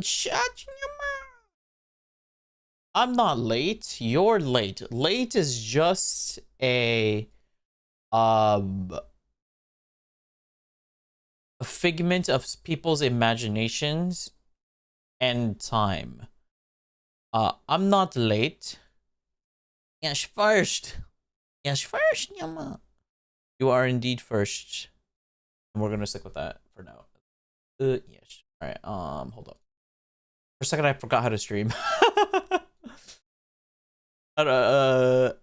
Shut your mouth. I'm not late. You're late. Late is just a figment of people's imaginations and time. I'm not late. Yes, first. Yes, first, Yama. You are indeed first. And we're gonna stick with that for now. Yes. Alright, hold up. For a second I forgot how to stream. There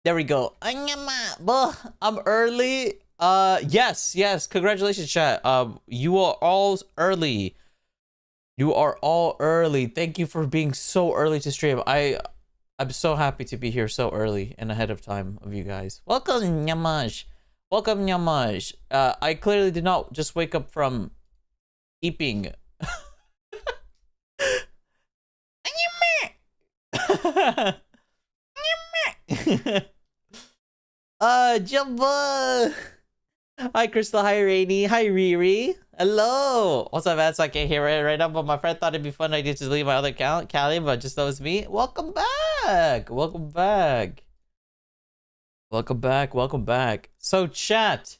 we go. I'm early. Yes. Congratulations, chat. You are all early. You are all early. Thank you for being so early to stream. I'm so happy to be here so early and ahead of time of you guys. Welcome, Nyamash. Welcome, Nyamash. I clearly did not just wake up from eeping. Jumbo. Hi, Crystal. Hi, Rainy. Hi, Riri. Hello. Also, I can't hear it right now, but my friend thought it'd be fun idea to leave my other account, Callie, but just knows me. Welcome back. Welcome back. Welcome back. Welcome back. So, chat.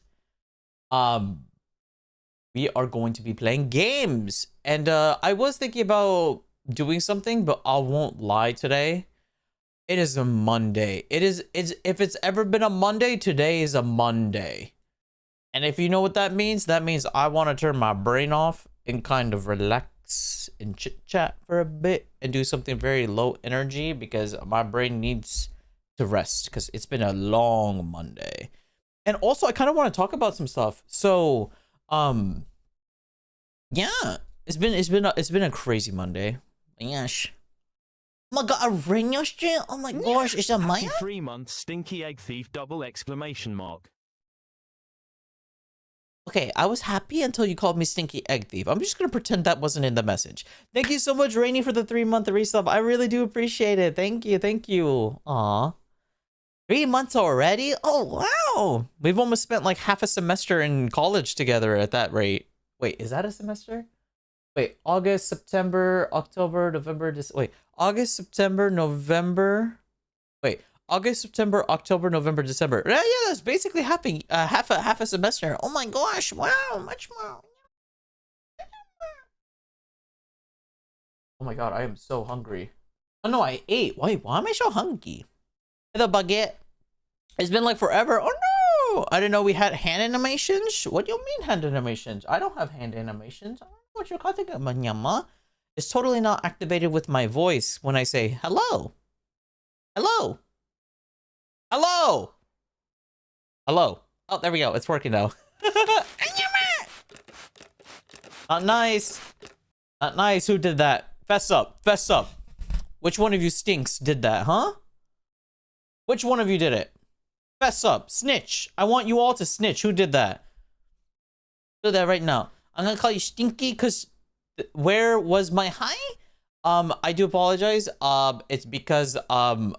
We are going to be playing games, and I was thinking about doing something, but I won't lie today. It is a Monday. It's if it's ever been a Monday, today is a Monday. And if you know what that means I want to turn my brain off and kind of relax and chit chat for a bit and do something very low energy because my brain needs to rest because it's been a long Monday. And also I kind of want to talk about some stuff. So, yeah, it's been a crazy Monday. Yes. Oh my god, a radio stream? Oh my gosh, is that Maya? 3 months stinky egg thief double exclamation mark. Okay, I was happy until you called me stinky egg thief. I'm just gonna pretend that wasn't in the message. Thank you so much, Rainy, for the 3-month resub. I really do appreciate it. Thank you. Aw. 3 months already? Oh, wow. We've almost spent like half a semester in college together at that rate. Wait, is that a semester? Wait, August, September, October, November, wait, August, September, November. Wait, August, September, October, November, December. Yeah, that's basically half a semester. Oh my gosh! Wow, much more. Oh my god, I am so hungry. Oh no, I ate. Wait, why am I so hungry? The baguette. It's been like forever. Oh no! I didn't know we had hand animations. What do you mean hand animations? I don't have hand animations. I don't know what you're talking about, Manyama. It's totally not activated with my voice when I say hello. Hello. Hello. Hello. Oh, there we go. It's working now. Not nice. Not nice. Who did that? Fess up. Fess up. Which one of you stinks did that, huh? Which one of you did it? Fess up. Snitch. I want you all to snitch. Who did that? Do that right now. I'm gonna call you stinky because where was my hi? I do apologize. It's because I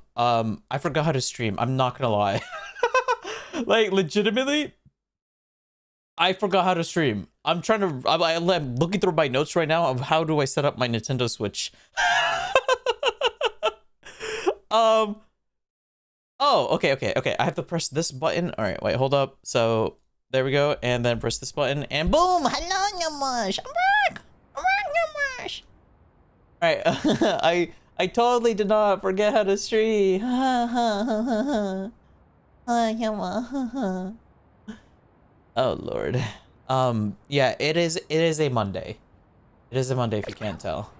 forgot how to stream. I'm not gonna lie. Like legitimately, I forgot how to stream. I'm trying to. I'm looking through my notes right now of how do I set up my Nintendo Switch. Oh, okay. I have to press this button. All right, wait, hold up. So there we go, and then press this button, and boom! Hello, Nyamash. I'm back. Nyamash. All right, I totally did not forget how to stream. Oh Lord. Yeah, it is a Monday. It is a Monday if you can't tell.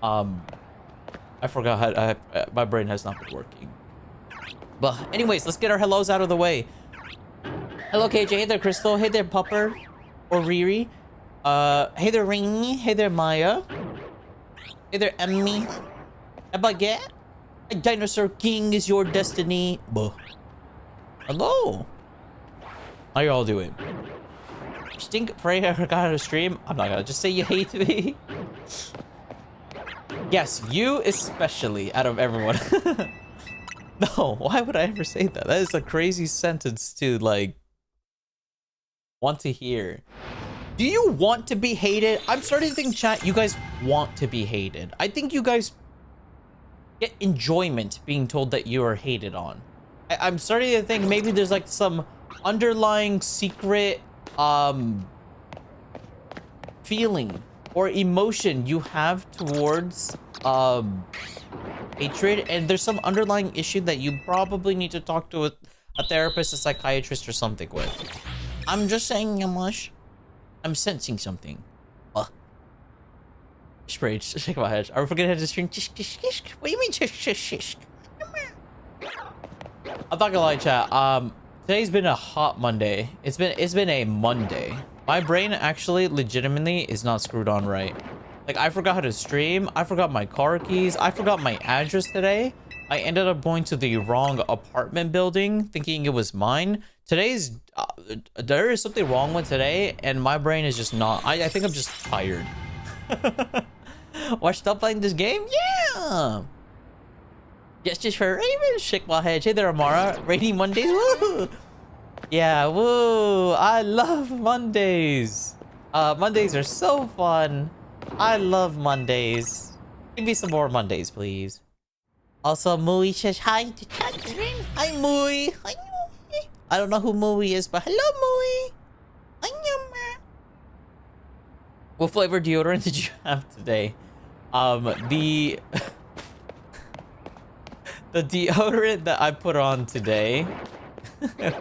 I forgot how my brain has not been working. But anyways, let's get our hellos out of the way. Hello KJ, hey there Crystal, hey there Pupper or Riri. Hey there Rainy, hey there Maya. Hey there Emmy. A baguette? A dinosaur king is your destiny. Buh. Hello. How you all doing? Stink, pray I forgot how to stream. I'm not gonna just say you hate me. Yes, you especially out of everyone. No, why would I ever say that? That is a crazy sentence to like want to hear. Do you want to be hated? I'm starting to think, chat, you guys want to be hated. I think you guys get enjoyment being told that you are hated on. I'm starting to think maybe there's like some underlying secret feeling or emotion you have towards hatred, and there's some underlying issue that you probably need to talk to a therapist, a psychiatrist, or something with. I'm just saying, Yamush. I'm sensing something. Sprayed. Shake my head. Are we forgetting how to stream? What do you mean? I'm not gonna lie, chat. Today's been a hot Monday. It's been a Monday. My brain actually legitimately is not screwed on right. Like, I forgot how to stream. I forgot my car keys. I forgot my address today. I ended up going to the wrong apartment building, thinking it was mine. Today's there is something wrong with today, and my brain is just not. I think I'm just tired. Why stop playing this game? Yeah. Yes, just for Raven. Shake my head. Hey there, Amara. Rainy Mondays. Woo. Yeah, woo. I love Mondays. Mondays are so fun. I love Mondays. Give me some more Mondays, please. Also, Mui says hi to chat stream. Hi, Mui. Hi, Mui. I don't know who Mui is, but hello, Mui. Hi, what flavor deodorant did you have today? The the deodorant that I put on today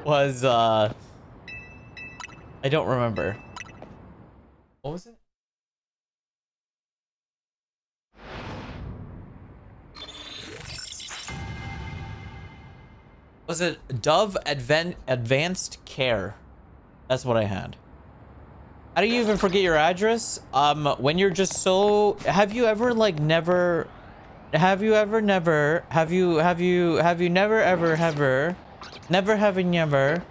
was I don't remember. What was it? Was it Dove Advanced Care? That's what I had. How do you even forget your address? When you're just so... Have you ever, like, never... Have you ever never... Have you never ever ever... Never have you never...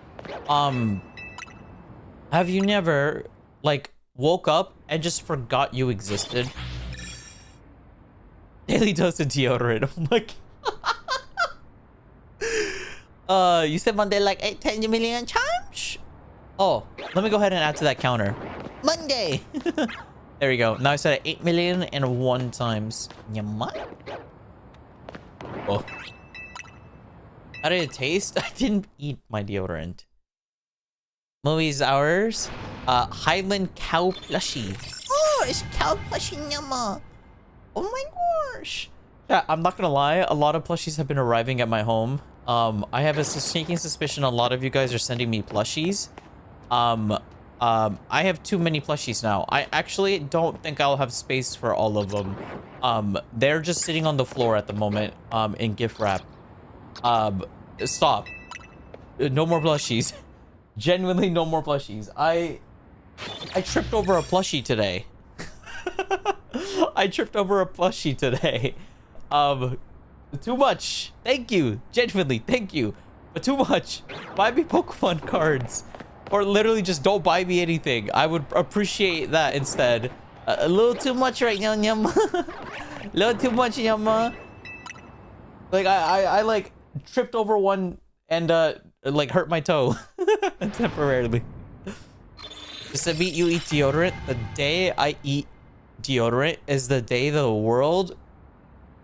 Have you never, like, woke up and just forgot you existed? Daily dose of deodorant. Oh my god. You said Monday like 10 million times? Oh, let me go ahead and add to that counter. Monday! There we go. Now I said 8,000,001 times. Oh. How did it taste? I didn't eat my deodorant. Movies hours. Highland cow plushie. Oh, it's cow plushie nyama. Oh my gosh. Yeah, I'm not gonna lie. A lot of plushies have been arriving at my home. I have a sneaking suspicion a lot of you guys are sending me plushies. I have too many plushies now. I actually don't think I'll have space for all of them. They're just sitting on the floor at the moment, in gift wrap. Stop. No more plushies. Genuinely no more plushies. I tripped over a plushie today. I tripped over a plushie today. Too much. Thank you. Genuinely, thank you. But too much. Buy me Pokemon cards. Or literally just don't buy me anything. I would appreciate that instead. A little too much right now, Nyama. A little too much, Nyama. Like, I like tripped over one and like hurt my toe. Temporarily. Just to meet you eat deodorant. The day I eat deodorant is the day the world,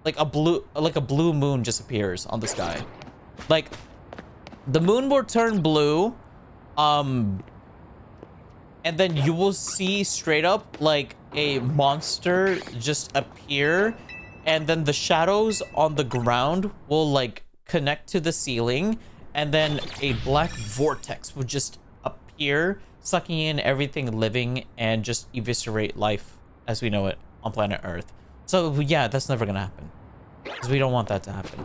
like a blue moon just appears on the sky. Like, the moon will turn blue, and then you will see straight up like a monster just appear, and then the shadows on the ground will like connect to the ceiling, and then a black vortex will just appear, sucking in everything living and just eviscerate life as we know it on planet Earth. So yeah, that's never gonna happen, because we don't want that to happen.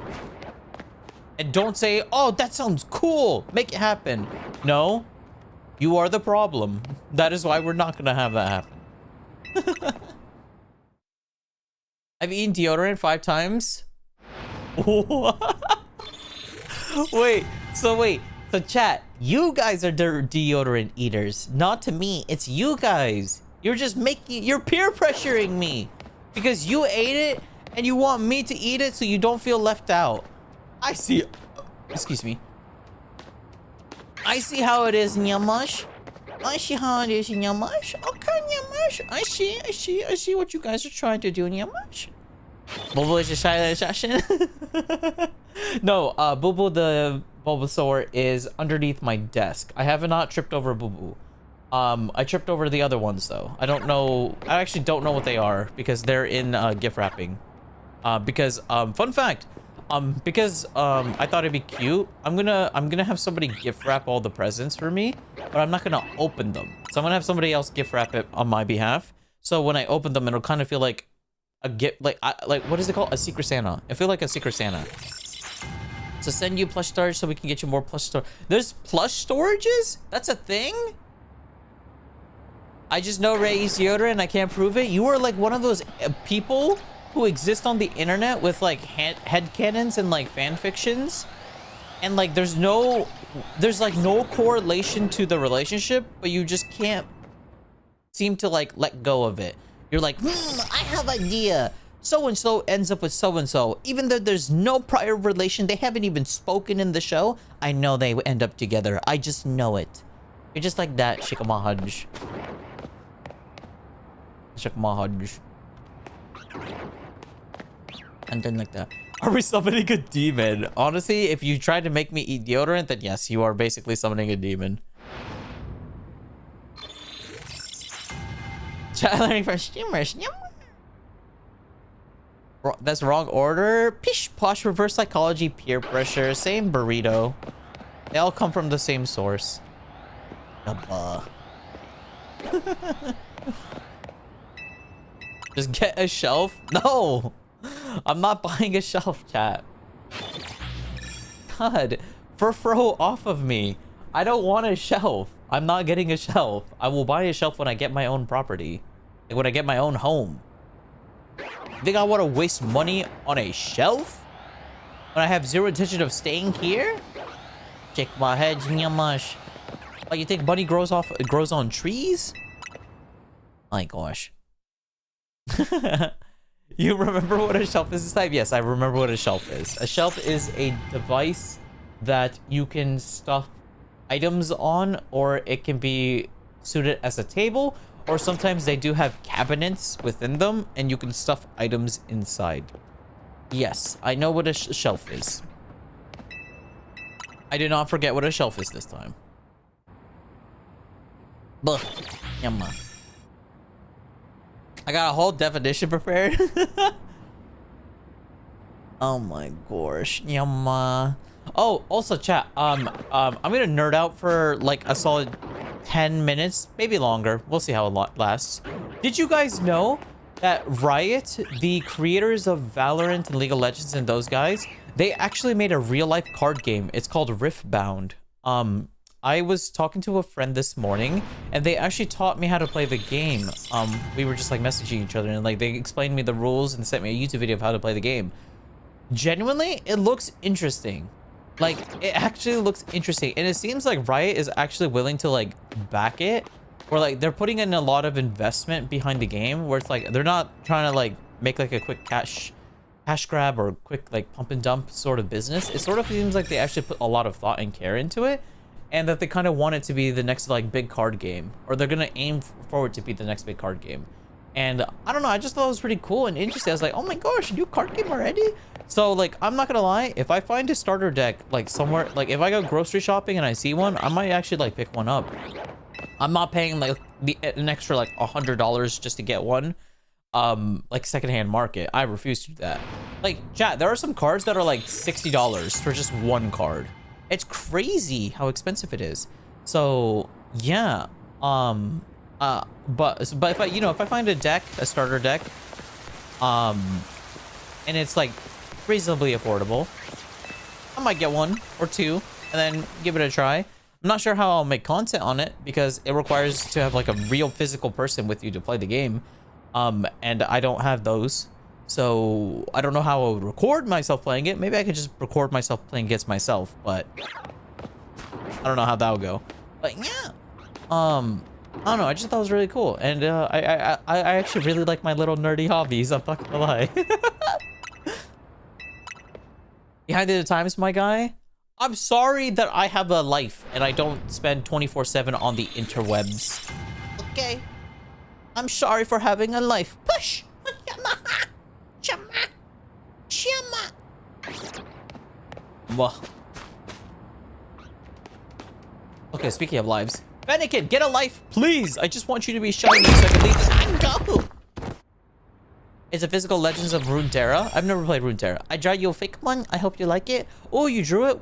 And don't say, oh, that sounds cool, make it happen. No, you are the problem. That is why we're not gonna have that happen. I've eaten deodorant 5 times. Wait, so chat, you guys are the deodorant eaters, not to me. It's you guys. You're just you're peer pressuring me because you ate it and you want me to eat it so you don't feel left out. I see. Excuse me. I see how it is, Nyamash. I see how it is in Yamash. Okay, Yamash. I see what you guys are trying to do in Yamash. Bobo is a silent assassin. No, Bobo the Bulbasaur is underneath my desk. I have not tripped over Boo. I tripped over the other ones though. I actually don't know what they are because they're in gift wrapping. Fun fact, because I thought it'd be cute, I'm gonna have somebody gift wrap all the presents for me, but I'm not gonna open them. So I'm gonna have somebody else gift wrap it on my behalf. So when I open them, it'll kind of feel like a gift, like what is it called? A Secret Santa. I feel like a Secret Santa. So send you plush storage so we can get you more plush storage. There's plush storages? That's a thing? I just know Ray eats deodorant and I can't prove it. You are like one of those people who exist on the internet with like headcanons and like fan fictions. And like there's like no correlation to the relationship, but you just can't seem to like let go of it. You're like, I have idea. So-and-so ends up with so-and-so. Even though there's no prior relation, they haven't even spoken in the show. I know they end up together. I just know it. You're just like that, Shikamahaj. Shikamahaj. And then like that. Are we summoning a demon? Honestly, if you try to make me eat deodorant, then yes, you are basically summoning a demon. Try learning from streamers. That's wrong order. Pish posh, reverse psychology, peer pressure, same burrito. They all come from the same source. Just get a shelf? No! I'm not buying a shelf, chat. God, Fro off of me. I don't want a shelf. I'm not getting a shelf. I will buy a shelf when I get my own property. Like when I get my own home. Think I want to waste money on a shelf? When I have zero intention of staying here? Check my head, Nyamash. Oh, you think money grows on trees? My gosh. You remember what a shelf is this time? Yes, I remember what a shelf is. A shelf is a device that you can stuff items on, or it can be suited as a table, or sometimes they do have cabinets within them and you can stuff items inside. Yes, I know what a shelf is. I did not forget what a shelf is this time. Buh. Yumma. I got a whole definition prepared. Oh my gosh. Yumma. Oh, also chat, I'm gonna nerd out for like a solid 10 minutes, maybe longer. We'll see how it lasts. Did you guys know that Riot, the creators of Valorant and League of Legends and those guys, they actually made a real-life card game. It's called Riftbound. I was talking to a friend this morning, and they actually taught me how to play the game. We were just like messaging each other, and like they explained me the rules and sent me a YouTube video of how to play the game. Genuinely, it looks interesting. Like, it actually looks interesting, and it seems like Riot is actually willing to like back it, or like they're putting in a lot of investment behind the game, where it's like they're not trying to like make like a quick cash grab or quick like pump and dump sort of business. It sort of seems like they actually put a lot of thought and care into it, and that they kind of want it to be the next like big card game, or they're gonna aim forward to be the next big card game. And I don't know, I just thought it was pretty cool and interesting. I was like, oh my gosh, a new card game already? So like, I'm not gonna lie, if I find a starter deck like somewhere, like if I go grocery shopping and I see one, I might actually like pick one up. I'm not paying like an extra like $100 just to get one, like secondhand market. I refuse to do that. Like, chat, there are some cards that are like $60 for just one card. It's crazy how expensive it is. So yeah, but if I, if I find a deck, a starter deck, and it's like reasonably affordable, I might get one or two and then give it a try. I'm not sure how I'll make content on it because it requires to have like a real physical person with you to play the game, and I don't have those, so I don't know how I would record myself playing it. Maybe I could just record myself playing against myself, but I don't know how that would go. But yeah, I don't know, I just thought it was really cool, and I actually really like my little nerdy hobbies, I'm not gonna lie. Behind the times, my guy? I'm sorry that I have a life and I don't spend 24/7 on the interwebs. Okay. I'm sorry for having a life. Push! Well. Okay, speaking of lives. Fennekin, get a life, please! I just want you to be shiny so I can leave this. Go! It's a physical Legends of Runeterra. I've never played Runeterra. I drew you a fake one. I hope you like it. Oh, you drew it?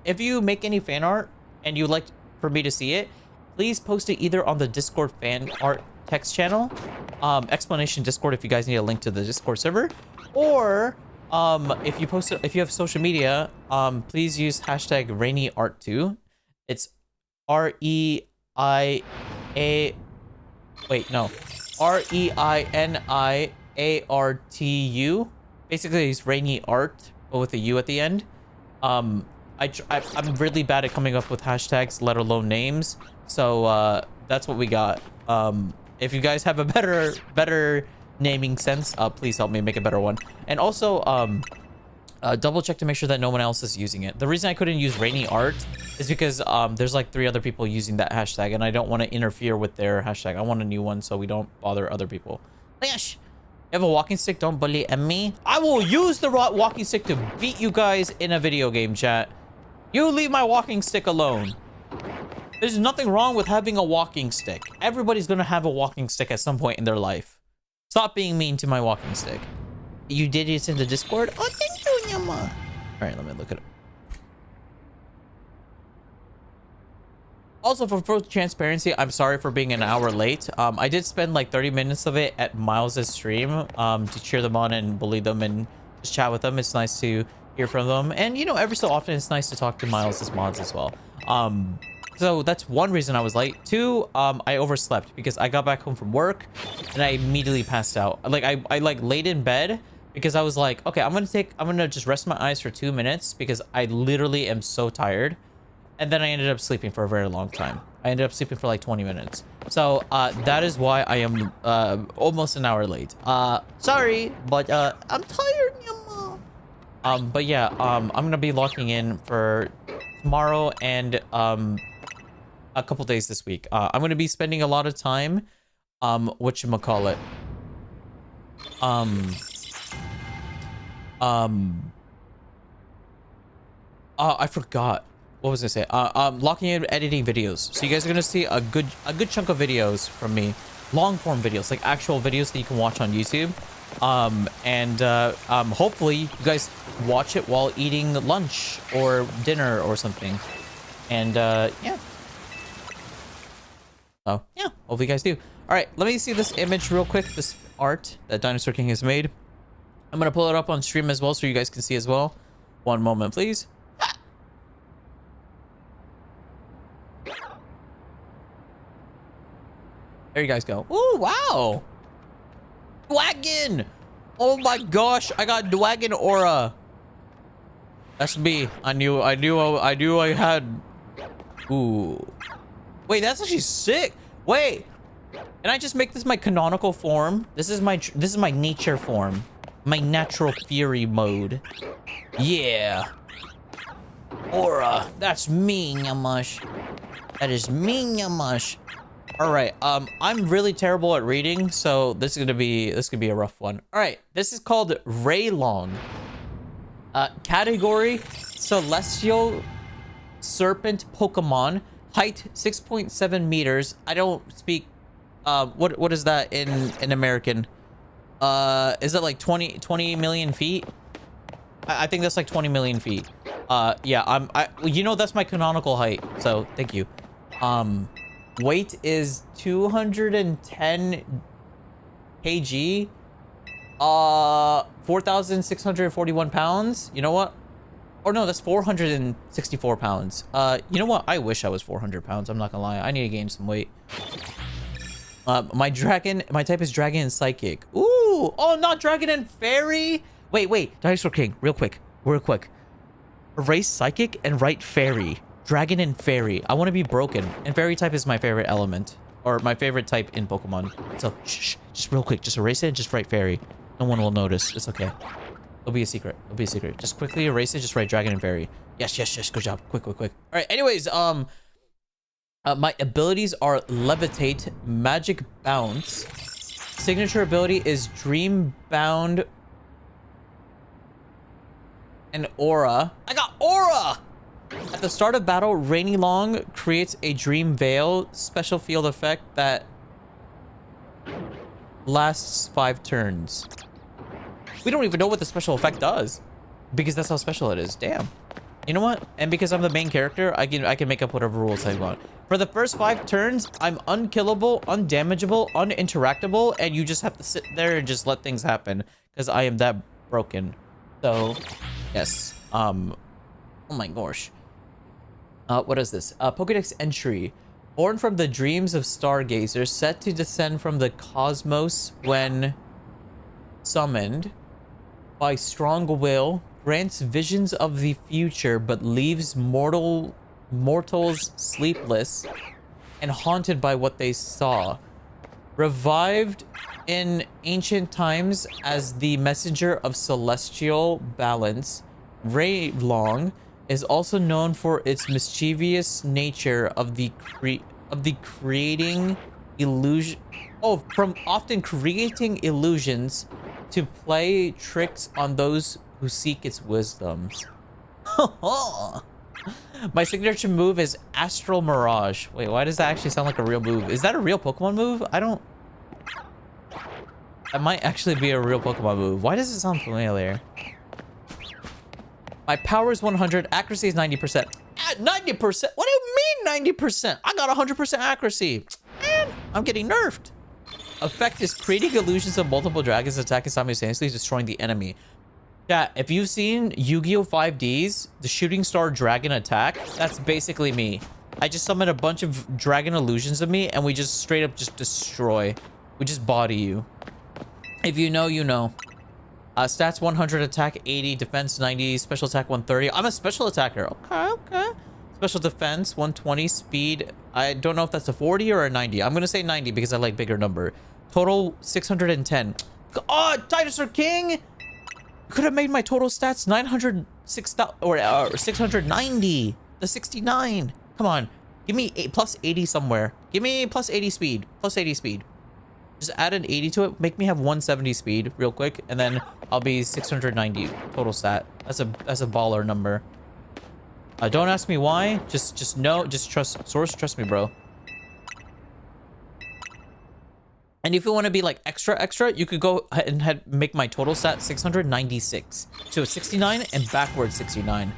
If you make any fan art and you'd like for me to see it, please post it either on the Discord fan art text channel, explanation Discord if you guys need a link to the Discord server, or if you post it, if you have social media, please use hashtag RainyArt2. It's REIA. Wait, no, REINIARTU. Basically, it's Rainy Art, but with a U at the end. I'm really bad at coming up with hashtags, let alone names. So that's what we got. If you guys have a better naming sense, please help me make a better one. And also, double check to make sure that no one else is using it. The reason I couldn't use Rainy Art is because there's like 3 other people using that hashtag, and I don't want to interfere with their hashtag. I want a new one so we don't bother other people. Yes. You have a walking stick, don't bully me. I will use the walking stick to beat you guys in a video game, chat. You leave my walking stick alone. There's nothing wrong with having a walking stick. Everybody's gonna have a walking stick at some point in their life. Stop being mean to my walking stick. You did it in the Discord? Oh, thank you, Nyama. All right, let me look at it. Also, for full transparency, I'm sorry for being an hour late. I did spend like 30 minutes of it at Miles' stream to cheer them on and bully them and just chat with them. It's nice to hear from them. And, you know, every so often, it's nice to talk to Miles' mods as well. So that's one reason I was late. 2, I overslept because I got back home from work and I immediately passed out. Like, I like laid in bed because I was like, okay, I'm gonna just rest my eyes for 2 minutes because I literally am so tired. And then I ended up sleeping for a very long time. I ended up sleeping for like 20 minutes. So that is why I am almost an hour late. Sorry, but I'm tired. But yeah, I'm gonna be locking in for tomorrow and a couple days this week. I'm gonna be spending a lot of time whatchamacallit, I forgot what was I say. Locking in editing videos, so you guys are gonna see a good chunk of videos from me, long form videos, like actual videos that you can watch on YouTube. Hopefully you guys watch it while eating lunch or dinner or something. And yeah. Oh yeah, hopefully you guys do. All right, let me see this image real quick, this art that Dinosaur King has made. I'm gonna pull it up on stream as well so you guys can see as well. One moment, please. There you guys go. Oh wow, Dwagon! Oh my gosh, I got Dwagon aura. That's me. I knew I had. Ooh. Wait, that's actually sick. Wait, can I just make this my canonical form? This is my nature form, my natural fury mode. Yeah. Aura. That's me, Nyamash. That is me, Nyamash. All right. I'm really terrible at reading, so this could be a rough one. All right. This is called Raylong. Category: Celestial Serpent Pokemon. Height 6.7 meters. I don't speak. What is that in American? Is it like 20 million feet? I think that's like 20 million feet. Yeah. You know, that's my canonical height. So thank you. Weight is 210 kg. 4,641 pounds. You know what? Or no, that's 464 pounds. You know what? I wish I was 400 pounds. I'm not gonna lie. I need to gain some weight. My type is dragon and psychic. Ooh, oh, not dragon and fairy. Wait, Dinosaur King, real quick. Erase psychic and write fairy. Dragon and fairy. I want to be broken. And fairy type is my favorite element, or my favorite type in Pokemon. So shh, just real quick, just erase it and just write fairy. No one will notice. It's okay. It'll be a secret. It'll be a secret. Just quickly erase it. Just write dragon and fairy. Yes, yes, yes. Good job. Quick, quick, quick. All right. Anyways, my abilities are levitate, magic bounce. Signature ability is dream bound and aura. I got aura! At the start of battle, Rainy Long creates a dream veil special field effect that lasts 5 turns. We don't even know what the special effect does because that's how special it is. Damn. You know what? And because I'm the main character, I can make up whatever rules I want. For the first 5 turns, I'm unkillable, undamageable, uninteractable, and you just have to sit there and just let things happen because I am that broken. So, yes. Oh my gosh. What is this? Pokédex entry. Born from the dreams of stargazers, set to descend from the cosmos when summoned by strong will, grants visions of the future but leaves mortals sleepless and haunted by what they saw. Revived in ancient times as the messenger of celestial balance, Raylong is also known for its mischievous nature of the creating illusion. Oh, from often creating illusions to play tricks on those who seek its wisdoms. My signature move is Astral Mirage. Wait, why does that actually sound like a real move? Is that a real Pokemon move? I don't... That might actually be a real Pokemon move. Why does it sound familiar? My power is 100. Accuracy is 90%. 90%? What do you mean 90%? I got 100% accuracy. Man, I'm getting nerfed. Effect is creating illusions of multiple dragons attacking simultaneously, destroying the enemy. Yeah, if you've seen Yu-Gi-Oh! 5Ds, the shooting star dragon attack, that's basically me. I just summon a bunch of dragon illusions of me, and we just straight up just destroy. We just body you. If you know, you know. Stats 100, attack 80, defense 90, special attack 130. I'm a special attacker. Okay, okay. Special defense 120, speed. I don't know if that's a 40 or a 90. I'm gonna say 90 because I like bigger number. Total 610. Oh, Dinosaur King! Could have made my total stats 906 or 690. The 69. Come on, give me plus 80 somewhere. Give me plus 80 speed. Plus 80 speed. Just add an 80 to it. Make me have 170 speed real quick, and then I'll be 690 total stat. That's a baller number. Don't ask me why. Just know. Just trust Source. Trust me, bro. And if you want to be like extra, you could go ahead and make my total stat 696. So 69 and backwards 69.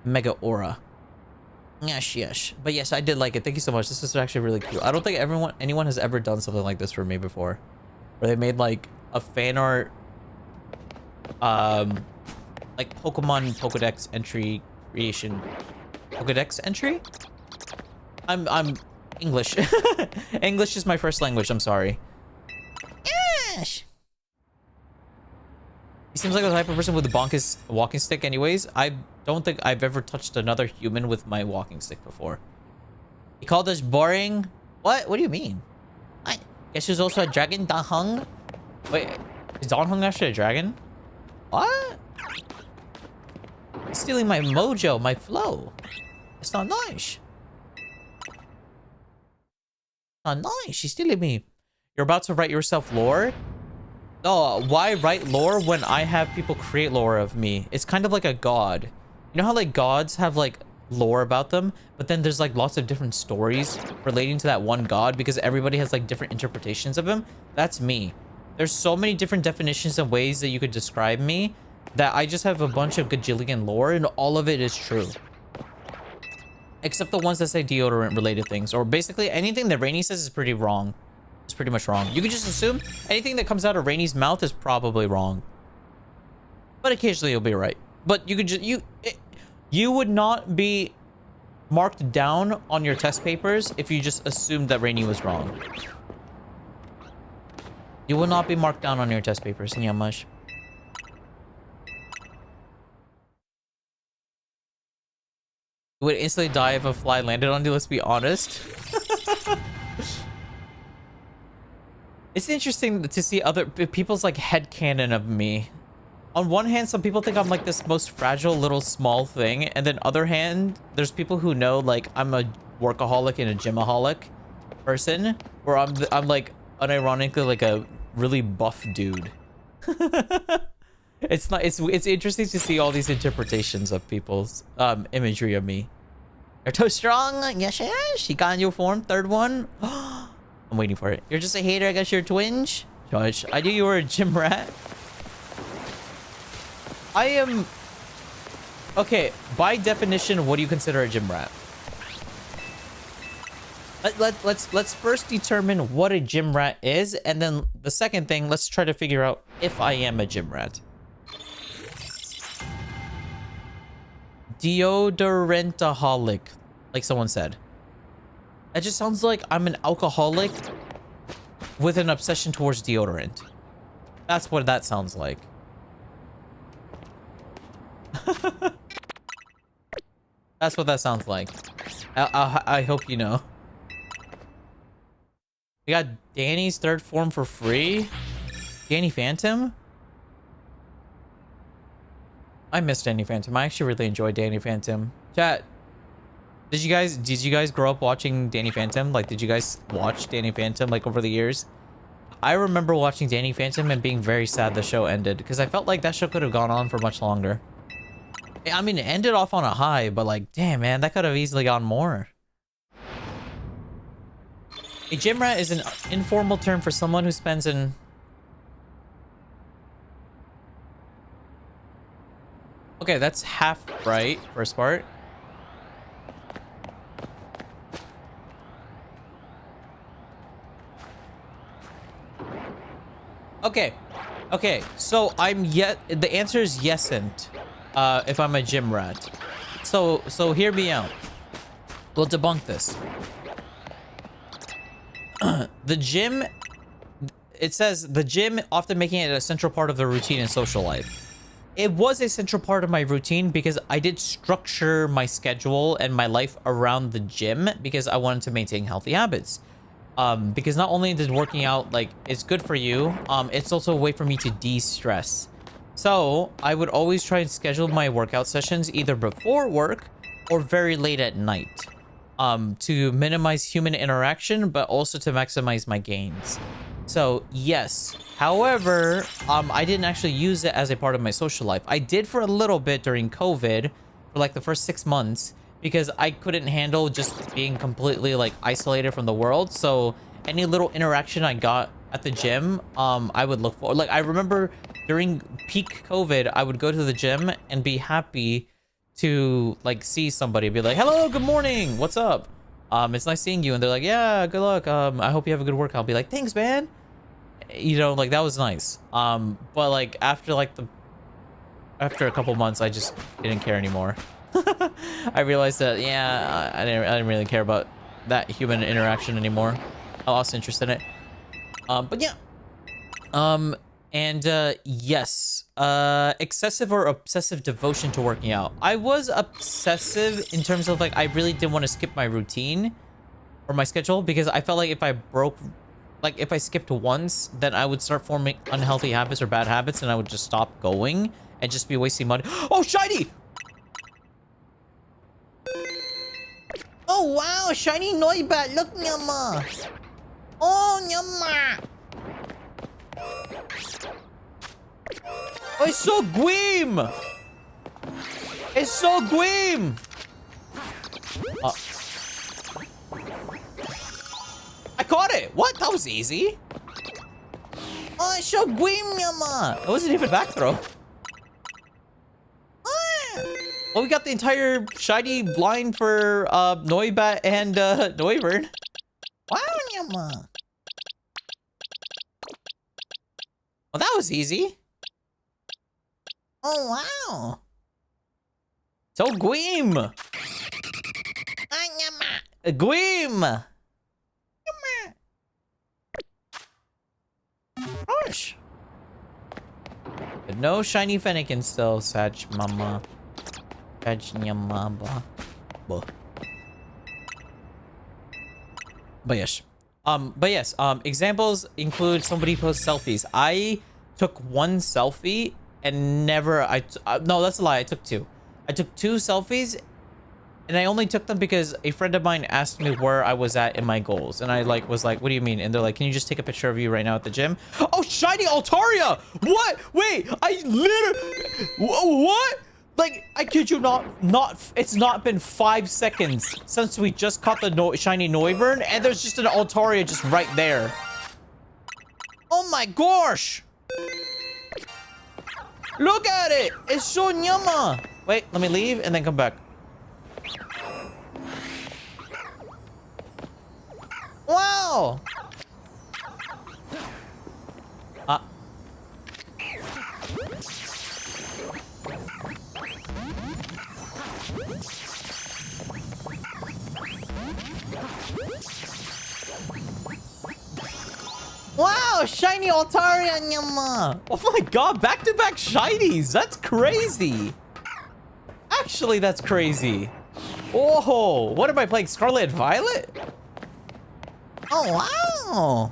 Mega Aura. Yes, yes. But yes, I did like it. Thank you so much. This is actually really cool. I don't think anyone has ever done something like this for me before. Where they made like a fan art like Pokemon Pokedex entry creation. Pokedex entry? I'm English. English is my first language, I'm sorry. Yes. He seems like the type of person with the bonkest walking stick anyways. I don't think I've ever touched another human with my walking stick before. He called us boring. What? What do you mean? I guess there's also a dragon, Danheng. Wait, is Danheng actually a dragon? What? He's stealing my mojo, my flow. It's not nice. Not nice. She's stealing me. You're about to write yourself lore? Oh, why write lore when I have people create lore of me? It's kind of like a god. You know how like gods have like lore about them, but then there's like lots of different stories relating to that one god because everybody has like different interpretations of him? That's me. There's so many different definitions and ways that you could describe me that I just have a bunch of gajillion lore and all of it is true. Except the ones that say deodorant related things, or basically anything that Rainy says is pretty wrong. It's pretty much wrong. You can just assume anything that comes out of Rainy's mouth is probably wrong. But occasionally you'll be right. But you could just, you would not be marked down on your test papers if you just assumed that Rainy was wrong. You will not be marked down on your test papers, Nyamash. You would instantly die if a fly landed on you, let's be honest. It's interesting to see other people's like headcanon of me. On one hand, some people think I'm like this most fragile little small thing, and then other hand, there's people who know like I'm a workaholic and a gymaholic person, where I'm like unironically like a really buff dude. It's interesting to see all these interpretations of people's imagery of me. You're too strong. Yes, yes. She got in your form. Third one. I'm waiting for it. You're just a hater. I guess you're a twinge. Josh, I knew you were a gym rat. I am... Okay, by definition, what do you consider a gym rat? Let's first determine what a gym rat is, and then the second thing, let's try to figure out if I am a gym rat. Deodorantaholic, like someone said. It just sounds like I'm an alcoholic with an obsession towards deodorant. That's what that sounds like. That's what that sounds like. I hope you know. We got Danny's third form for free. Danny Phantom? I miss Danny Phantom. I actually really enjoyed Danny Phantom. Chat. Did you guys grow up watching Danny Phantom? Like, did you guys watch Danny Phantom like over the years? I remember watching Danny Phantom and being very sad the show ended, because I felt like that show could have gone on for much longer. I mean, it ended off on a high, but like, damn, man, that could have easily gone more. A gym rat is an informal term for someone who spends an... Okay, that's half right, first part. Okay, so the answer is yesn't, if I'm a gym rat. So hear me out. We'll debunk this. The gym, it says the gym often making it a central part of the routine and social life. It was a central part of my routine because I did structure my schedule and my life around the gym because I wanted to maintain healthy habits. Because not only did working out, like, it's good for you, it's also a way for me to de-stress. So I would always try and schedule my workout sessions either before work or very late at night, to minimize human interaction, but also to maximize my gains. So yes, however, I didn't actually use it as a part of my social life. I did for a little bit during COVID, for like the first 6 months, because I couldn't handle just being completely like isolated from the world. So any little interaction I got at the gym, I would look for. Like, I remember during peak COVID, I would go to the gym and be happy to like see somebody, be like, hello, good morning, what's up? It's nice seeing you. And they're like, yeah, good luck. I hope you have a good workout. I'll be like, thanks, man. You know, like, that was nice. But like after a couple months, I just didn't care anymore. I realized that, yeah, I didn't really care about that human interaction anymore. I lost interest in it. But yeah. Yes, excessive or obsessive devotion to working out. I was obsessive in terms of like, I really didn't want to skip my routine or my schedule, because I felt like if I skipped once, then I would start forming unhealthy habits or bad habits, and I would just stop going and just be wasting money. Oh, shiny! Oh, wow, shiny Noibat, look, Nyama! Oh, Nyama! Oh, it's so gweem! It's so gweem! I caught it! What? That was easy. Oh, it's so gweem, Nyama! It wasn't even a back throw. Well, we got the entire shiny blind for Noibat and Noivern. Wow, Nyama! Well, that was easy. Oh, wow. So Gweem. Gweem. Gosh. But no shiny Fennekin still, Sag Mama. Sag Nyamaba. But yes. But yes, examples include somebody posts selfies. I took one selfie and never, no, that's a lie. I took two. I took two selfies and I only took them because a friend of mine asked me where I was at in my goals. And I was like, what do you mean? And they're like, can you just take a picture of you right now at the gym? Oh, shiny Altaria! What? Wait, I literally, what? Like, I kid you not, it's not been 5 seconds since we just caught the shiny Noivern, and there's just an Altaria just right there. Oh my gosh! Look at it! It's so nyama! Wait, let me leave and then come back. Wow! Wow, shiny Altaria nyama! Oh my god, back-to-back shinies! That's crazy! Actually, that's crazy. Oh, what am I playing? Scarlet Violet? Oh, wow!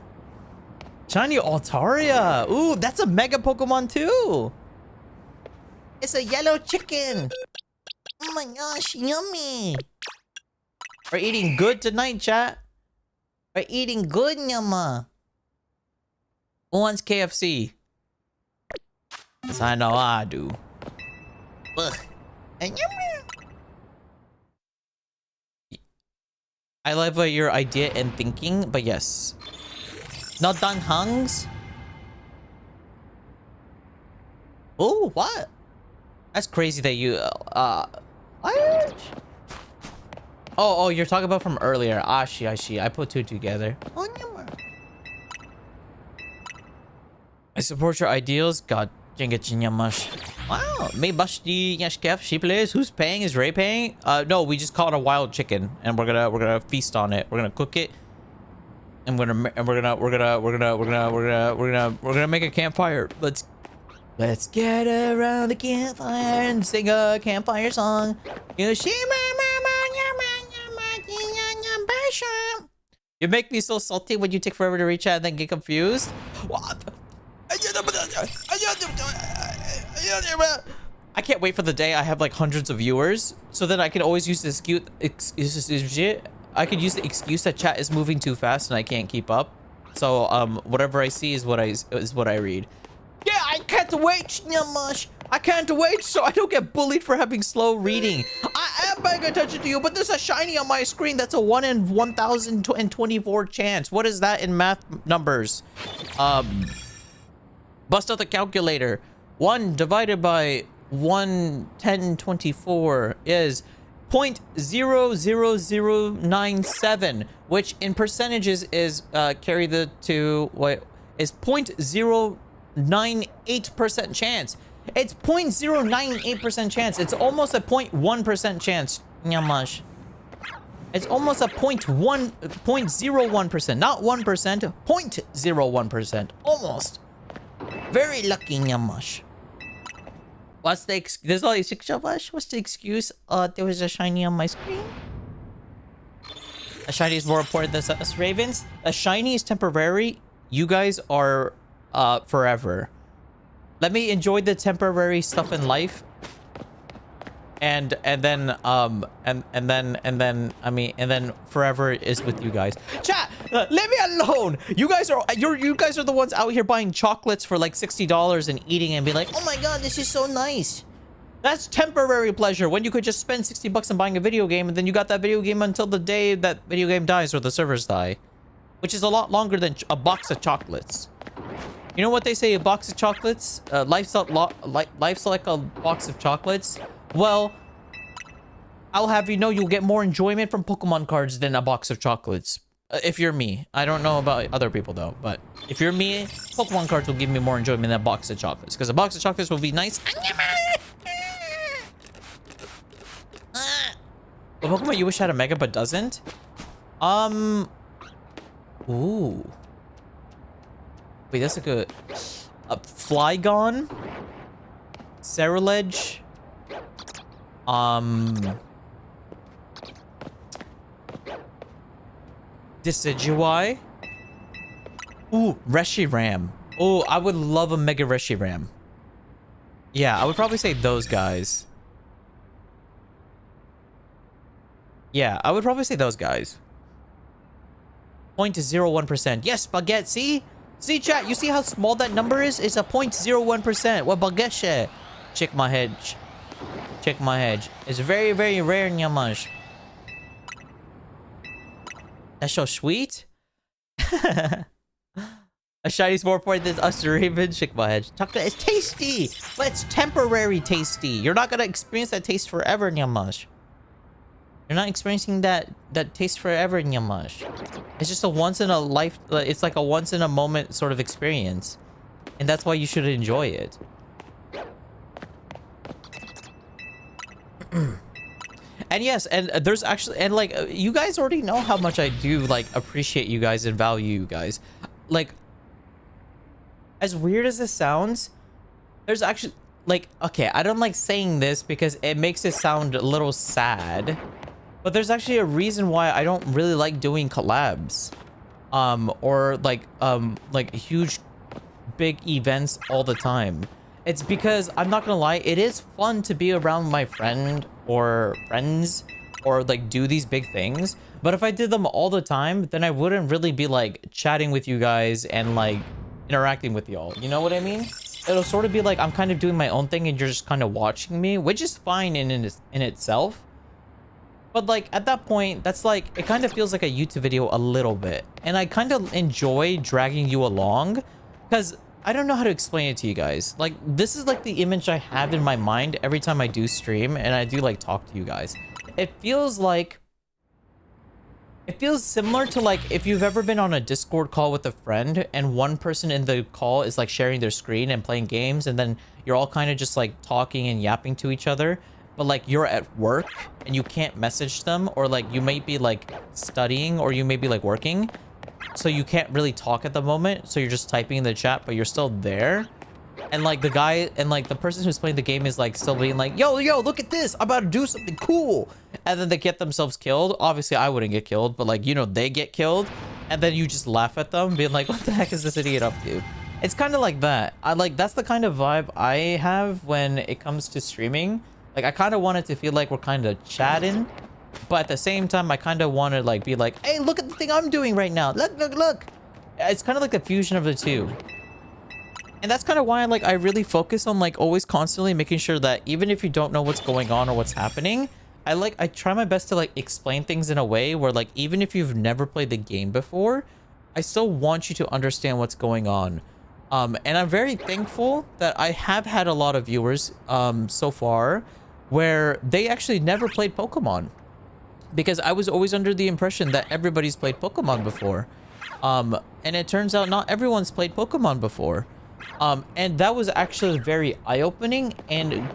Shiny Altaria! Ooh, that's a mega Pokemon too! It's a yellow chicken! Oh my gosh, yummy! We're eating good tonight, chat. We're eating good, nyama. Who wants KFC? Yes, I know I do. Ugh. I love your idea and thinking, but yes. Not done hungs? Oh, what? That's crazy that you, what? Oh, you're talking about from earlier. I see. I put two together. Oh, I support your ideals. God, wow. May bashti yashkef. She plays. Who's paying? Is Ray paying? No, we just caught a wild chicken and we're gonna feast on it. We're gonna cook it. And we're gonna make a campfire. Let's get around the campfire and sing a campfire song. You make me so salty when you take forever to reach out and then get confused. What? I can't wait for the day I have like hundreds of viewers, so that I can always use the excuse. I could use the excuse that chat is moving too fast and I can't keep up. So whatever I see is what I read. Yeah, I can't wait, Nyamash. I can't wait so I don't get bullied for having slow reading. I am paying attention to you, but there's a shiny on my screen that's a 1 in 1,024 chance. What is that in math numbers? Bust out the calculator. 1 divided by 1/1024 is 0.00097, which in percentages is carry the to what is 0.098% chance. It's 0.098% chance. It's almost a 0.1% chance. Nyamash. It's almost a 0.01%, not 1%, 0.01%. Almost. Very lucky, Nyamash. What's the there's only 6 of us? What's the excuse? There was a shiny on my screen. A shiny is more important than us ravens. A shiny is temporary. You guys are forever. Let me enjoy the temporary stuff in life. And then forever is with you guys. Chat, leave me alone. You guys are the ones out here buying chocolates for like $60 and eating and be like, oh my god, this is so nice. That's temporary pleasure when you could just spend $60 on buying a video game and then you got that video game until the day that video game dies or the servers die, which is a lot longer than a box of chocolates. You know what they say, a box of chocolates? Life's like a box of chocolates. Well, I'll have you know you'll get more enjoyment from Pokemon cards than a box of chocolates. If you're me. I don't know about other people though, but if you're me, Pokemon cards will give me more enjoyment than a box of chocolates. Because a box of chocolates will be nice. A Pokemon you wish had a Mega but doesn't? Ooh. Wait, that's like a Flygon, Ceruledge, Decidueye, Ooh, Reshiram. Oh, I would love a Mega Reshiram. Yeah, I would probably say those guys. Yeah, I would probably say those guys. 0.01%. Yes, baguette. See? See, chat? You see how small that number is? It's a 0.01%. What baguette? Check my hedge. Check my hedge. It's very, very rare, Nyamash. That's so sweet. A shiny spore point that's us to Raven. Shake my head. Chocolate is tasty, but it's temporary tasty. You're not gonna experience that taste forever, Nyamash. You're not experiencing that taste forever, Nyamash. It's just a once in a life. It's like a once in a moment sort of experience, and that's why you should enjoy it. And yes, and there's actually, and like you guys already know how much I do like appreciate you guys and value you guys. Like, as weird as this sounds, there's actually like, okay, I don't like saying this because it makes it sound a little sad, but there's actually a reason why I don't really like doing collabs, or like huge big events all the time. It's because I'm not gonna lie, it is fun to be around my friend or friends or like do these big things, but if I did them all the time, then I wouldn't really be like chatting with you guys and like interacting with y'all, you know what I mean? It'll sort of be like I'm kind of doing my own thing and you're just kind of watching me, which is fine in itself, but like at that point, that's like, it kind of feels like a YouTube video a little bit, and I kind of enjoy dragging you along because I don't know how to explain it to you guys. Like, this is like the image I have in my mind every time I do stream and I do like talk to you guys. It feels similar to like if you've ever been on a Discord call with a friend and one person in the call is like sharing their screen and playing games, and then you're all kind of just like talking and yapping to each other, but like you're at work and you can't message them, or like you might be like studying or you may be like working, so you can't really talk at the moment, so you're just typing in the chat but you're still there, and like the guy and like the person who's playing the game is like still being like, yo look at this, I'm about to do something cool, and then they get themselves killed. Obviously I wouldn't get killed, but like, you know, they get killed, and then you just laugh at them being like, what the heck is this idiot up to? It's kind of like that. That's the kind of vibe I have when it comes to streaming. Like, I kind of want it to feel like we're kind of chatting, but at the same time, I kind of want to like be like, hey, look at the thing I'm doing right now. Look. It's kind of like a fusion of the two. And that's kind of why I really focus on like always constantly making sure that even if you don't know what's going on or what's happening, I try my best to like explain things in a way where like, even if you've never played the game before, I still want you to understand what's going on. And I'm very thankful that I have had a lot of viewers so far where they actually never played Pokemon, because I was always under the impression that everybody's played Pokemon before. And it turns out not everyone's played Pokemon before. And that was actually very eye-opening, and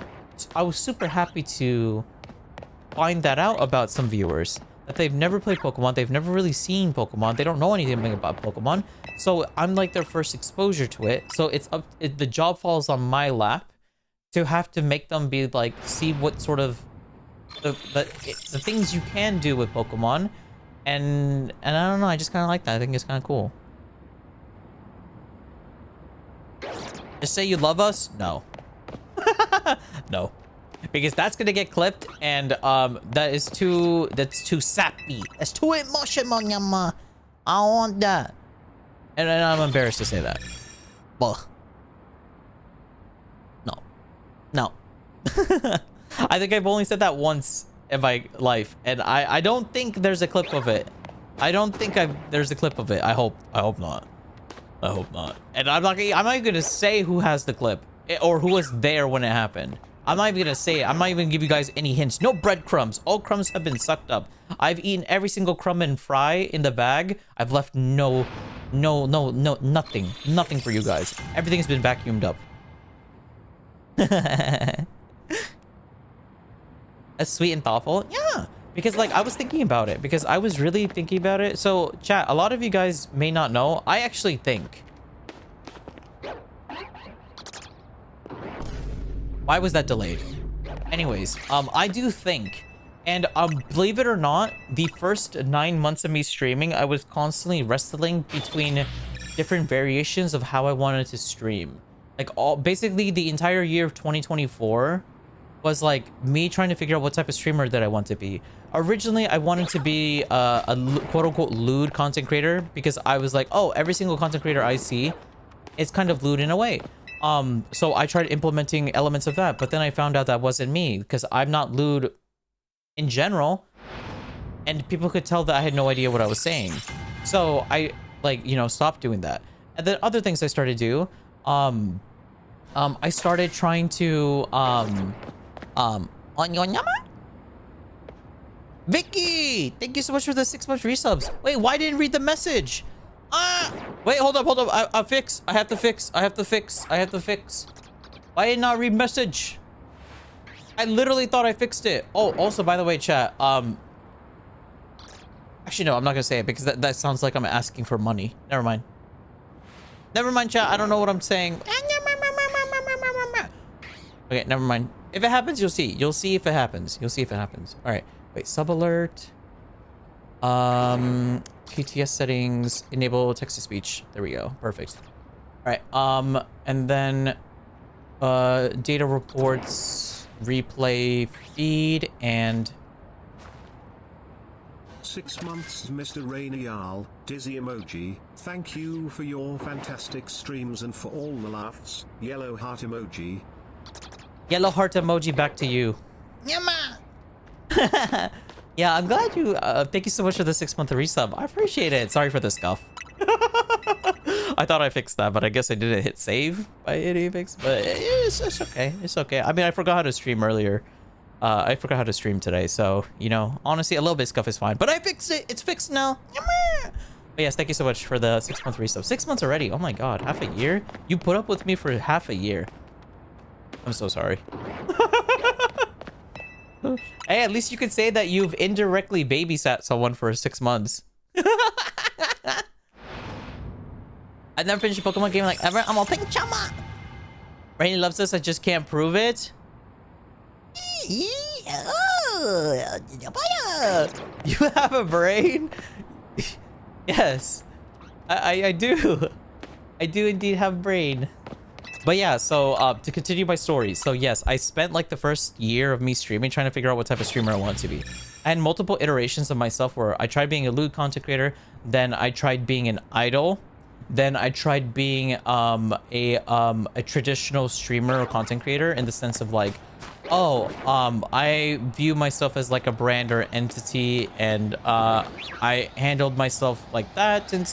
I was super happy to find that out about some viewers, that they've never played Pokemon, they've never really seen Pokemon, they don't know anything about Pokemon, so I'm like their first exposure to it. So the job falls on my lap to have to make them be like, see what sort of the things you can do with Pokemon, and I don't know, I just kind of like that. I think it's kind of cool. Just say you love us? No. No. Because that's gonna get clipped, and that's too sappy. That's too emotional, Nyama. I don't want that. And I'm embarrassed to say that. Well. No. I think I've only said that once in my life, and I don't think there's a clip of it. I don't think there's a clip of it. I hope not. I hope not. And I'm not even gonna say who has the clip or who was there when it happened. I'm not even gonna say it. I'm not even gonna give you guys any hints. No breadcrumbs. All crumbs have been sucked up. I've eaten every single crumb and fry in the bag. I've left no, nothing for you guys. Everything's been vacuumed up. That's sweet and thoughtful. Yeah, because like I was thinking about it, because I was really thinking about it. So chat, a lot of you guys may not know, I actually think. Why was that delayed? Anyways, I do think, and believe it or not, the first 9 months of me streaming, I was constantly wrestling between different variations of how I wanted to stream. Like basically the entire year of 2024 was like me trying to figure out what type of streamer that I want to be. Originally, I wanted to be a quote-unquote lewd content creator because I was like, oh, every single content creator I see is kind of lewd in a way. So I tried implementing elements of that, but then I found out that wasn't me because I'm not lewd in general, and people could tell that I had no idea what I was saying. So I stopped doing that. And then other things I started to do, I started trying to Vicky, thank you so much for the 6 month resubs. Wait, why didn't I read the message? Wait, hold up. I have to fix. Why did I not read message? I literally thought I fixed it. Oh, also, by the way, chat, actually, no, I'm not gonna say it because that sounds like I'm asking for money. Never mind, chat. I don't know what I'm saying. Okay, never mind. If it happens, you'll see. You'll see if it happens. All right. Wait, sub alert. QTS settings, enable text to speech. There we go. Perfect. All right. And then data reports, replay feed, and 6 months, Mr. Rainial, Dizzy emoji. Thank you for your fantastic streams and for all the laughs. Yellow heart emoji. Yellow heart emoji back to you. Yama. Yeah, I'm glad you. Thank you so much for the 6 month resub. I appreciate it. Sorry for the scuff. I thought I fixed that, but I guess I didn't hit save by any fix. But it's okay. It's okay. I mean, I forgot how to stream earlier. I forgot how to stream today, so honestly, a little bit scuff is fine. But I fixed it. It's fixed now. But yes, thank you so much for the 6 month resub. 6 months already. Oh my god, half a year. You put up with me for half a year. I'm so sorry. Hey, at least you could say that you've indirectly babysat someone for 6 months. I've never finished a Pokemon game like ever. I'm a pink chama. Rainy loves this. I just can't prove it. You have a brain? Yes. I do. I do indeed have a brain. But yeah, so to continue my story. So yes, I spent like the first year of me streaming trying to figure out what type of streamer I wanted to be. I had multiple iterations of myself where I tried being a lewd content creator, then I tried being an idol, then I tried being a traditional streamer or content creator in the sense of like, I view myself as like a brand or entity, and I handled myself like that, and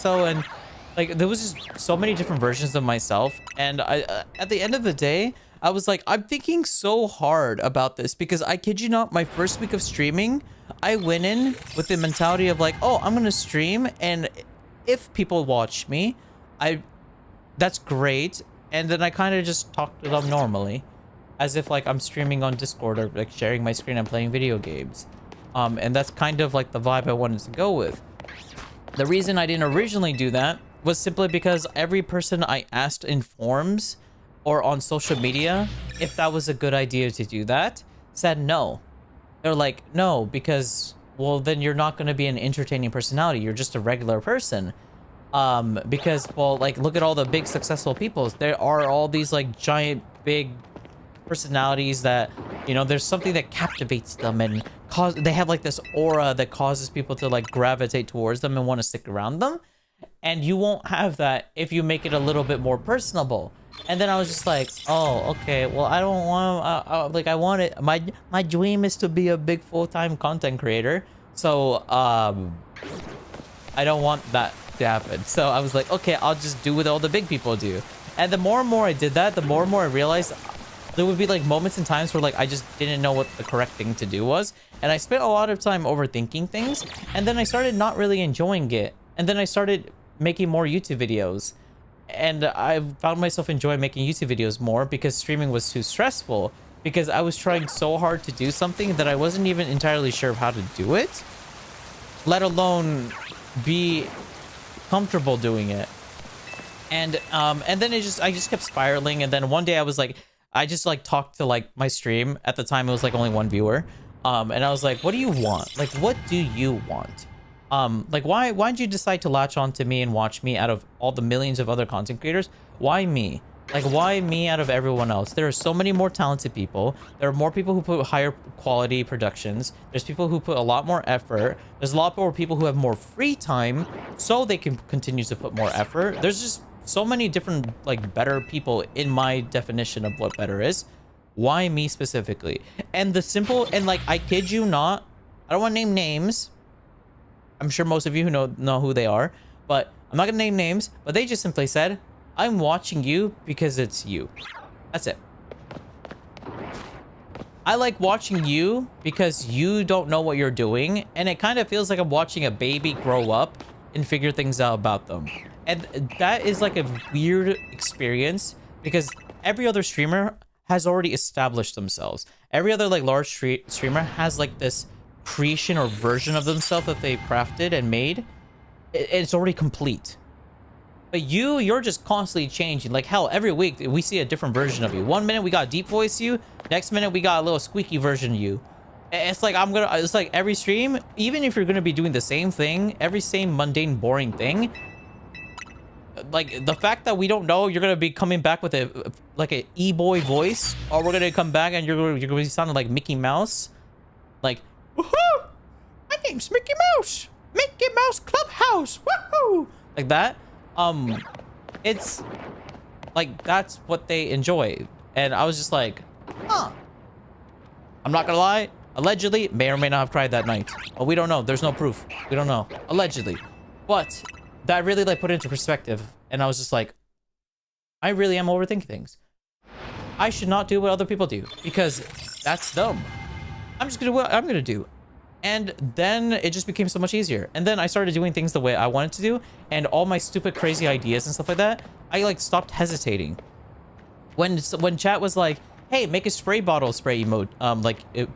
like there was just so many different versions of myself. And I at the end of the day, I was like, I'm thinking so hard about this because I kid you not, my first week of streaming, I went in with the mentality of like, oh, I'm gonna stream, and if people watch me, that's great. And then I kind of just talk to them normally, as if like I'm streaming on Discord or like sharing my screen and playing video games. And that's kind of like the vibe I wanted to go with. The reason I didn't originally do that was simply because every person I asked in forums or on social media if that was a good idea to do that said no. They're like, no, because, well, then you're not going to be an entertaining personality. You're just a regular person. Because, well, like, look at all the big successful people. There are all these like giant big personalities that, there's something that captivates them and they have like this aura that causes people to like gravitate towards them and want to stick around them. And you won't have that if you make it a little bit more personable. And then I was just like, oh, okay, well, I don't want like, I want it. My dream is to be a big full-time content creator. So, I don't want that to happen. So I was like, okay, I'll just do what all the big people do. And the more and more I did that, the more and more I realized there would be like moments and times where like I just didn't know what the correct thing to do was. And I spent a lot of time overthinking things. And then I started not really enjoying it. And then I started making more YouTube videos. And I found myself enjoying making YouTube videos more because streaming was too stressful. Because I was trying so hard to do something that I wasn't even entirely sure of how to do it, let alone be comfortable doing it. And then I just kept spiraling. And then one day I was like, I just like talked to like my stream. At the time it was like only one viewer. And I was like, what do you want? Like, what do you want? Like why'd you decide to latch on to me and watch me out of all the millions of other content creators? Why me? Like, why me out of everyone else? There are so many more talented people. There are more people who put higher quality productions. There's people who put a lot more effort. There's a lot more people who have more free time, so they can continue to put more effort. There's just so many different, like, better people in my definition of what better is. Why me specifically? And the simple, and like, I kid you not, I don't want to name names. I'm sure most of you who know who they are, but I'm not gonna name names. But they just simply said, I'm watching you because it's you. That's it. I like watching you because you don't know what you're doing, and it kind of feels like I'm watching a baby grow up and figure things out about them. And that is like a weird experience because every other streamer has already established themselves. Every other like large streamer has like this creation or version of themselves that they've crafted and made. It's already complete. But you're just constantly changing. Like, hell, every week we see a different version of you. One minute we got deep voice you, next minute we got a little squeaky version of you. It's like it's like every stream, even if you're gonna be doing the same thing, every same mundane boring thing, like the fact that we don't know you're gonna be coming back with a like an e-boy voice, or we're gonna come back and you're gonna be sounding like Mickey Mouse, like, woohoo, my name's Mickey Mouse, Mickey Mouse Clubhouse, woohoo, like that. It's like that's what they enjoy, and I was just like, huh. I'm not gonna lie, allegedly may or may not have cried that night, but we don't know. There's no proof. We don't know, allegedly. But that really like put it into perspective, and I was just like, I really am overthinking things. I should not do what other people do because that's dumb. I'm just gonna do what I'm gonna do. And then it just became so much easier. And then I started doing things the way I wanted to do, and all my stupid crazy ideas and stuff like that, I like stopped hesitating. When chat was like, hey, make a spray bottle spray emote,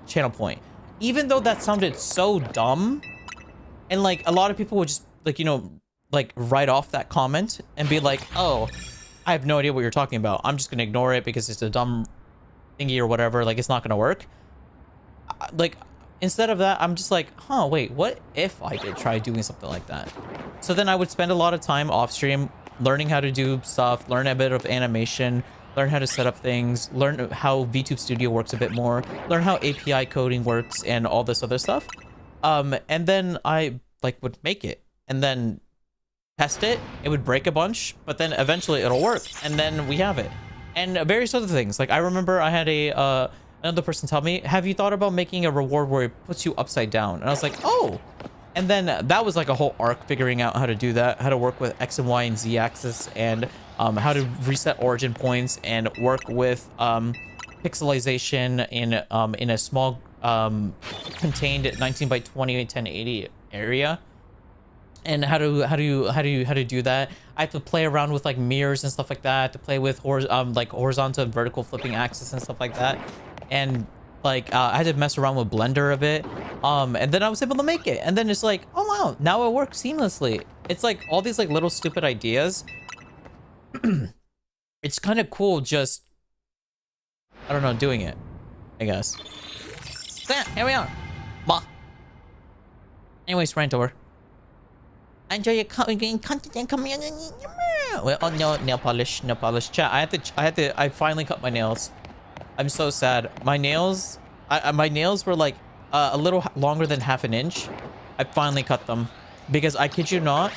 channel point, even though that sounded so dumb, and like a lot of people would just like, you know, like write off that comment and be like, oh, I have no idea what you're talking about, I'm just gonna ignore it because it's a dumb thingy or whatever, like it's not gonna work. Like, instead of that, I'm just like, huh, wait, what if I did try doing something like that? So then I would spend a lot of time off stream learning how to do stuff, learn a bit of animation, learn how to set up things, learn how VTube Studio works a bit more, learn how API coding works and all this other stuff. And then I like would make it and then test it. It would break a bunch, but then eventually it'll work, and then we have it. And various other things. Like I remember I had a another person tell me, have you thought about making a reward where it puts you upside down? And I was like, oh. And then that was like a whole arc figuring out how to do that, how to work with X and Y and Z axis, and how to reset origin points and work with pixelization in a small contained 19 by 20 1080 area, and how to do that. I have to play around with like mirrors and stuff like that, to play with like horizontal and vertical flipping axis and stuff like that. And like I had to mess around with Blender a bit, and then I was able to make it. And then it's like, oh wow, now it works seamlessly. It's like all these like little stupid ideas. It's kind of cool, just I don't know, doing it, I guess. So yeah, here we are. Bah. Anyways, rant over. Enjoy your content and coming in. Well, oh no, nail polish. Chat, I finally cut my nails. I'm so sad. My nails, my nails were like a little longer than half an inch. I finally cut them because I kid you not,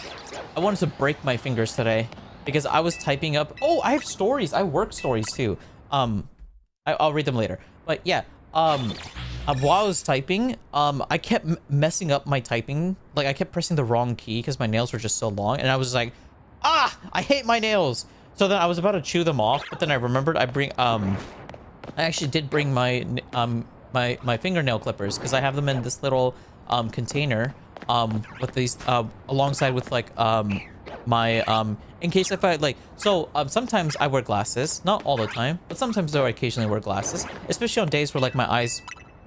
I wanted to break my fingers today because I was typing up. Oh, I have stories. I have work stories too. I'll read them later. But yeah, while I was typing, I kept messing up my typing. Like I kept pressing the wrong key because my nails were just so long, and I was like, ah, I hate my nails. So then I was about to chew them off, but then I remembered I actually did bring my my fingernail clippers because I have them in this little container with these alongside with like my in case if I like, so sometimes I wear glasses, not all the time, but sometimes I occasionally wear glasses, especially on days where like my eyes,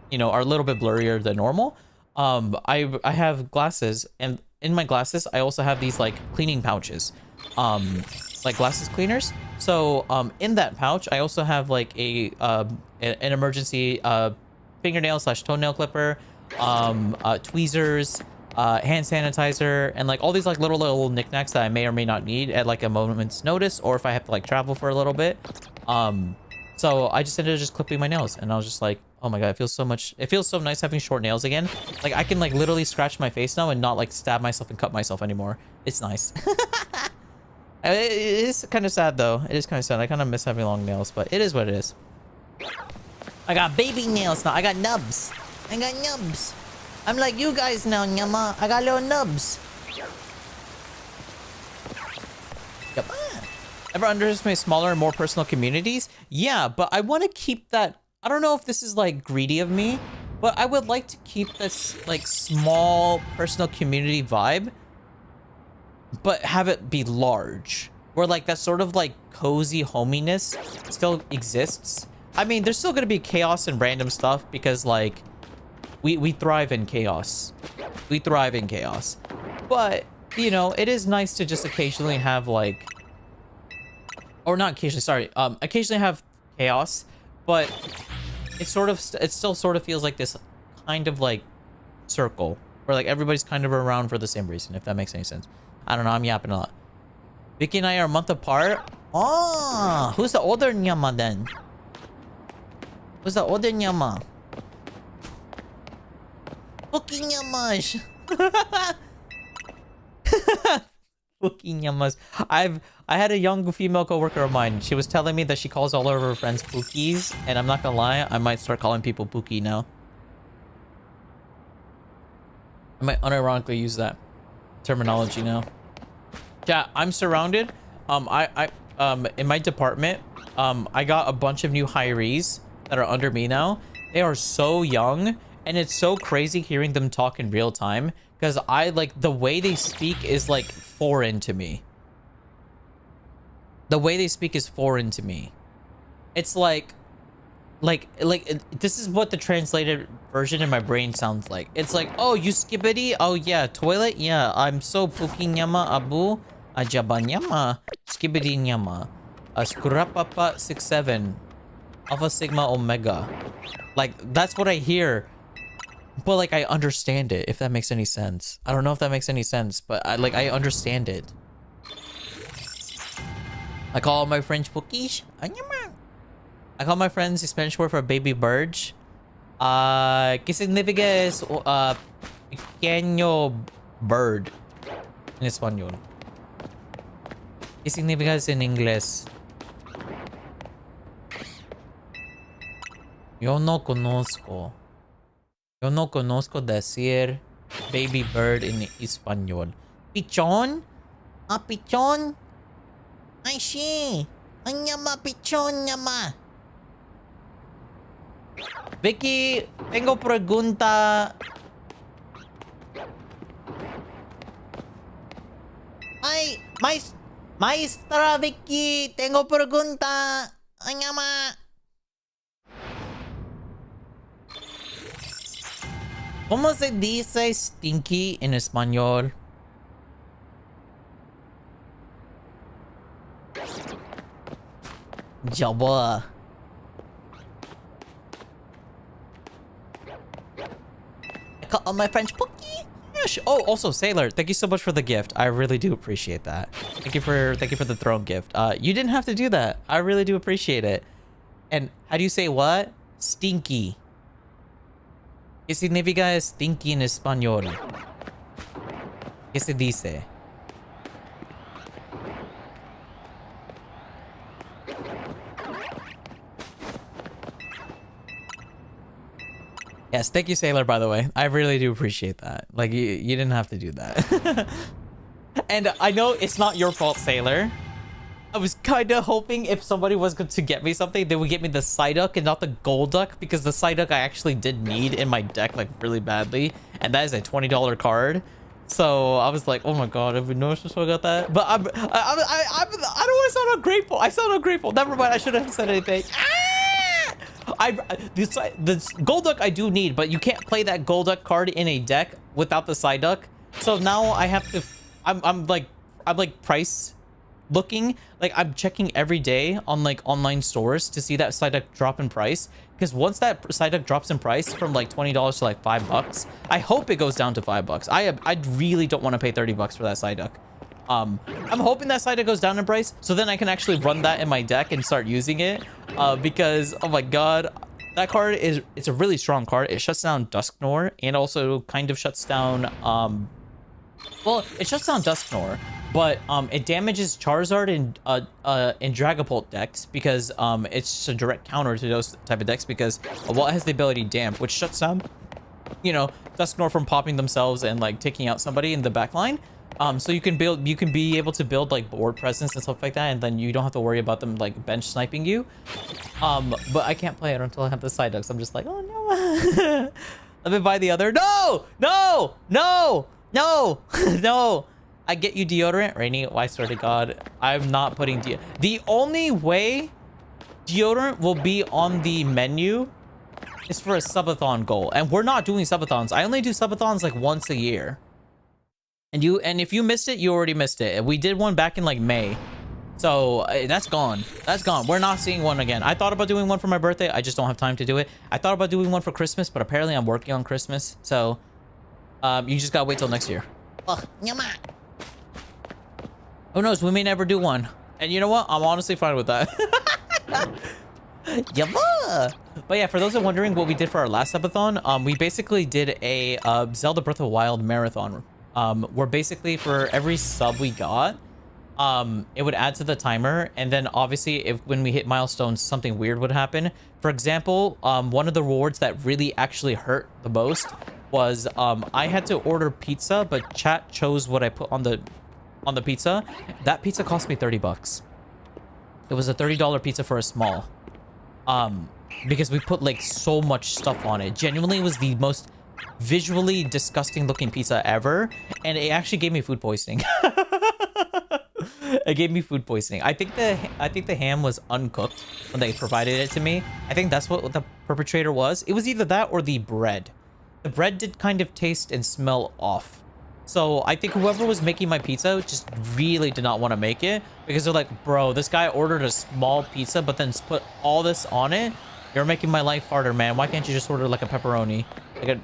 you know, are a little bit blurrier than normal. I have glasses, and in my glasses I also have these like cleaning pouches, like glasses cleaners. So in that pouch I also have like an emergency fingernail / toenail clipper, tweezers, hand sanitizer, and like all these like little knickknacks that I may or may not need at like a moment's notice, or if I have to like travel for a little bit. So I just ended up just clipping my nails, and I was just like, oh my god, it feels so nice having short nails again. Like I can like literally scratch my face now and not like stab myself and cut myself anymore. It's nice. It is kind of sad though. It is kind of sad. I kind of miss having long nails, but it is what it is. I got baby nails now. I got nubs. I'm like you guys now, Nyama. I got little nubs. Yep. Ever underestimate smaller and more personal communities? Yeah, but I want to keep that. I don't know if this is like greedy of me, but I would like to keep this like small personal community vibe, but have it be large, where like that sort of like cozy hominess still exists. I mean, there's still gonna be chaos and random stuff because like we thrive in chaos. We thrive in chaos. But you know, it is nice to just occasionally have like, or not occasionally, sorry, occasionally have chaos, but it still sort of feels like this kind of like circle where like everybody's kind of around for the same reason, if that makes any sense. I don't know, I'm yapping a lot. Vicky and I are a month apart. Oh, who's the older Nyama then? Who's the older Nyama? Fucking Nyamas. Fucking Nyamas. I had a young female coworker of mine. She was telling me that she calls all of her friends Pookies, and I'm not gonna lie, I might start calling people Pookie now. I might unironically use that terminology now. Yeah, I'm surrounded. In my department, I got a bunch of new hirees that are under me now. They are so young, and it's so crazy hearing them talk in real time because I like the way they speak is like foreign to me. The way they speak is foreign to me. It's like this is what the translated version in my brain sounds like. It's like, oh, you skibbity? Oh yeah, toilet? Yeah, I'm so Pookie Nyama Abu Ajaba Nyama Skibbity Nyama Skurapapa 67 Alpha Sigma Omega. Like that's what I hear, but like I understand it, if that makes any sense. I don't know if that makes any sense, but I understand it. I call my French Pookies. I call my friends the Spanish word for baby bird. ¿Qué significa es pequeño bird en español? ¿Qué significa es en inglés? Yo no conozco decir baby bird en español. ¿Pichón? ¿Ah, pichón? Ay, sí. Ay, llama pichón, llama. Vicky, tengo pregunta. Ay, maestra Vicky, tengo pregunta. Ay, llama. ¿Cómo se dice stinky en español? Jabba. I call my French Pookie. Oh, also Sailor, thank you so much for the gift. I really do appreciate that. Thank you for the throne gift. You didn't have to do that. I really do appreciate it. And how do you say what? Stinky. ¿Qué significa stinky en español? ¿Qué se dice? Yes, thank you, Sailor, by the way. I really do appreciate that. Like, you didn't have to do that. And I know it's not your fault, Sailor. I was kind of hoping if somebody was going to get me something, they would get me the Psyduck and not the Golduck, because the Psyduck I actually did need in my deck, like, really badly. And that is a $20 card. So I was like, oh my god, have we noticed I got that? But I don't want to sound ungrateful. I sound ungrateful. Never mind, I shouldn't have said anything. The Golduck I do need, but you can't play that Golduck card in a deck without the Psyduck. So now I have to, I'm like price looking, like I'm checking every day on like online stores to see that side duck drop in price. Because once that side duck drops in price from like $20 to like $5, I hope it goes down to $5. I really don't want to pay $30 for that side duck. I'm hoping that side duck goes down in price so then I can actually run that in my deck and start using it. Because oh my god, that card it's a really strong card. It shuts down Dusknoir and also kind of shuts down well, it shuts down Dusknoir, but it damages Charizard in Dragapult decks because it's just a direct counter to those type of decks because well, it has the ability Damp, which shuts down, you know, Dusknoir from popping themselves and like taking out somebody in the back line. So you can be able to build like board presence and stuff like that, and then you don't have to worry about them like bench sniping you. But I can't play it until I have the side ducks. I'm just like, oh no. Let me buy the other. No, no, no, no, no. I get you deodorant, Rainy. I swear to God, I'm not putting the only way deodorant will be on the menu is for a subathon goal, and we're not doing subathons. I only do subathons like once a year. And if you missed it, you already missed it. We did one back in like May. So that's gone. That's gone. We're not seeing one again. I thought about doing one for my birthday. I just don't have time to do it. I thought about doing one for Christmas, but apparently I'm working on Christmas. So you just gotta wait till next year. Who knows? We may never do one. And you know what? I'm honestly fine with that. Yeah. But yeah, for those that are wondering what we did for our last subathon, we basically did a Zelda Breath of the Wild marathon. Where basically for every sub we got, it would add to the timer, and then obviously if when we hit milestones something weird would happen. For example, one of the rewards that really actually hurt the most was I had to order pizza, but chat chose what I put on the pizza. That pizza cost me $30. It was a $30 pizza for a small, because we put like so much stuff on it. Genuinely, it was the most visually disgusting looking pizza ever, and it actually gave me food poisoning. It gave me food poisoning. I think the ham was uncooked when they provided it to me. I think that's what the perpetrator was. It was either that or the bread. The bread did kind of taste and smell off. So I think whoever was making my pizza just really did not want to make it, because they're like, bro, this guy ordered a small pizza but then put all this on it. You're making my life harder, man. Why can't you just order like a pepperoni,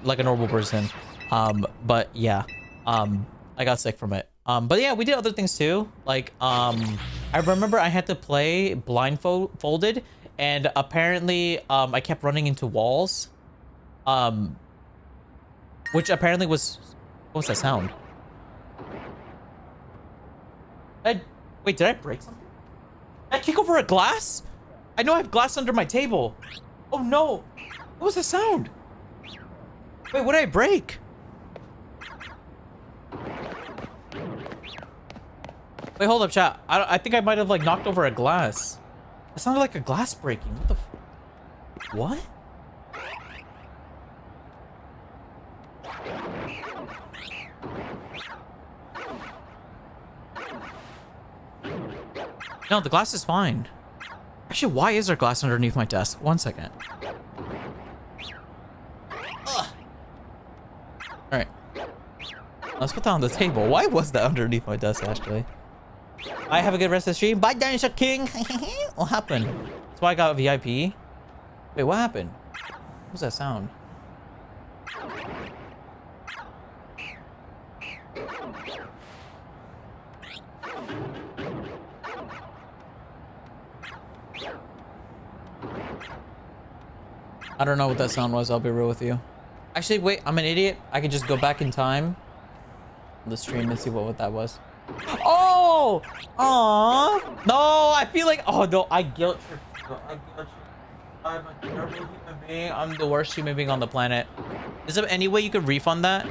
like a normal person? But yeah, I got sick from it. But yeah, we did other things too. Like, I remember I had to play blindfolded, and apparently, I kept running into walls. Which apparently was, what was that sound? Wait, did I break something? Did I kick over a glass? I know I have glass under my table. Oh no! What was the sound? Wait, what did I break? Wait, hold up, chat. I think I might have like knocked over a glass. It sounded like a glass breaking. What the what? No, the glass is fine. Actually, why is there glass underneath my desk? 1 second. Alright. Let's put that on the table. Why was that underneath my desk, actually? I have a good rest of the stream. Bye, Dinosaur King. What happened? That's why I got a VIP. Wait, what happened? What was that sound? I don't know what that sound was, I'll be real with you. Actually, wait, I'm an idiot. I can just go back in time on the stream and see what that was. Oh! Aww! No, I feel like, oh no, I guilt trip. I'm a terrible human being. I'm the worst human being on the planet. Is there any way you could refund that?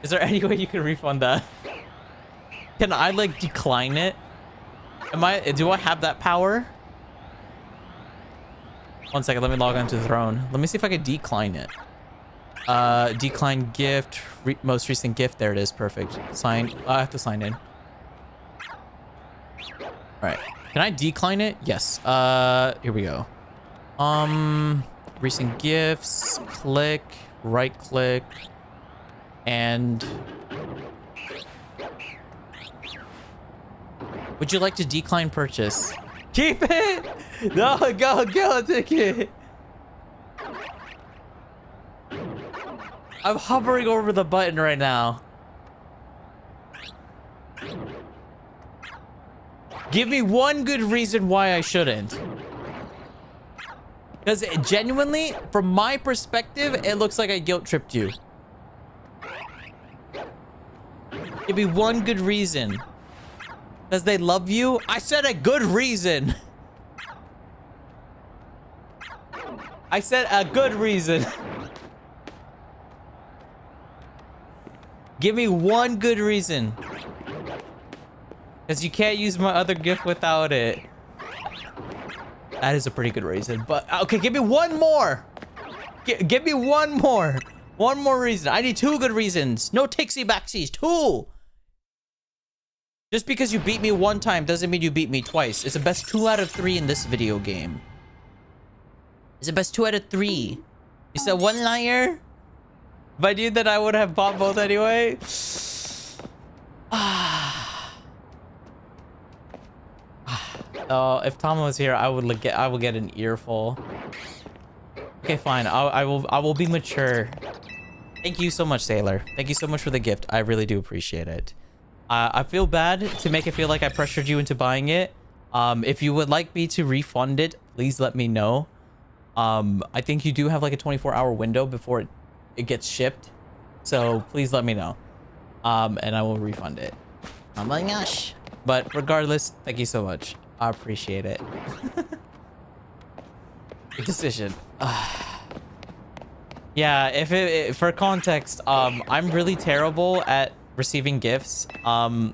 Is there any way you can refund that? Can I like decline it? Do I have that power? 1 second, let me log onto the throne. Let me see if I can decline it. Decline gift, most recent gift. There it is, perfect. Sign, I have to sign in. All right, can I decline it? Yes. Here we go. Recent gifts, click, right click, and Would you like to decline purchase? Keep it! No, go, take it. I'm hovering over the button right now. Give me one good reason why I shouldn't. Because genuinely, from my perspective, it looks like I guilt tripped you. Give me one good reason. Because they love you? I said a good reason. I said a good reason. Give me one good reason. Because you can't use my other gift without it. That is a pretty good reason. But, okay, give me one more. Give me one more. One more reason. I need two good reasons. No takesy backsies. Two. Just because you beat me one time doesn't mean you beat me twice. It's the best 2 out of 3 in this video game. It's the best 2 out of 3. You said one liar? If I knew that, I would have bought both anyway. Oh, if Tom was here, I would get an earful. Okay, fine. I will be mature. Thank you so much, Sailor. Thank you so much for the gift. I really do appreciate it. I feel bad to make it feel like I pressured you into buying it. If you would like me to refund it, please let me know. I think you do have like a 24-hour window before it gets shipped. So please let me know. And I will refund it. Oh my gosh. But regardless, thank you so much. I appreciate it. Good decision. Yeah, for context, I'm really terrible at receiving gifts. I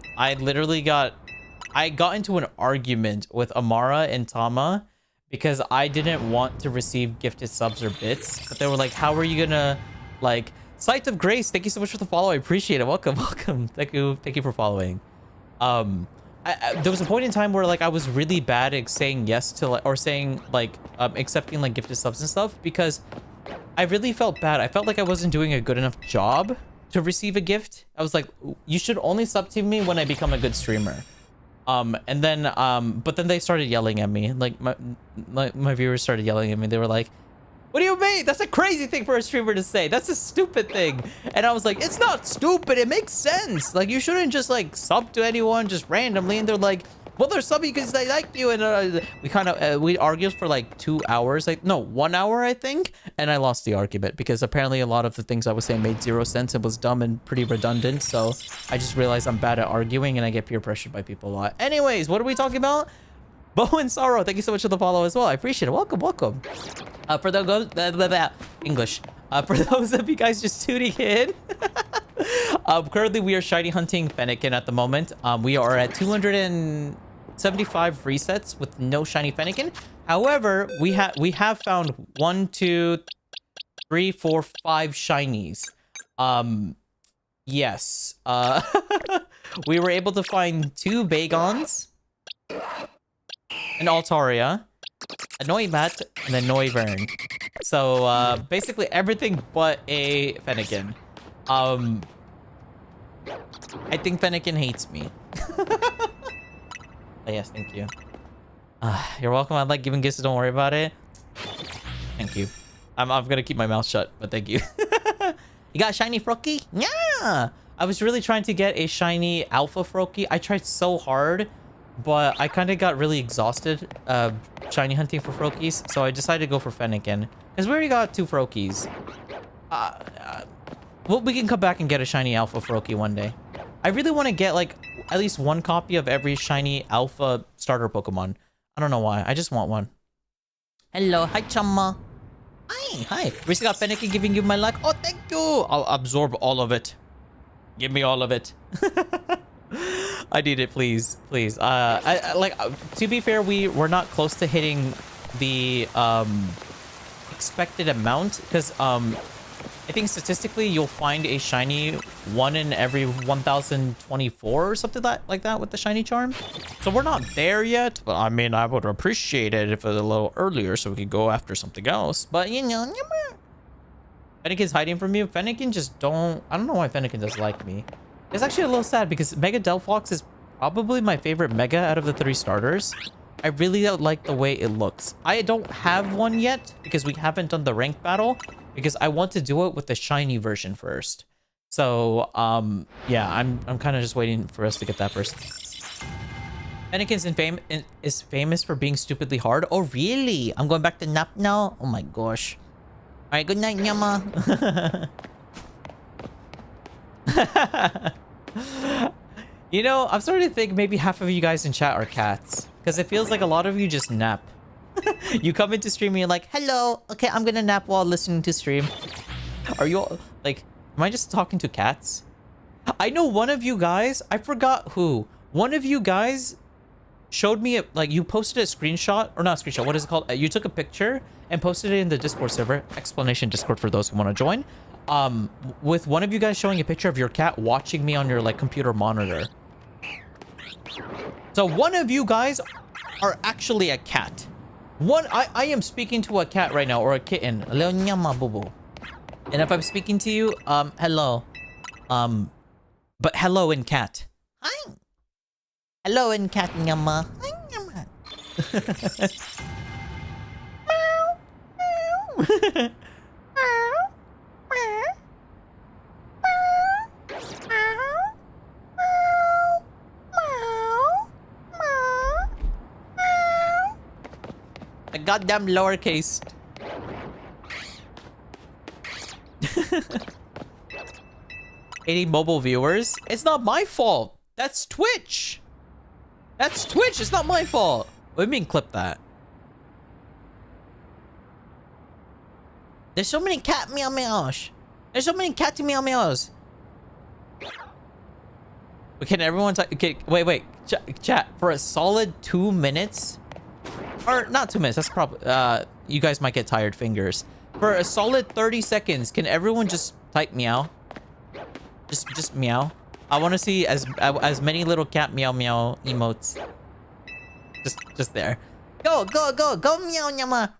got into an argument with Amara and Tama because I didn't want to receive gifted subs or bits, but they were like, how are you gonna, like, Sight of Grace, thank you so much for the follow. I appreciate it. Welcome. Thank you for following. There was a point in time where like I was really bad at saying yes to like, or saying like accepting like gifted subs and stuff, because I really felt bad. I felt like I wasn't doing a good enough job to receive a gift. I was like, you should only sub to me when I become a good streamer. But then they started yelling at me. Like my viewers started yelling at me. They were like, what do you mean? That's a crazy thing for a streamer to say. That's a stupid thing. And I was like, it's not stupid. It makes sense. Like, you shouldn't just like sub to anyone just randomly. And they're like, well, they're subbing because they like you. And we argued for like 2 hours. Like, no, 1 hour, I think. And I lost the argument because apparently a lot of the things I was saying made zero sense and was dumb and pretty redundant. So I just realized I'm bad at arguing and I get peer pressured by people a lot. Anyways, what are we talking about? Bo and Sorrow, thank you so much for the follow as well. I appreciate it. Welcome. For the English. For those of you guys just tuning in, currently we are shiny hunting Fennekin at the moment. We are at 275 resets with no shiny Fennekin. However, we have found 1, 2, 3, 4, 5 shinies. Yes. We were able to find 2 Bagons, an Altaria, a Noibat, and a Noivern. So basically everything but a Fennekin. I think Fennekin hates me. Oh, yes, thank you. You're welcome. I like giving gifts, so don't worry about it. Thank you. I'm gonna keep my mouth shut, but thank you. You got a shiny Froakie? Yeah! I was really trying to get a shiny Alpha Froakie. I tried so hard, but I kind of got really exhausted shiny hunting for Froakies, so I decided to go for Fennekin. Because we already got 2 Froakies. Well, we can come back and get a shiny Alpha Froakie one day. I really want to get, like, at least 1 copy of every shiny Alpha starter Pokemon. I don't know why. I just want one. Hello. Hi, Chumma. Hi. We still got Fennekin giving you my luck. Oh, thank you. I'll absorb all of it. Give me all of it. I need it, please. To be fair, we're not close to hitting the expected amount, because I think statistically you'll find a shiny 1 in every 1024 or something like that with the shiny charm. So we're not there yet, but I mean, I would appreciate it if it was a little earlier so we could go after something else. But you know, Fennekin's hiding from you. Fennekin just don't. I don't know why Fennekin doesn't like me. It's actually a little sad because Mega Delphox is probably my favorite mega out of the 3 starters. I really don't like the way it looks. I don't have one yet because we haven't done the rank battle because I want to do it with the shiny version first. So, yeah, I'm kind of just waiting for us to get that first. Fennekin's is famous for being stupidly hard. Oh, really? I'm going back to Nap now? Oh my gosh. Alright, good night, Nyama. You know, I'm starting to think maybe half of you guys in chat are cats. Because it feels like a lot of you just nap. You come into stream and you're like, hello, okay, I'm gonna nap while listening to stream. Are you all, like, am I just talking to cats? I know one of you guys, I forgot who. One of you guys showed me, like, you posted a screenshot, or not a screenshot, what is it called? You took a picture and posted it in the Discord server, explanation Discord for those who want to join. With one of you guys showing a picture of your cat watching me on your, like, computer monitor. So one of you guys are actually a cat. I am speaking to a cat right now, or a kitten. Hello, nyama bubu. And if I'm speaking to you, hello. But hello in cat. Hi. Hello in cat, nyama. Hi, nyama. The goddamn lowercase. 80 mobile viewers? It's not my fault. That's Twitch. That's Twitch. It's not my fault. What do you mean clip that? There's so many cat meow meows. There's so many cat meow meows. But can everyone okay, wait. Chat for a solid 2 minutes. Or not 2 minutes. That's probably you guys might get tired fingers. For a solid 30 seconds, can everyone just type meow? Just meow. I want to see as many little cat meow meow emotes. Just there. Go meow nyama.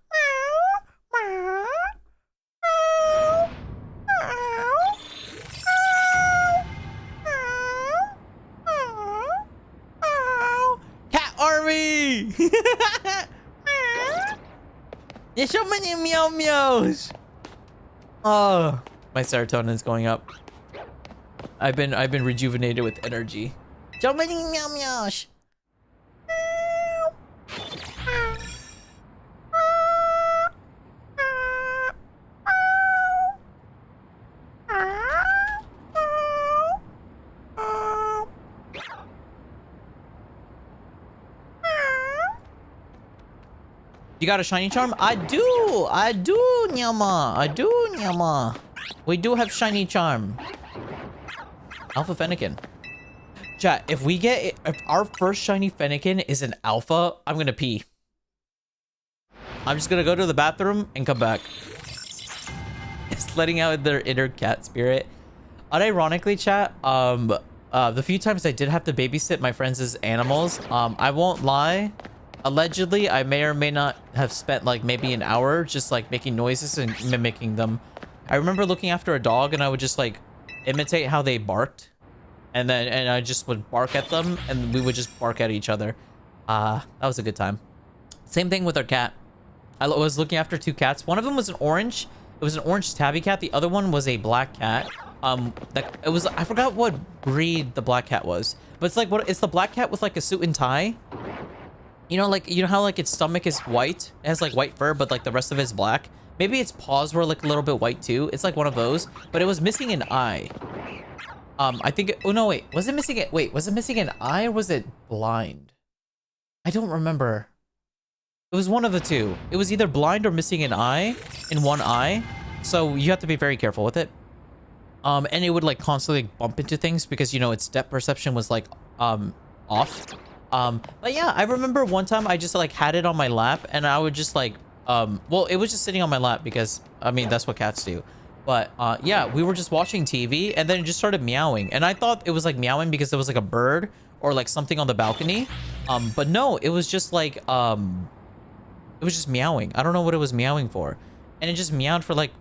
Cat army. There's so many meow meows. Oh, my serotonin is going up. I've been rejuvenated with energy. So many meow meows. You got a shiny charm? I do, Nyama. I do, Nyama. We do have shiny charm. Alpha Fennekin. Chat, if our first shiny Fennekin is an alpha, I'm gonna pee. I'm just gonna go to the bathroom and come back. It's letting out their inner cat spirit. Unironically, chat, the few times I did have to babysit my friends' animals, I won't lie. Allegedly, I may or may not have spent like maybe an hour just like making noises and mimicking them. I remember looking after a dog and I would just like imitate how they barked, and I just would bark at them and we would just bark at each other. That was a good time. Same thing with our cat. I was looking after 2 cats. One of them was an orange. It was an orange tabby cat. The other one was a black cat. I forgot what breed the black cat was, but it's the black cat with like a suit and tie. You know, like, you know how like its stomach is white? It has like white fur, but like the rest of it is black. Maybe its paws were like a little bit white too. It's like one of those, but it was missing an eye. I think, oh no, wait, was it missing an eye or was it blind? I don't remember. It was one of the two. It was either blind or missing an eye in one eye. So you have to be very careful with it. And it would like constantly bump into things because, you know, its depth perception was like, off. But yeah, I remember one time I just like had it on my lap and I would just like, well, it was just sitting on my lap because, I mean, that's what cats do. But, yeah, we were just watching TV and then it just started meowing. And I thought it was like meowing because there was like a bird or like something on the balcony. But no, it was just like, it was just meowing. I don't know what it was meowing for. And it just meowed for like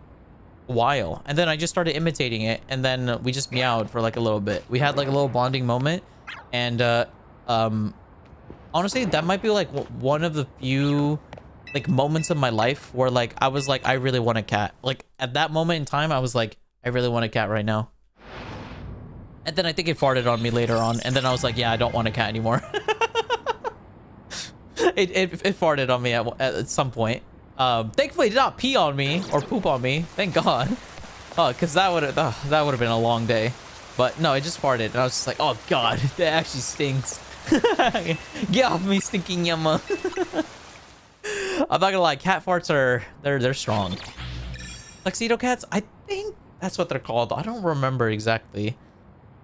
a while. And then I just started imitating it. And then we just meowed for like a little bit. We had like a little bonding moment. And, Honestly, that might be like one of the few like moments of my life where like I was like, I really want a cat. Like at that moment in time, I was like, I really want a cat right now. And then I think it farted on me later on, and then I was like, yeah, I don't want a cat anymore. it farted on me at some point. Thankfully, it did not pee on me or poop on me. Thank God. Oh, because that would have been a long day. But no, it just farted, and I was just like, oh God, that actually stinks. Get off me, stinking yumma. I'm not gonna lie, cat farts they're strong. Tuxedo cats, I think that's what they're called. I don't remember exactly.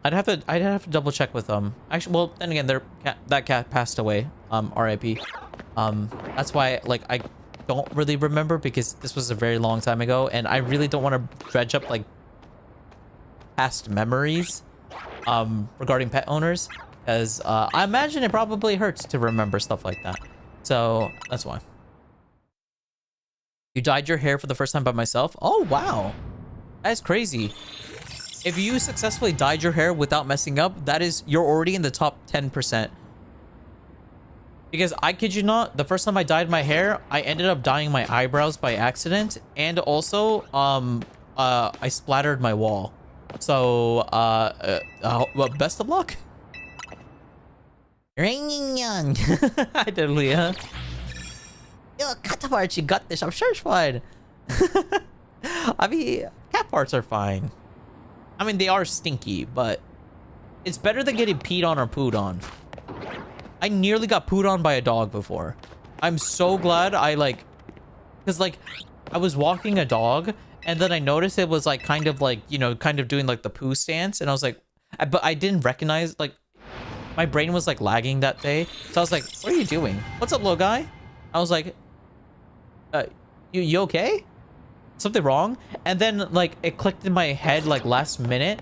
I'd have to double check with them. Actually, well, then again, that cat passed away. R.I.P. That's why like I don't really remember, because this was a very long time ago, and I really don't want to dredge up like past memories regarding pet owners, because I imagine it probably hurts to remember stuff like that. So that's why. You dyed your hair for the first time by myself? Oh wow, that's crazy. If you successfully dyed your hair without messing up, you're already in the top 10%. Because I kid you not, the first time I dyed my hair, I ended up dyeing my eyebrows by accident, and also I splattered my wall. So well, best of luck. Hi there, Leah. Yo, cat parts, you got this. I'm sure it's fine. I mean, cat parts are fine. I mean, they are stinky, but it's better than getting peed on or pooed on. I nearly got pooed on by a dog before. I'm so glad because like I was walking a dog, and then I noticed it was like kind of doing like the poo stance, and I was like, but I didn't recognize, like my brain was like lagging that day, so I was like, what are you doing? What's up, little guy? I was like, you okay? Something wrong? And then like it clicked in my head like last minute.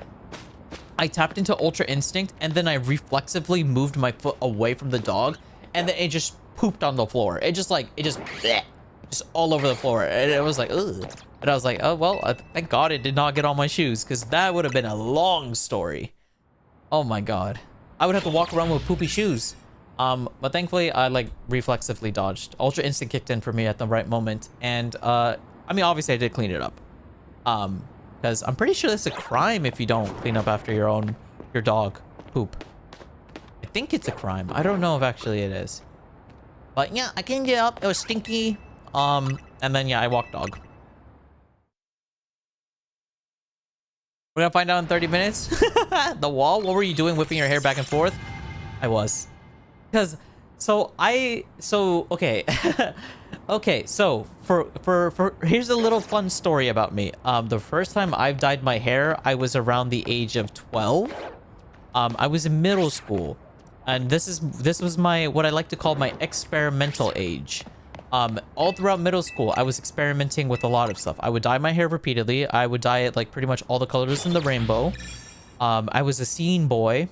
I tapped into Ultra Instinct, and then I reflexively moved my foot away from the dog, and then it just pooped on the floor. It just bleh, just all over the floor, and it was like, ugh. And I was like, oh well, thank God it did not get on my shoes, because that would have been a long story. Oh my God, I would have to walk around with poopy shoes. But thankfully I like reflexively dodged. Ultra Instinct kicked in for me at the right moment, and I mean, obviously I did clean it up. Because I'm pretty sure it's a crime if you don't clean up after your dog poop. I think it's a crime. I don't know if actually it is. But yeah, I cleaned it up. It was stinky. And then yeah, I walked dog. We're gonna find out in 30 minutes. The wall? What were you doing, whipping your hair back and forth? I was. Because okay. Okay, so for here's a little fun story about me. The first time I've dyed my hair, I was around the age of 12. I was in middle school, and this was my, what I like to call, my experimental age. All throughout middle school, I was experimenting with a lot of stuff. I would dye my hair repeatedly. I would dye it like pretty much all the colors in the rainbow. I was a scene boy.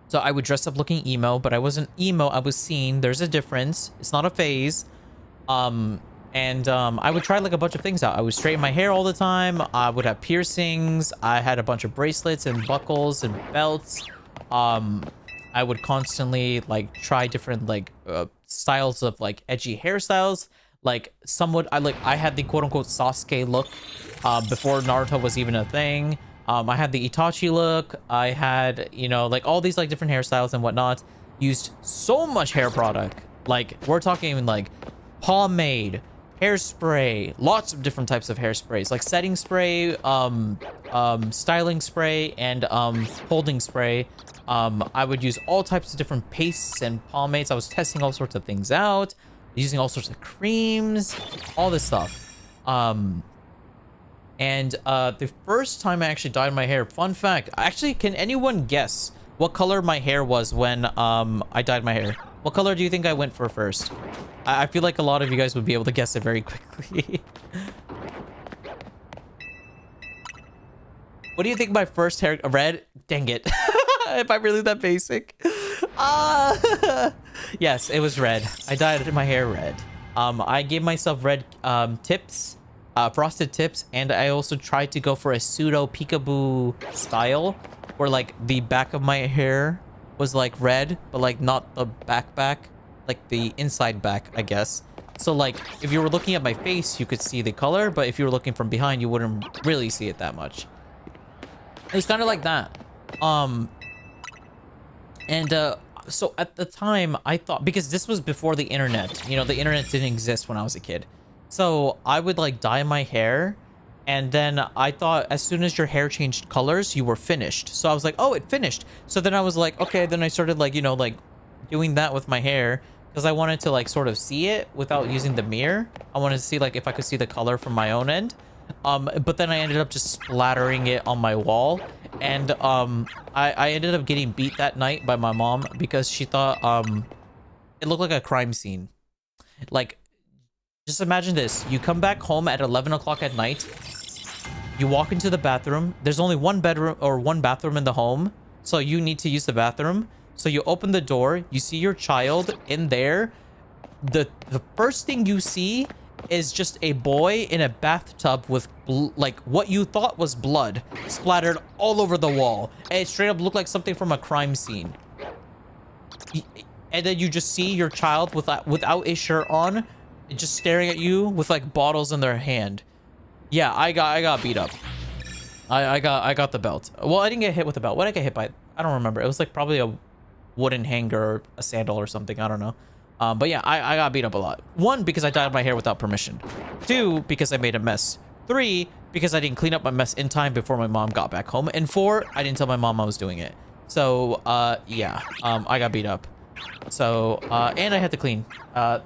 So I would dress up looking emo, but I wasn't emo, I was scene. There's a difference. It's not a phase. I would try like a bunch of things out. I would straighten my hair all the time. I would have piercings. I had a bunch of bracelets and buckles and belts. I would constantly like try different like styles of like edgy hairstyles. Like I had the quote unquote Sasuke look before Naruto was even a thing. I had the Itachi look. I had, like all these like different hairstyles and whatnot. Used so much hair product. Like we're talking like pomade, hairspray, lots of different types of hairsprays, like setting spray, styling spray, and holding spray. I would use all types of different pastes and pomades. I was testing all sorts of things out, using all sorts of creams, all this stuff. The first time I actually dyed my hair, fun fact, actually, can anyone guess what color my hair was when I dyed my hair? What color do you think I went for first? I feel like a lot of you guys would be able to guess it very quickly. What do you think my first hair... Red? Dang it. Am I really that basic? Yes, it was red. I dyed my hair red. I gave myself red tips, frosted tips, and I also tried to go for a pseudo peekaboo style, where like the back of my hair was like red, but like not the back, like the inside back, I guess. So like if you were looking at my face, you could see the color, but if you were looking from behind, you wouldn't really see it that much. It was kind of like that. So at the time, I thought, because this was before the internet, you know, the internet didn't exist when I was a kid. So I would like dye my hair, and then I thought as soon as your hair changed colors, you were finished. So I was like, oh, it finished. So then I was like, okay, then I started like, you know, like doing that with my hair because I wanted to like sort of see it without using the mirror. I wanted to see like if I could see the color from my own end. But then I ended up just splattering it on my wall, and I ended up getting beat that night by my mom because she thought it looked like a crime scene. Like, just imagine this: you come back home at 11 o'clock at night, you walk into the bathroom, there's only one bedroom or one bathroom in the home, so you need to use the bathroom. So you open the door, you see your child in there. The first thing you see is just a boy in a bathtub with like what you thought was blood splattered all over the wall, and it straight up looked like something from a crime scene. And then you just see your child without a shirt on, just staring at you with like bottles in their hand. Yeah, I got beat up. I got the belt. Well, I didn't get hit with the belt. What did I get hit by? I don't remember. It was like probably a wooden hanger or a sandal or something. I don't know. But yeah, I got beat up a lot. 1, because I dyed my hair without permission. 2, because I made a mess. 3, because I didn't clean up my mess in time before my mom got back home. And 4, I didn't tell my mom I was doing it. So, yeah, I got beat up. So, and I had to clean that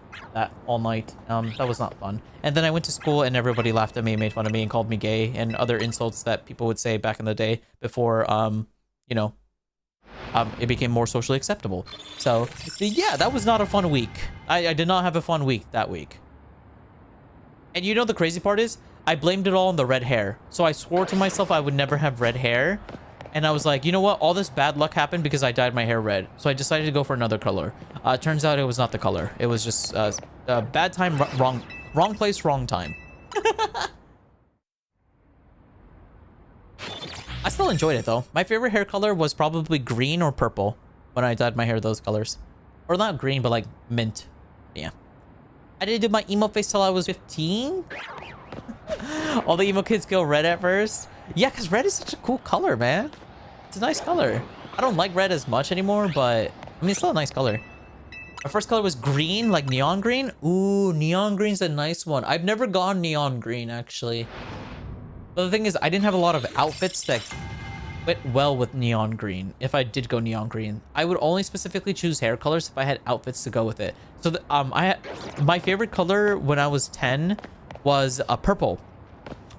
all night. That was not fun. And then I went to school and everybody laughed at me, made fun of me, and called me gay and other insults that people would say back in the day before, you know, it became more socially acceptable. So yeah, that was not a fun week. I did not have a fun week that week. And you know the crazy part is, I blamed it all on the red hair. So I swore to myself I would never have red hair. And I was like, you know what? All this bad luck happened because I dyed my hair red. So I decided to go for another color. Turns out it was not the color. It was just bad time, wrong place, wrong time. I still enjoyed it though. My favorite hair color was probably green or purple when I dyed my hair those colors. Or not green, but like mint. Yeah. I didn't do my emo face till I was 15. All the emo kids go red at first. Yeah, because red is such a cool color, man. It's a nice color. I don't like red as much anymore, but I mean, it's still a nice color. My first color was green, like neon green. Ooh, neon green's a nice one. I've never gone neon green, actually. But the thing is, I didn't have a lot of outfits that went well with neon green. If I did go neon green, I would only specifically choose hair colors if I had outfits to go with it. So my favorite color when I was 10 was purple.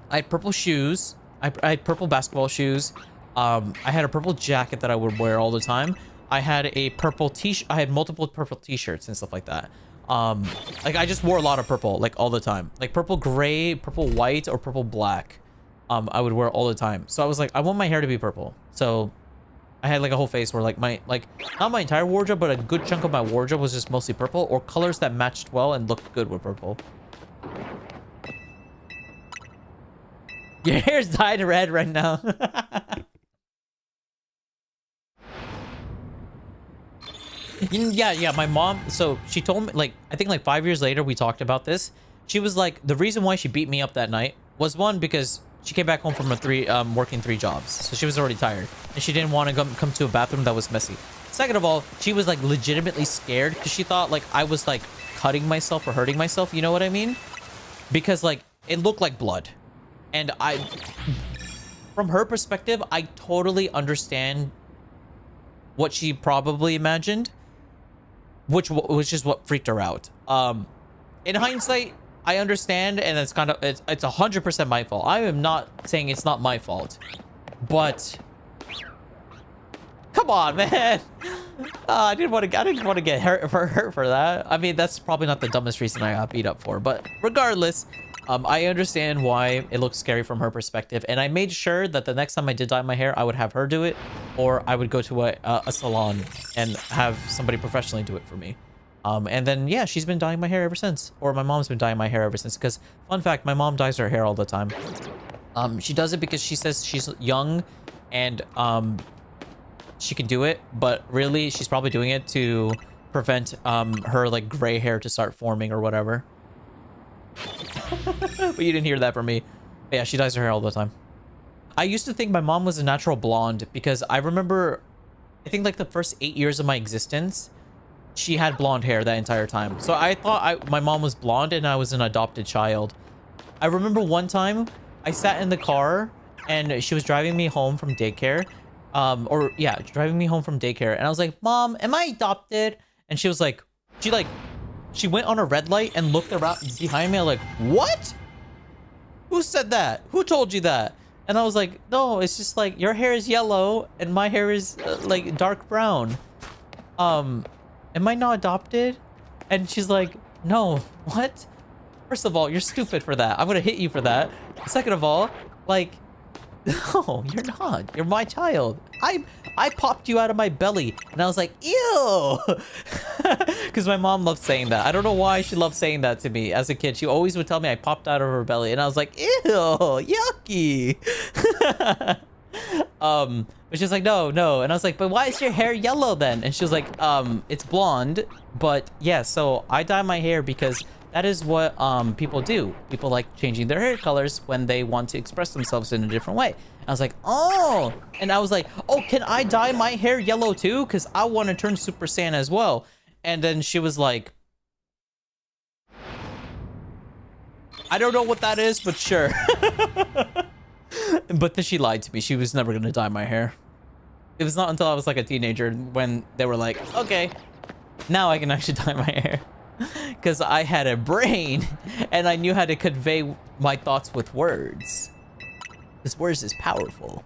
I had purple shoes. I had purple basketball shoes. I had a purple jacket that I would wear all the time. I had a purple t-shirt. I had multiple purple t-shirts and stuff like that. Like I just wore a lot of purple, like all the time. Like purple gray, purple white, or purple black. I would wear all the time. So I was like, I want my hair to be purple. So I had like a whole face where like not my entire wardrobe, but a good chunk of my wardrobe was just mostly purple, or colors that matched well and looked good with purple. Your hair's dyed red right now. Yeah, my mom, so she told me, like, I think like 5 years later we talked about this. She was like, the reason why she beat me up that night was, 1, because she came back home from working 3 jobs, so she was already tired and she didn't want to come to a bathroom that was messy. Second of all, she was like legitimately scared because she thought like I was like cutting myself or hurting myself, you know what I mean? Because like it looked like blood. And from her perspective, I totally understand what she probably imagined, which is what freaked her out. In hindsight, I understand, and it's 100% my fault. I am not saying it's not my fault, but come on, man. I didn't want to get hurt for that. I mean, that's probably not the dumbest reason I got beat up for, but regardless, I understand why it looks scary from her perspective, and I made sure that the next time I did dye my hair, I would have her do it, or I would go to a salon and have somebody professionally do it for me. And then, yeah, she's been dyeing my hair ever since. Or my mom's been dyeing my hair ever since. Because, fun fact, my mom dyes her hair all the time. She does it because she says she's young. And she can do it, but really she's probably doing it to prevent her like gray hair to start forming or whatever. But you didn't hear that from me. But yeah, she dyes her hair all the time. I used to think my mom was a natural blonde because I remember, I think like the first 8 years of my existence, she had blonde hair that entire time. So I thought my mom was blonde and I was an adopted child. I remember one time I sat in the car and she was driving me home from daycare. Driving me home from daycare. And I was like, Mom, am I adopted? And she was like, she went on a red light and looked around behind me. I'm like, what? Who said that? Who told you that? And I was like, no, it's just like your hair is yellow and my hair is like dark brown. Am I not adopted? And she's like, no, what? First of all, you're stupid for that. I'm gonna hit you for that. Second of all, like, no, you're not. You're my child. I popped you out of my belly. And I was like, ew. Because my mom loved saying that. I don't know why she loved saying that to me as a kid. She always would tell me I popped out of her belly. And I was like, ew, yucky. But she's like, no. And I was like, but why is your hair yellow then? And she was like, it's blonde. But yeah, so I dye my hair because that is what people do. People like changing their hair colors when they want to express themselves in a different way. I was like, oh. And I was like, oh, can I dye my hair yellow too? Because I want to turn Super Saiyan as well. And then she was like, I don't know what that is, but sure. But then she lied to me. She was never going to dye my hair. It was not until I was like a teenager when they were like, okay, now I can actually dye my hair. Because I had a brain and I knew how to convey my thoughts with words. Because words is powerful.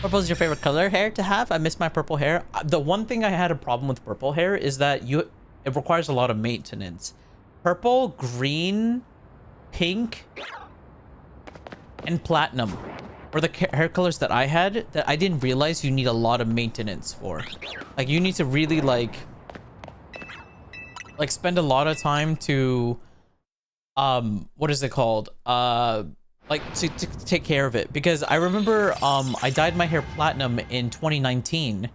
Purple is your favorite color hair to have? I miss my purple hair. The one thing I had a problem with purple hair is that it requires a lot of maintenance. Purple, green, pink, and platinum were the hair colors that I had that I didn't realize you need a lot of maintenance for. Like, you need to really like spend a lot of time to what is it called, like to take care of it. Because I remember I dyed my hair platinum in 2019.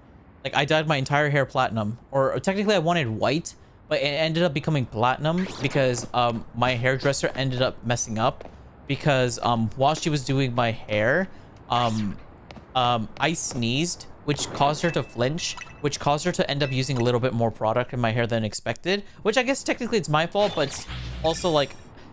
Like, I dyed my entire hair platinum, or technically I wanted white, but it ended up becoming platinum because my hairdresser ended up messing up. Because while she was doing my hair, I sneezed, which caused her to flinch, which caused her to end up using a little bit more product in my hair than expected, which I guess technically it's my fault, but it's also like,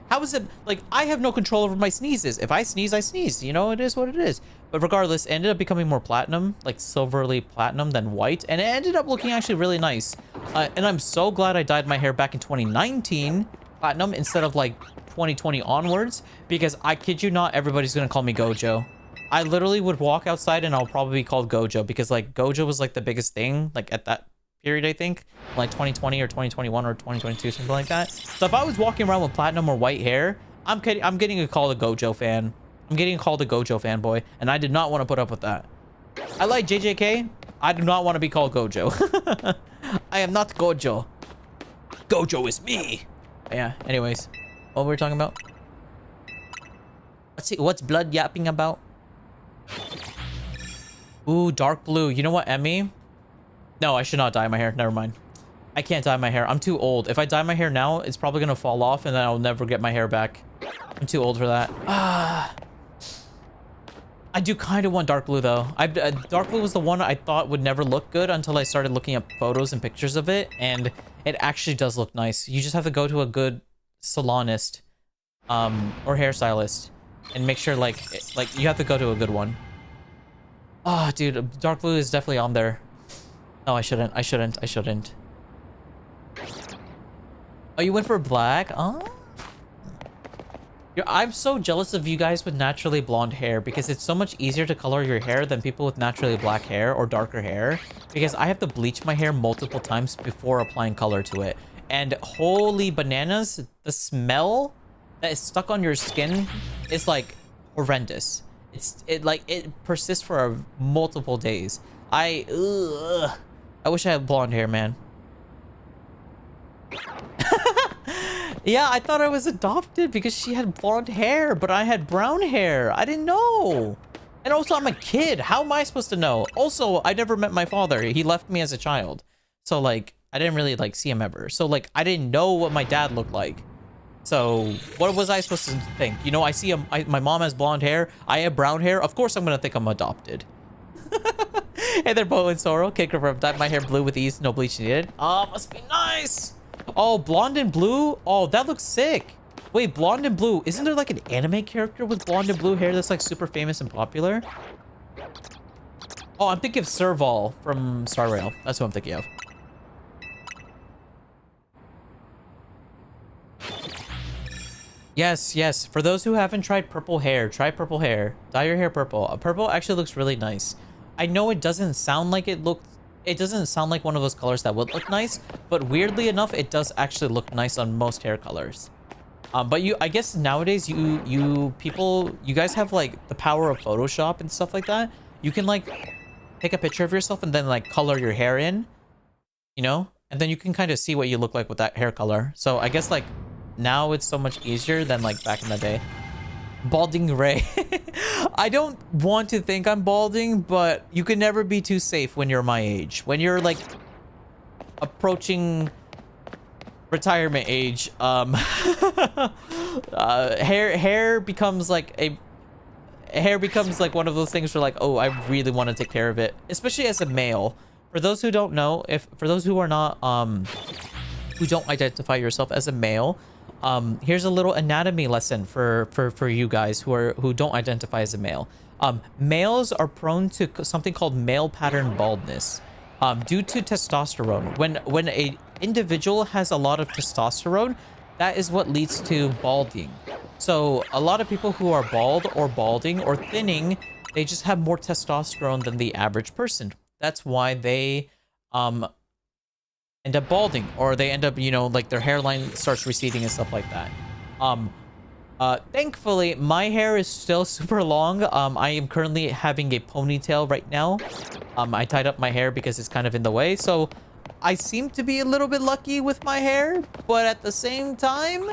how is it, like, I have no control over my sneezes. If I sneeze, I sneeze, you know, it is what it is. But regardless, it ended up becoming more platinum, like silverly platinum than white, and it ended up looking actually really nice. And I'm so glad I dyed my hair back in 2019 platinum instead of like 2020 onwards, because I kid you not, everybody's gonna call me Gojo. I literally would walk outside and I'll probably be called Gojo, because like Gojo was like the biggest thing like at that period, I think like 2020 or 2021 or 2022, something like that. So if I was walking around with platinum or white hair, I'm getting a call a Gojo fan. I'm getting called a Gojo fanboy, and I did not want to put up with that. I like JJK. I do not want to be called Gojo. I am not Gojo. Gojo is me. But yeah, anyways, what were we talking about? Let's see, what's blood yapping about? Ooh, dark blue. You know what, Emmy? No, I should not dye my hair. Never mind. I can't dye my hair. I'm too old. If I dye my hair now, it's probably gonna fall off and then I'll never get my hair back. I'm too old for that. I do kind of want dark blue though. Dark blue was the one I thought would never look good until I started looking up photos and pictures of it, and it actually does look nice. You just have to go to a good salonist or hairstylist and make sure like you have to go to a good one. Oh, dude, dark blue is definitely on there. No, I shouldn't. Oh, you went for black? Oh. I'm so jealous of you guys with naturally blonde hair, because it's so much easier to color your hair than people with naturally black hair or darker hair, because I have to bleach my hair multiple times before applying color to it. And holy bananas, the smell that is stuck on your skin is like horrendous. It persists for multiple days. I wish I had blonde hair, man. Yeah, I thought I was adopted because she had blonde hair, but I had brown hair. I didn't know. And also, I'm a kid. How am I supposed to know? Also, I never met my father. He left me as a child. So, like, I didn't really, like, see him ever. So, like, I didn't know what my dad looked like. So, what was I supposed to think? You know, I see my mom has blonde hair. I have brown hair. Of course, I'm going to think I'm adopted. Hey there, Bo and Sorrow. Kick over. Dyed my hair blue with ease. No bleach needed. Oh, must be nice. Oh, blonde and blue. Oh, that looks sick. Wait, blonde and blue. Isn't there like an anime character with blonde and blue hair that's like super famous and popular? Oh, I'm thinking of Serval from Star Rail. That's what I'm thinking of. Yes, yes. For those who haven't tried purple hair, try purple hair. Dye your hair purple. Purple actually looks really nice. I know it doesn't sound like it doesn't sound like one of those colors that would look nice, but weirdly enough, it does actually look nice on most hair colors. But I guess nowadays you guys have like the power of Photoshop and stuff like that. You can like take a picture of yourself and then like color your hair in, you know, and then you can kind of see what you look like with that hair color. So I guess like now it's so much easier than like back in the day. Balding Ray. I don't want to think I'm balding, but you can never be too safe when you're my age. When you're like approaching retirement age, hair becomes like one of those things where like, oh, I really want to take care of it, especially as a male. For those who don't know, for those who are not who don't identify yourself as a male, here's a little anatomy lesson for you guys who don't identify as a male. Males are prone to something called male pattern baldness due to testosterone. When a individual has a lot of testosterone, that is what leads to balding. So a lot of people who are bald or balding or thinning, they just have more testosterone than the average person. That's why they end up balding, or they end up, you know, like their hairline starts receding and stuff like that. Thankfully, my hair is still super long. I am currently having a ponytail right now. I tied up my hair because it's kind of in the way. So I seem to be a little bit lucky with my hair, but at the same time,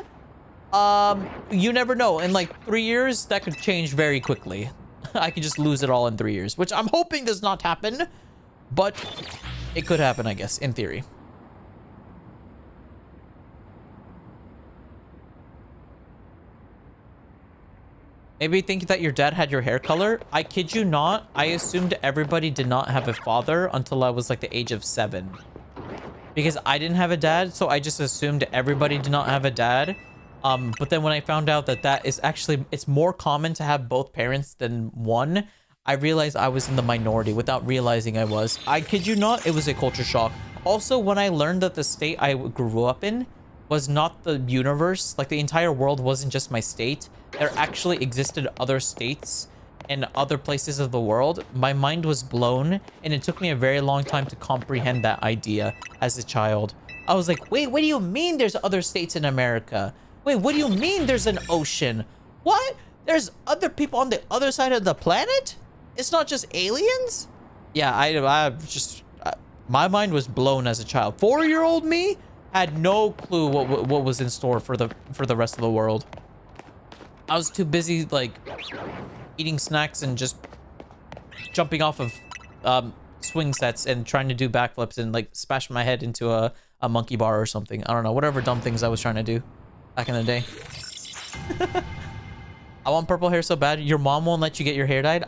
you never know. In like 3 years, that could change very quickly. I could just lose it all in 3 years, which I'm hoping does not happen, but it could happen, I guess, in theory. Maybe think that your dad had your hair color. I kid you not. I assumed everybody did not have a father until I was like the age of 7. Because I didn't have a dad, so I just assumed everybody did not have a dad. But then when I found out that is actually, it's more common to have both parents than one, I realized I was in the minority without realizing I was. I kid you not, it was a culture shock. Also, when I learned that the state I grew up in was not the universe, like the entire world wasn't just my state, there actually existed other states and other places of the world, my mind was blown, and it took me a very long time to comprehend that idea as a child. I was like, wait, what do you mean there's other states in America? Wait, what do you mean there's an ocean? What? There's other people on the other side of the planet? It's not just aliens? Yeah, my mind was blown as a child. 4-year-old me had no clue what was in store for the rest of the world. I was too busy like eating snacks and just jumping off of swing sets and trying to do backflips and like smash my head into a monkey bar or something. I don't know, whatever dumb things I was trying to do back in the day. I want purple hair so bad. Your mom won't let you get your hair dyed?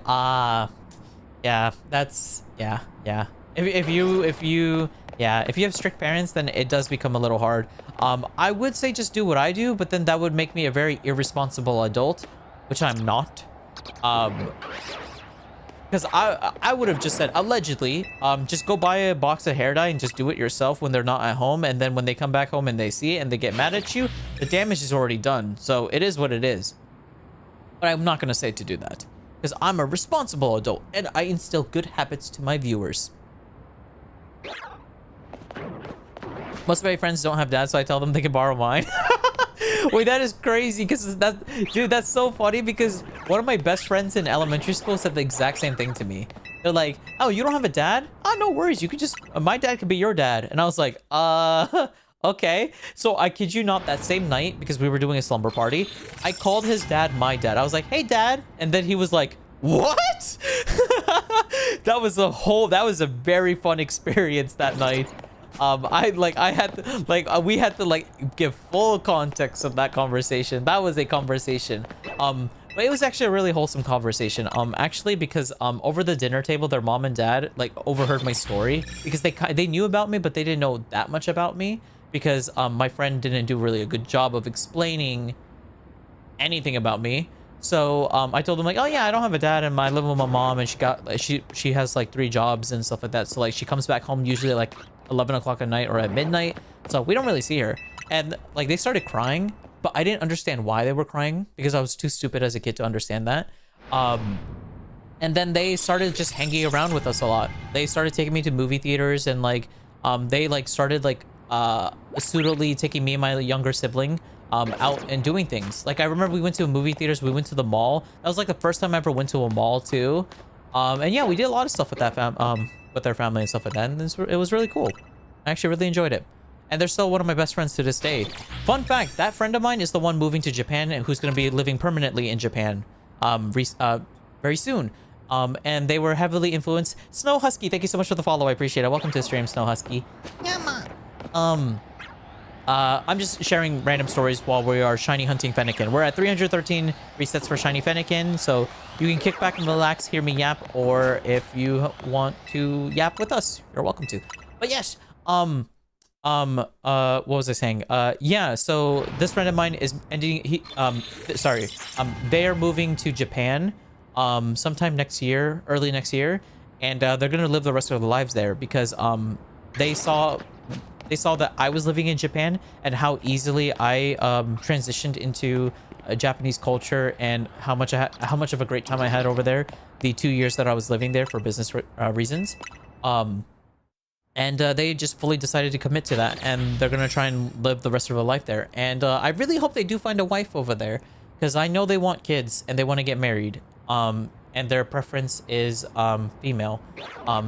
Yeah, that's yeah. If you have strict parents, then it does become a little hard. I would say just do what I do, but then that would make me a very irresponsible adult, which I'm not. Because I would have just said, allegedly, just go buy a box of hair dye and just do it yourself when they're not at home. And then when they come back home and they see it and they get mad at you, the damage is already done. So it is what it is. But I'm not going to say to do that, because I'm a responsible adult and I instill good habits to my viewers. Most of my friends don't have dads, so I tell them they can borrow mine. Wait, that is crazy, because dude, that's so funny, because one of my best friends in elementary school said the exact same thing to me. They're like, oh, you don't have a dad? Oh, no worries. You could just, my dad could be your dad. And I was like, okay. So I kid you not, that same night, because we were doing a slumber party, I called his dad my dad. I was like, hey, dad. And then he was like, What? That was a very fun experience that night. We had to like give full context of that conversation. That was a conversation. But it was actually a really wholesome conversation. Actually, because over the dinner table, their mom and dad like overheard my story because they knew about me, but they didn't know that much about me because my friend didn't do really a good job of explaining anything about me. So I told them like, oh yeah, I don't have a dad and I live with my mom and she has like 3 jobs and stuff like that. So like she comes back home usually like 11 o'clock at night or at midnight. So we don't really see her. And like they started crying, but I didn't understand why they were crying because I was too stupid as a kid to understand that. And then they started just hanging around with us a lot. They started taking me to movie theaters and like they like started like pseudily taking me and my younger sibling out and doing things. Like I remember we went to movie theaters, we went to the mall. That was like the first time I ever went to a mall too. And yeah, we did a lot of stuff with that with their family and stuff like that, and it was really cool. I actually really enjoyed it. And they're still one of my best friends to this day. Fun fact, that friend of mine is the one moving to Japan and who's going to be living permanently in Japan very soon. And they were heavily influenced. Snow Husky, thank you so much for the follow. I appreciate it. Welcome to the stream, Snow Husky. I'm just sharing random stories while we are shiny hunting Fennekin. We're at 313 resets for shiny Fennekin, so you can kick back and relax, hear me yap, or if you want to yap with us, you're welcome to. But yes, what was I saying? Yeah, so this friend of mine is ending, they are moving to Japan, sometime next year, early next year, and they're gonna live the rest of their lives there because, they saw that I was living in Japan and how easily I transitioned into Japanese culture and how much of a great time I had over there the 2 years that I was living there for business reasons. And they just fully decided to commit to that, and they're gonna try and live the rest of their life there. And I really hope they do find a wife over there because I know they want kids and they want to get married. And their preference is female.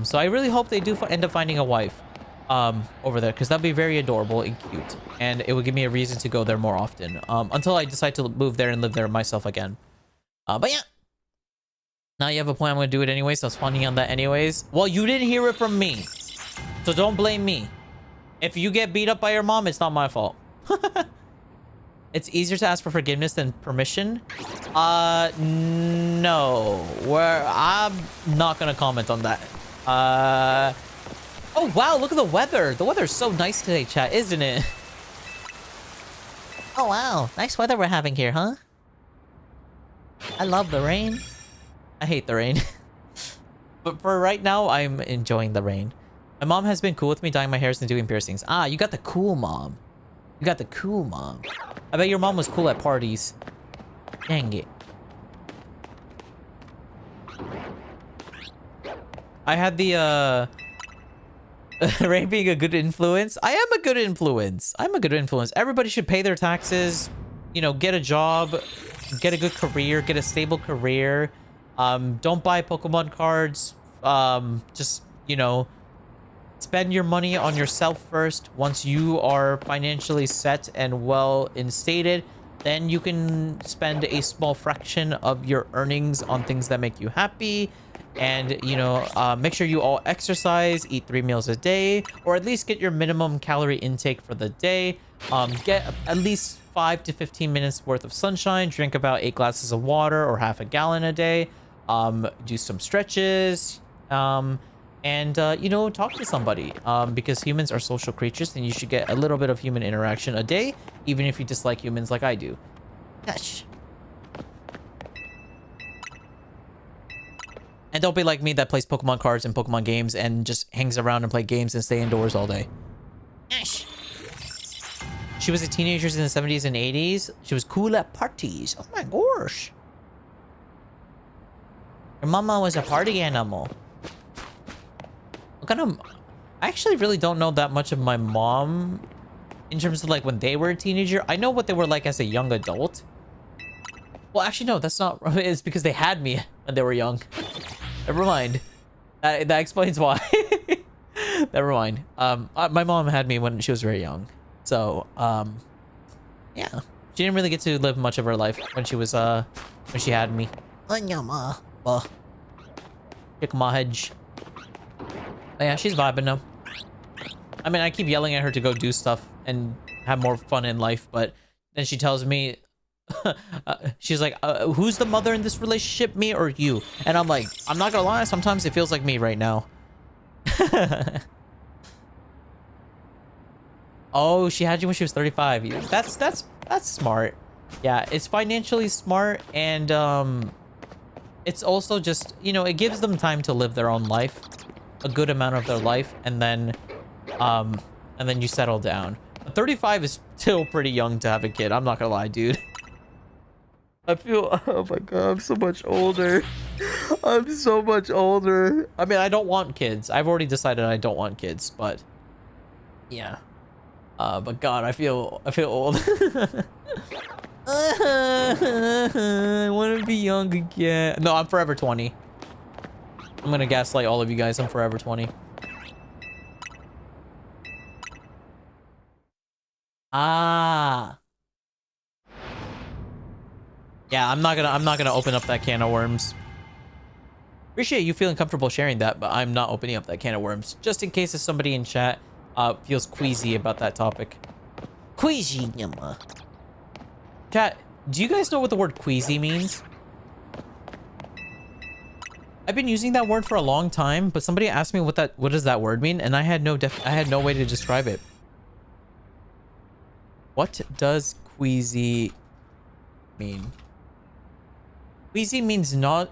So I really hope they do end up finding a wife over there because that'd be very adorable and cute, and it would give me a reason to go there more often until I decide to move there and live there myself again. But yeah, now you have a point. I'm gonna do it anyway, so I was planning on that anyways. Well, you didn't hear it from me, so don't blame me. If you get beat up by your mom, it's not my fault. It's easier to ask for forgiveness than permission. No, I'm not gonna comment on that. Oh wow, look at the weather. The weather's so nice today, chat, isn't it? Oh wow, nice weather we're having here, huh? I love the rain. I hate the rain. But for right now, I'm enjoying the rain. My mom has been cool with me dyeing my hairs and doing piercings. Ah, you got the cool mom. You got the cool mom. I bet your mom was cool at parties. Dang it. I had the, Rain being a good influence. I am a good influence. I'm a good influence. Everybody should pay their taxes, you know, get a job, get a good career, get a stable career. Don't buy Pokemon cards. Just, you know, spend your money on yourself first. Once you are financially set and well instated, then you can spend a small fraction of your earnings on things that make you happy. And, you know, make sure you all exercise, eat 3 meals a day, or at least get your minimum calorie intake for the day. Get at least 5 to 15 minutes worth of sunshine, drink about 8 glasses of water or half a gallon a day, do some stretches, and, you know, talk to somebody, because humans are social creatures and you should get a little bit of human interaction a day, even if you dislike humans like I do. Gosh. And don't be like me that plays Pokemon cards and Pokemon games and just hangs around and play games and stay indoors all day. Ash. She was a teenager in the 70s and 80s. She was cool at parties. Oh my gosh. Her mama was a party animal. What kind of... I actually really don't know that much of my mom in terms of like when they were a teenager. I know what they were like as a young adult. Well, actually, no, that's not... It's because they had me when they were young. Never mind. That explains why. Never mind. My mom had me when she was very young. So, yeah. She didn't really get to live much of her life when she was, when she had me. Kick my hedge. But yeah, she's vibing now. I mean, I keep yelling at her to go do stuff and have more fun in life, but then she tells me, she's like, who's the mother in this relationship, me or you? And I'm like, I'm not gonna lie, sometimes it feels like me right now. Oh, she had you when she was 35. That's smart. Yeah, it's financially smart, and it's also just, you know, it gives them time to live their own life, a good amount of their life, and then you settle down. But 35 is still pretty young to have a kid. I'm not gonna lie, dude. I feel, oh my god, I'm so much older. I'm so much older. I mean, I don't want kids. I've already decided I don't want kids, but yeah. But God, I feel old. I want to be young again. No, I'm forever 20. I'm gonna gaslight all of you guys. I'm forever 20. Ah. Yeah, I'm not gonna open up that can of worms. Appreciate you feeling comfortable sharing that, but I'm not opening up that can of worms. Just in case if somebody in chat feels queasy about that topic. Queasy, yama. Chat, do you guys know what the word queasy means? I've been using that word for a long time, but somebody asked me what does that word mean, and I had no way to describe it. What does queasy mean? Queasy means not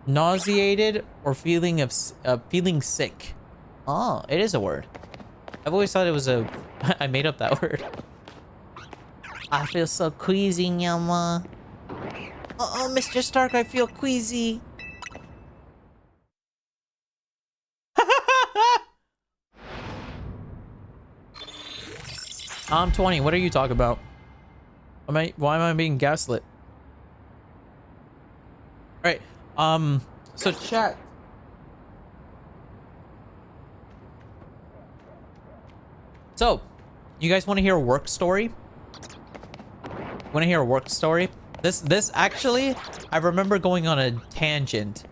nauseated or feeling sick. Oh, it is a word. I've always thought it was a I made up that word. I feel so queasy, Yama. Oh, Mr. Stark, I feel queasy. I'm 20. What are you talking about? Why am I being gaslit? All right. So chat. So, you guys want to hear a work story? Want to hear a work story? This actually, I remember going on a tangent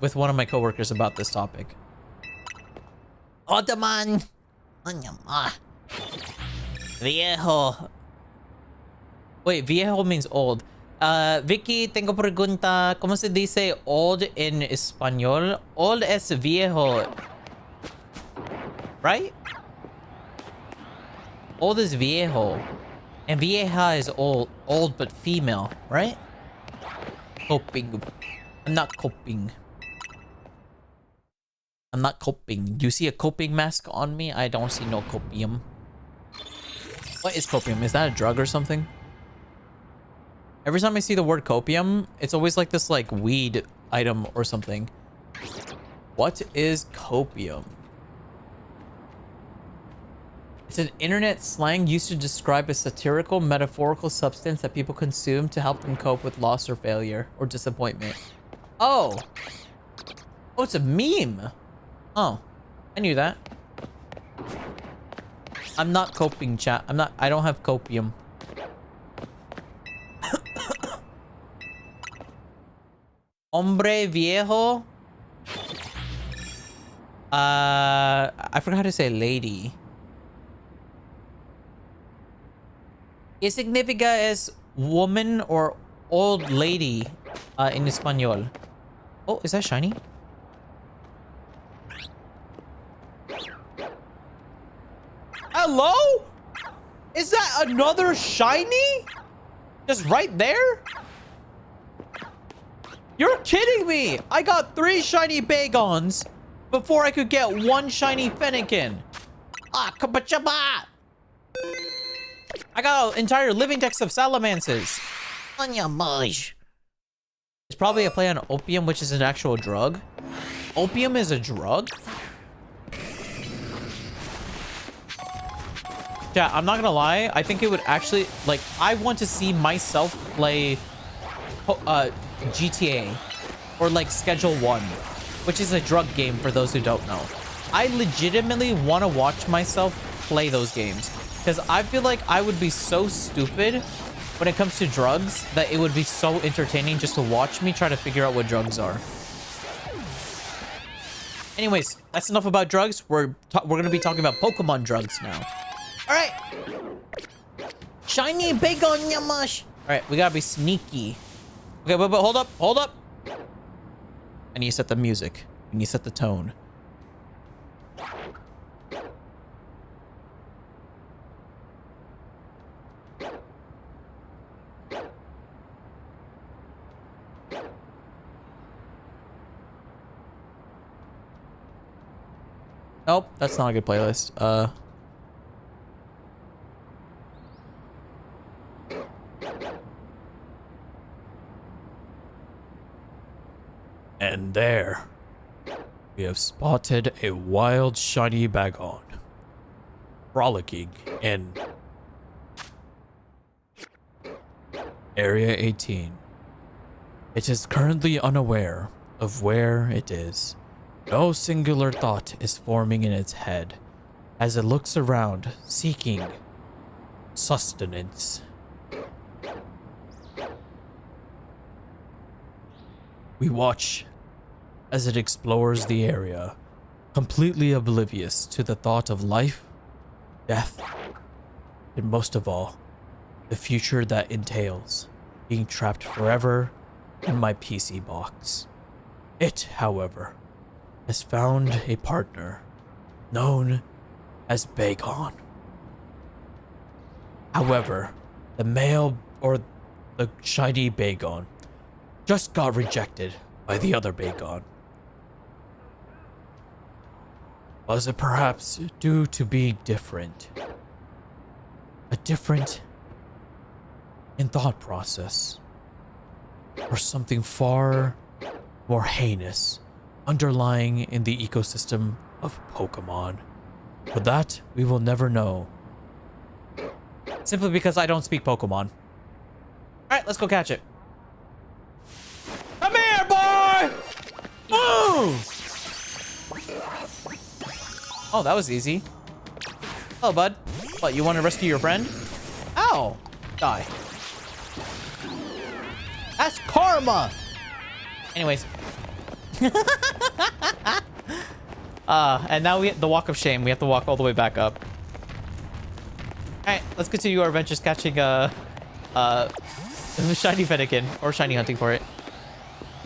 with one of my coworkers about this topic. Otaman. Viejo. Wait, viejo means old. Vicky, tengo pregunta. ¿Cómo se dice old en español? Old es viejo. Right? Old is viejo. And vieja is old but female, right? Coping. I'm not coping. I'm not coping. Do you see a coping mask on me? I don't see no copium. What is copium? Is that a drug or something? Every time I see the word copium, it's always like this like weed item or something. What is copium? It's an internet slang used to describe a satirical, metaphorical substance that people consume to help them cope with loss or failure or disappointment. Oh. Oh, it's a meme. Oh, I knew that. I'm not coping, chat. I don't have copium. Hombre viejo. I forgot how to say lady. ¿Qué significa es woman or old lady in español? Oh, is that shiny? Hello? Is that another shiny? Just right there? You're kidding me! I got 3 shiny Bagons before I could get 1 shiny Fennekin. Ah, kabachaba! I got an entire living text of Salamancers. It's probably a play on opium, which is an actual drug. Opium is a drug? Yeah, I'm not gonna lie. I think it would actually, like, I want to see myself play GTA or like Schedule 1, which is a drug game for those who don't know. I legitimately want to watch myself play those games because I feel like I would be so stupid when it comes to drugs that it would be so entertaining just to watch me try to figure out what drugs are. Anyways, that's enough about drugs. We're gonna be talking about Pokemon drugs now. All right. Shiny Bagon Yamash. All right, we gotta be sneaky. Okay, but hold up, hold up. I need to set the music. I need to set the tone. Nope, that's not a good playlist. And there, we have spotted a wild shiny Bagon, frolicking in Area 18. It is currently unaware of where it is. No singular thought is forming in its head as it looks around, seeking sustenance. We watch as it explores the area, completely oblivious to the thought of life, death, and most of all, the future that entails being trapped forever in my PC box. It, however, has found a partner known as Bagon. However, the male or the shiny Bagon just got rejected by the other Bagon. Was it perhaps due to being different? A different in thought process? Or something far more heinous underlying in the ecosystem of Pokemon? But that we will never know. Simply because I don't speak Pokemon. Alright, let's go catch it. Come here, boy! Move! Oh, that was easy. Hello, bud. What, you want to rescue your friend? Ow! Die. That's karma! Anyways. And now we the walk of shame. We have to walk all the way back up. Alright, let's continue our adventures catching shiny Fennekin, or shiny hunting for it.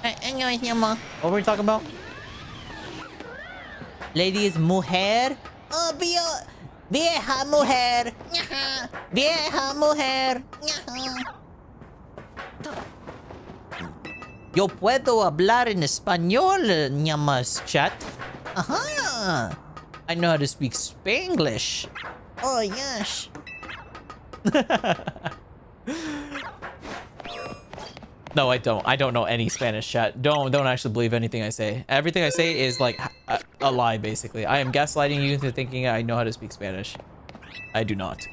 What were we talking about? Ladies, mujer. Oh, vieja mujer. Vieja mujer. Yo puedo hablar en español, ñamas chat. Aha. I know how to speak Spanglish. Oh, yes. No, I don't. I don't know any Spanish, chat. Don't actually believe anything I say. Everything I say is like a lie, basically. I am gaslighting you into thinking I know how to speak Spanish. I do not.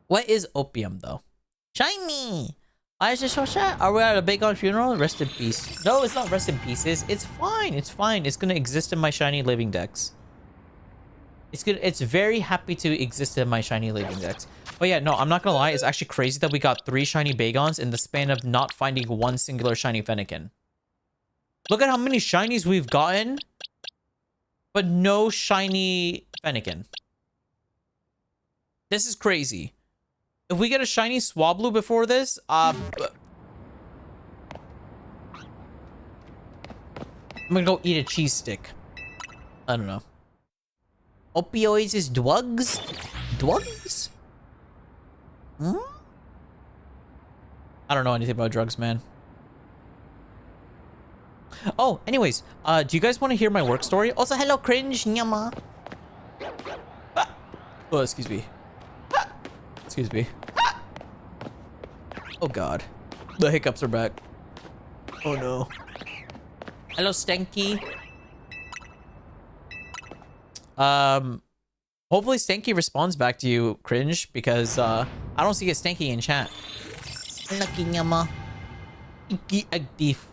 What is opium, though? Shiny! Why is this so sad? Are we at a Bagon funeral? Rest in peace. No, it's not rest in pieces. It's fine. It's fine. It's gonna exist in my shiny living dex. It's good. It's very happy to exist in my shiny living dex. But yeah, no, I'm not gonna lie. It's actually crazy that we got 3 shiny Bagons in the span of not finding one singular shiny Fennekin. Look at how many shinies we've gotten, but no shiny Fennekin. This is crazy. If we get a shiny Swablu before this, I'm gonna go eat a cheese stick. I don't know. Opioids is drugs? Drugs? Hmm? I don't know anything about drugs, man. Oh, anyways, do you guys want to hear my work story? Also, hello, cringe, nyama. Ah. Oh, excuse me. Ah. Excuse me. Ah. Oh, God. The hiccups are back. Oh, no. Hello, Stanky. Hopefully Stanky responds back to you, cringe, because I don't see a Stanky in chat. Lucky nyama. Stinky egg thief.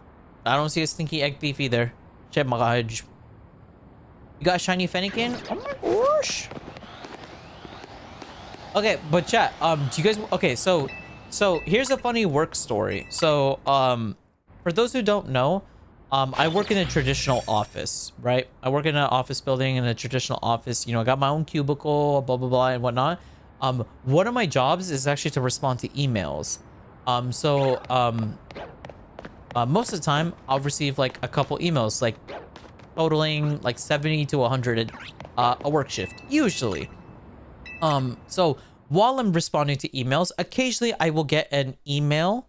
I don't see a stinky egg thief either. Shit, makahaj. You got a shiny Fennekin? Oh my gosh. Okay, but chat, do you guys, okay, so here's a funny work story. So, for those who don't know, I work in a traditional office, right? I work in an office building in a traditional office. You know, I got my own cubicle, blah, blah, blah, and whatnot. One of my jobs is actually to respond to emails. Most of the time, I'll receive like a couple emails, like totaling like 70 to 100 a work shift, usually. So while I'm responding to emails, occasionally I will get an email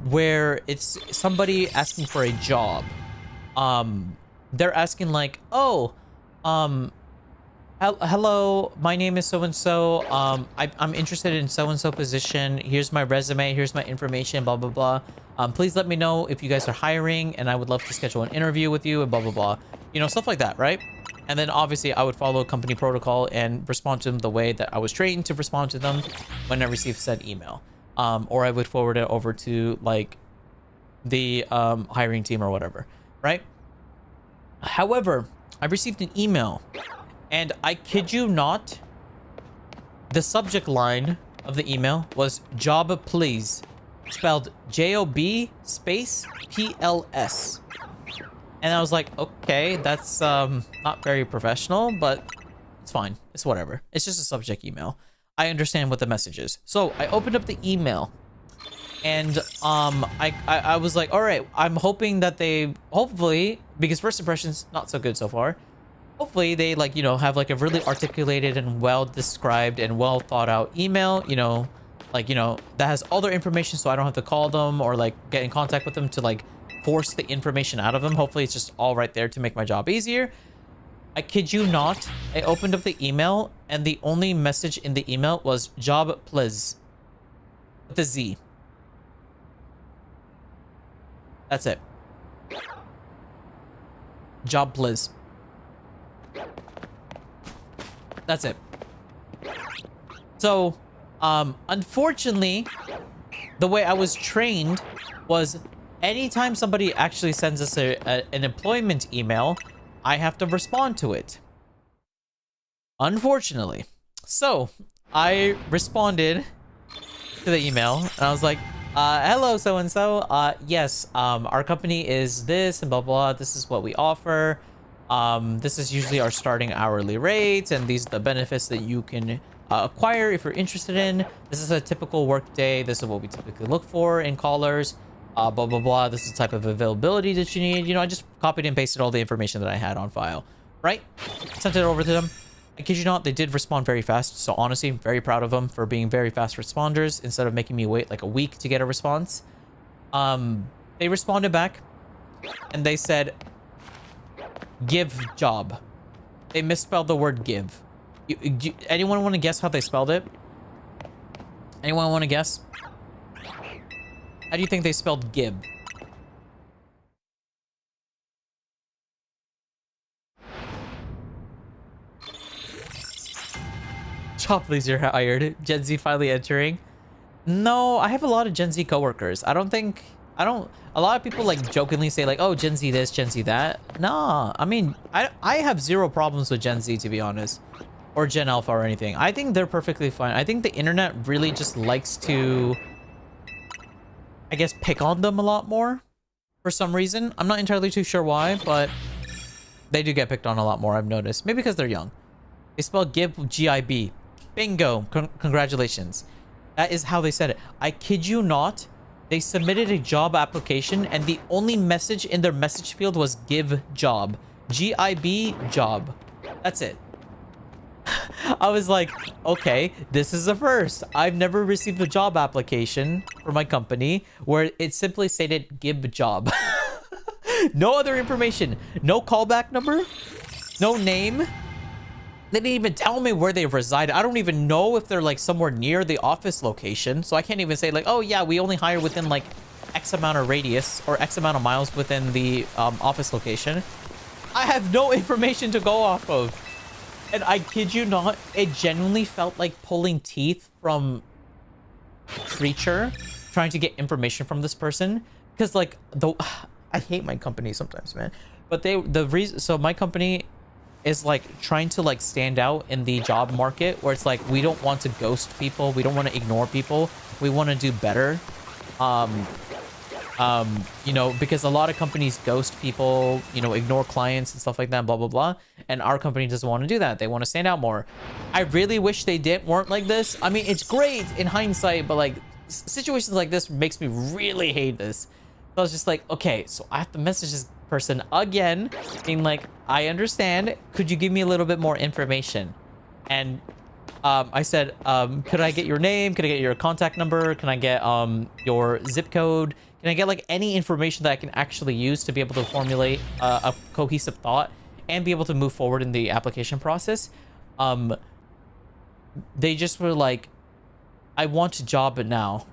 where it's somebody asking for a job. They're asking like, oh, hello, my name is so and so. I'm interested in so and so position. Here's my resume, here's my information, blah blah blah. Please let me know if you guys are hiring, and I would love to schedule an interview with you, and blah blah blah. You know, stuff like that, right? And then obviously I would follow company protocol and respond to them the way that I was trained to respond to them when I received said email. Or I would forward it over to like the hiring team or whatever, right? However, I received an email, and I kid you not, the subject line of the email was "job please," spelled J-O-B space P-L-S. And I was like, okay, that's not very professional, but it's fine. It's whatever. It's just a subject email. I understand what the message is. So I opened up the email, and I was like, all right, I'm hoping that they, hopefully, because first impressions not so good so far, hopefully they like, you know, have like a really articulated and well described and well thought out email, you know, like, you know, that has all their information, so I don't have to call them or like get in contact with them to like force the information out of them. Hopefully it's just all right there to make my job easier. I kid you not, I opened up the email, and the only message in the email was "job please" with a Z. That's it. Job please. That's it. So, unfortunately, the way I was trained was anytime somebody actually sends us an employment email, I have to respond to it. Unfortunately. So, I responded to the email, and I was like, hello, so-and-so. Yes, our company is this, and blah, blah, this is what we offer. This is usually our starting hourly rate, and these are the benefits that you can acquire if you're interested in. This is a typical work day. This is what we typically look for in callers. Blah, blah, blah. This is the type of availability that you need. You know, I just copied and pasted all the information that I had on file, right? Sent it over to them. I kid you not, they did respond very fast. So honestly, I'm very proud of them for being very fast responders instead of making me wait like a week to get a response. They responded back, and they said, "give job." They misspelled the word "give." Anyone want to guess how they spelled it? Anyone want to guess? How do you think they spelled "gib"? Job please, you're hired. Gen Z finally entering. No, I have a lot of Gen Z coworkers. A lot of people like jokingly say like, oh, Gen Z this, Gen Z that. Nah, I mean, I have zero problems with Gen Z, to be honest. Or Gen Alpha or anything. I think they're perfectly fine. I think the internet really just likes to, I guess, pick on them a lot more for some reason. I'm not entirely too sure why, but they do get picked on a lot more, I've noticed. Maybe because they're young. They spell GIB, G-I-B. Bingo. Congratulations. That is how they said it. I kid you not. They submitted a job application, and the only message in their message field was "give job." G-I-B, job. That's it. I was like, okay, this is a first. I've never received a job application for my company where it simply stated "give job." No other information. No callback number. No name. They didn't even tell me where they reside. I don't even know if they're like somewhere near the office location. So I can't even say like, oh yeah, we only hire within like X amount of radius or X amount of miles within the office location. I have no information to go off of. And I kid you not, it genuinely felt like pulling teeth from a creature trying to get information from this person. Because like, I hate my company sometimes, man. But so my company, is like trying to like stand out in the job market, where it's like we don't want to ghost people, we don't want to ignore people, we want to do better. You know, because a lot of companies ghost people, you know, ignore clients and stuff like that, blah blah blah, and our company doesn't want to do that. They want to stand out more. I really wish they weren't like this. I mean, it's great in hindsight, but like situations like this makes me really hate this. So I was just like, okay, so I have to message this person again, being like, I understand, could you give me a little bit more information? And I said, could I get your name? Could I get your contact number? Can I get your zip code? Can I get like any information that I can actually use to be able to formulate a cohesive thought and be able to move forward in the application process? They just were like, I want a job now.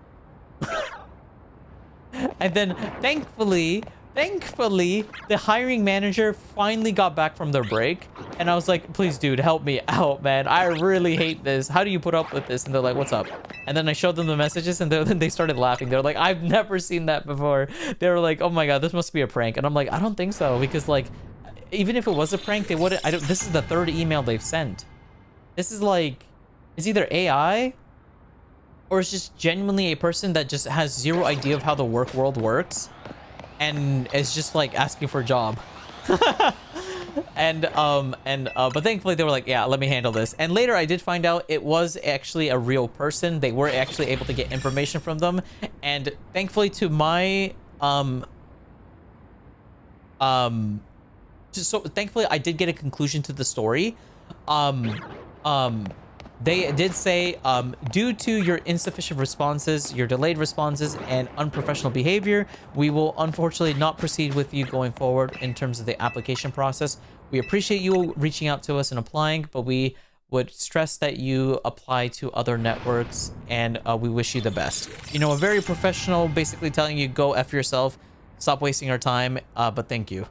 And then thankfully, the hiring manager finally got back from their break, and I was like, please dude, help me out, man. I really hate this. How do you put up with this? And they're like, what's up? And then I showed them the messages, and then they started laughing. They're like, I've never seen that before. They were like, oh my god, this must be a prank. And I'm like, I don't think so, because like, even if it was a prank, they wouldn't. This is the third email they've sent. This is like, it's either AI or it's just genuinely a person that just has zero idea of how the work world works and is just like asking for a job. But thankfully they were like, yeah, let me handle this. And later I did find out it was actually a real person. They were actually able to get information from them, and thankfully to my thankfully I did get a conclusion to the story. They did say, due to your insufficient responses, your delayed responses, and unprofessional behavior, we will unfortunately not proceed with you going forward in terms of the application process. We appreciate you reaching out to us and applying, but we would stress that you apply to other networks, and we wish you the best. You know, a very professional, basically telling you, go F yourself, stop wasting our time, but thank you.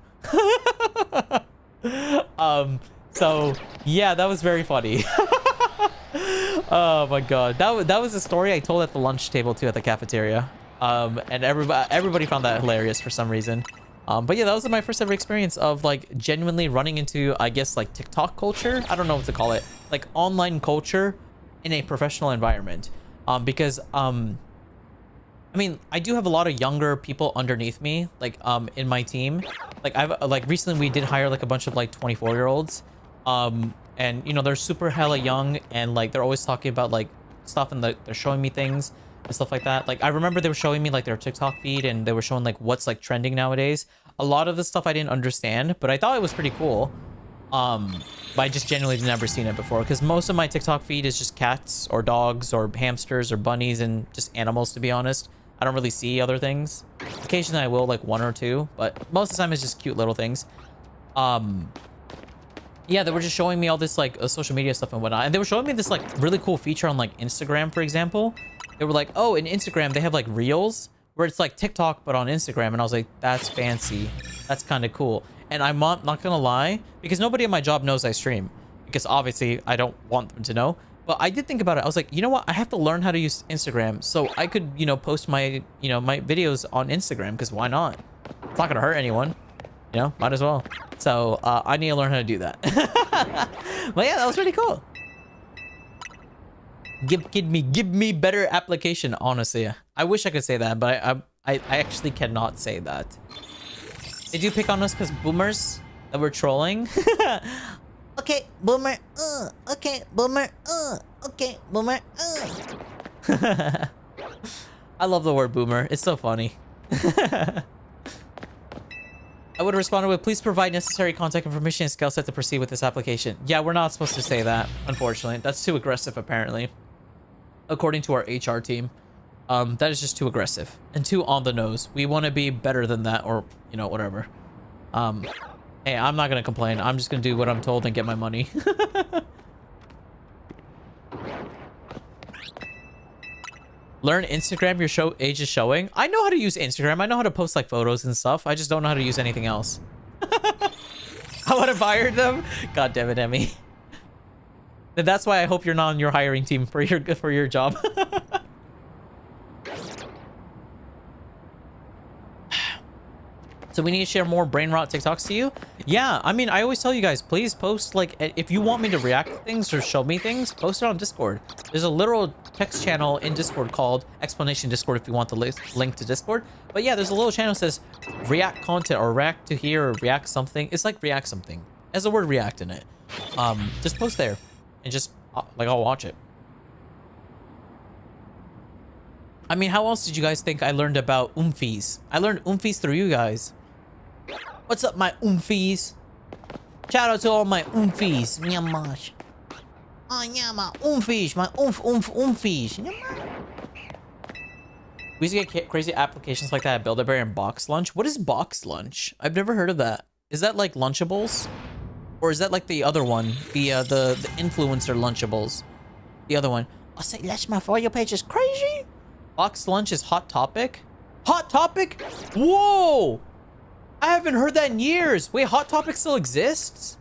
So yeah, that was very funny. Oh my god, that was a story I told at the lunch table too, at the cafeteria, and everybody found that hilarious for some reason. But yeah, that was my first ever experience of like genuinely running into, I guess, like TikTok culture. I don't know what to call it, like online culture in a professional environment. Because I mean, I do have a lot of younger people underneath me, like in my team. Like like recently we did hire like a bunch of like 24-year-olds. And you know, they're super hella young, and like they're always talking about like stuff, and they're showing me things and stuff like that. Like I remember they were showing me like their TikTok feed, and they were showing like what's like trending nowadays. A lot of the stuff I didn't understand, but I thought it was pretty cool. But I just genuinely never seen it before, because most of my TikTok feed is just cats or dogs or hamsters or bunnies and just animals, to be honest. I don't really see other things. Occasionally I will, like one or two, but most of the time it's just cute little things. Yeah, they were just showing me all this like social media stuff and whatnot, and they were showing me this like really cool feature on like Instagram, for example. They were like, oh, in Instagram they have like reels where it's like TikTok but on Instagram, and I was like, that's fancy, that's kind of cool. And I'm not gonna lie, because nobody at my job knows I stream, because obviously I don't want them to know, but I did think about it. I was like, you know what, I have to learn how to use Instagram so I could, you know, post my, you know, my videos on Instagram, because why not? It's not gonna hurt anyone. You know, might as well. So I need to learn how to do that. But yeah, that was pretty cool. Give me better application. Honestly, I wish I could say that, but I actually cannot say that. Did you pick on us because boomers that were trolling? Okay, boomer. Okay, boomer. Okay, boomer. I love the word boomer. It's so funny. I would have responded with, please provide necessary contact information and skill set to proceed with this application. Yeah, we're not supposed to say that, unfortunately. That's too aggressive, apparently. According to our HR team. That is just too aggressive and too on the nose. We want to be better than that, or, you know, whatever. Hey, I'm not going to complain. I'm just going to do what I'm told and get my money. Learn Instagram, your age is showing. I know how to use Instagram. I know how to post like photos and stuff. I just don't know how to use anything else. I would have fired them. God damn it, Emmy. And that's why I hope you're not on your hiring team for your job. So we need to share more brain rot TikToks to you. Yeah, I mean, I always tell you guys, please post, like, if you want me to react to things or show me things, post it on Discord. There's a literal text channel in Discord called Explanation Discord if you want the link to Discord. But yeah, there's a little channel that says react content or react to here or react something. It's like react something. It has the word react in it. Just post there and just, like, I'll watch it. I mean, how else did you guys think I learned about oomfies? I learned oomfies through you guys. What's up, my oomfies? Shout out to all my oomfies. Nyamash. Oh, yeah, my oomfies. My oomfies. We used to get crazy applications like that at Build-A-Bear and Box Lunch. What is Box Lunch? I've never heard of that. Is that like Lunchables? Or is that like the other one? The influencer Lunchables. The other one. I say, that's my For You page is crazy. Box Lunch is Hot Topic? Hot Topic? Whoa! I haven't heard that in years. Wait, Hot Topic still exists?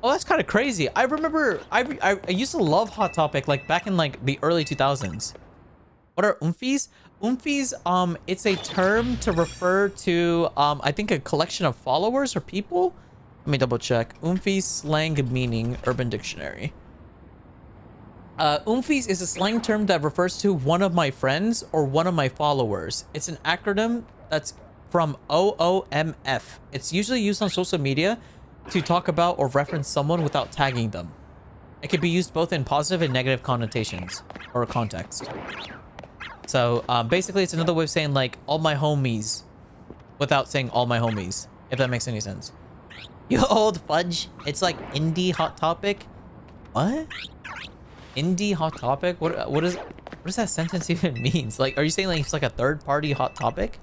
Oh, that's kind of crazy. I remember I used to love Hot Topic, like back in like the early 2000s. What are oomfies? Oomfies, it's a term to refer to, I think a collection of followers or people. Let me double check. Oomfies slang meaning, Urban Dictionary. Oomfies is a slang term that refers to one of my friends or one of my followers. It's an acronym that's from OOMF. It's usually used on social media to talk about or reference someone without tagging them. It can be used both in positive and negative connotations or context. So basically it's another way of saying like all my homies without saying all my homies, if that makes any sense. You old fudge. It's like indie Hot Topic. What? Indie Hot Topic? What does that sentence even means? Like, are you saying like it's like a third party Hot Topic?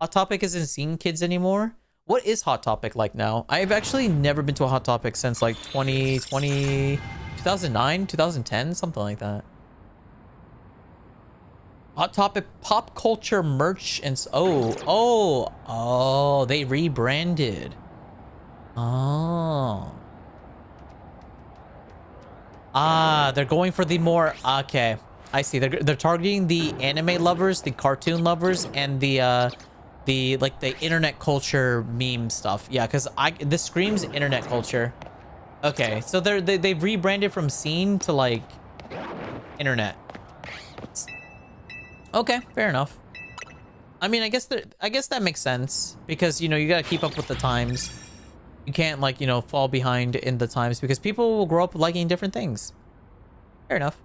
Hot Topic isn't seeing kids anymore. What is Hot Topic like now? I've actually never been to a Hot Topic since like 2020, 2009, 2010, something like that. Hot Topic pop culture merch and oh, they rebranded. Oh. Ah, they're going for the more, okay. I see. They're targeting the anime lovers, the cartoon lovers, and the like the internet culture meme stuff. Yeah, because this screams internet culture. Okay, so they've rebranded from scene to like internet. Okay, fair enough. I mean, I guess that makes sense because you know you gotta keep up with the times. You can't like you know fall behind in the times because people will grow up liking different things. Fair enough.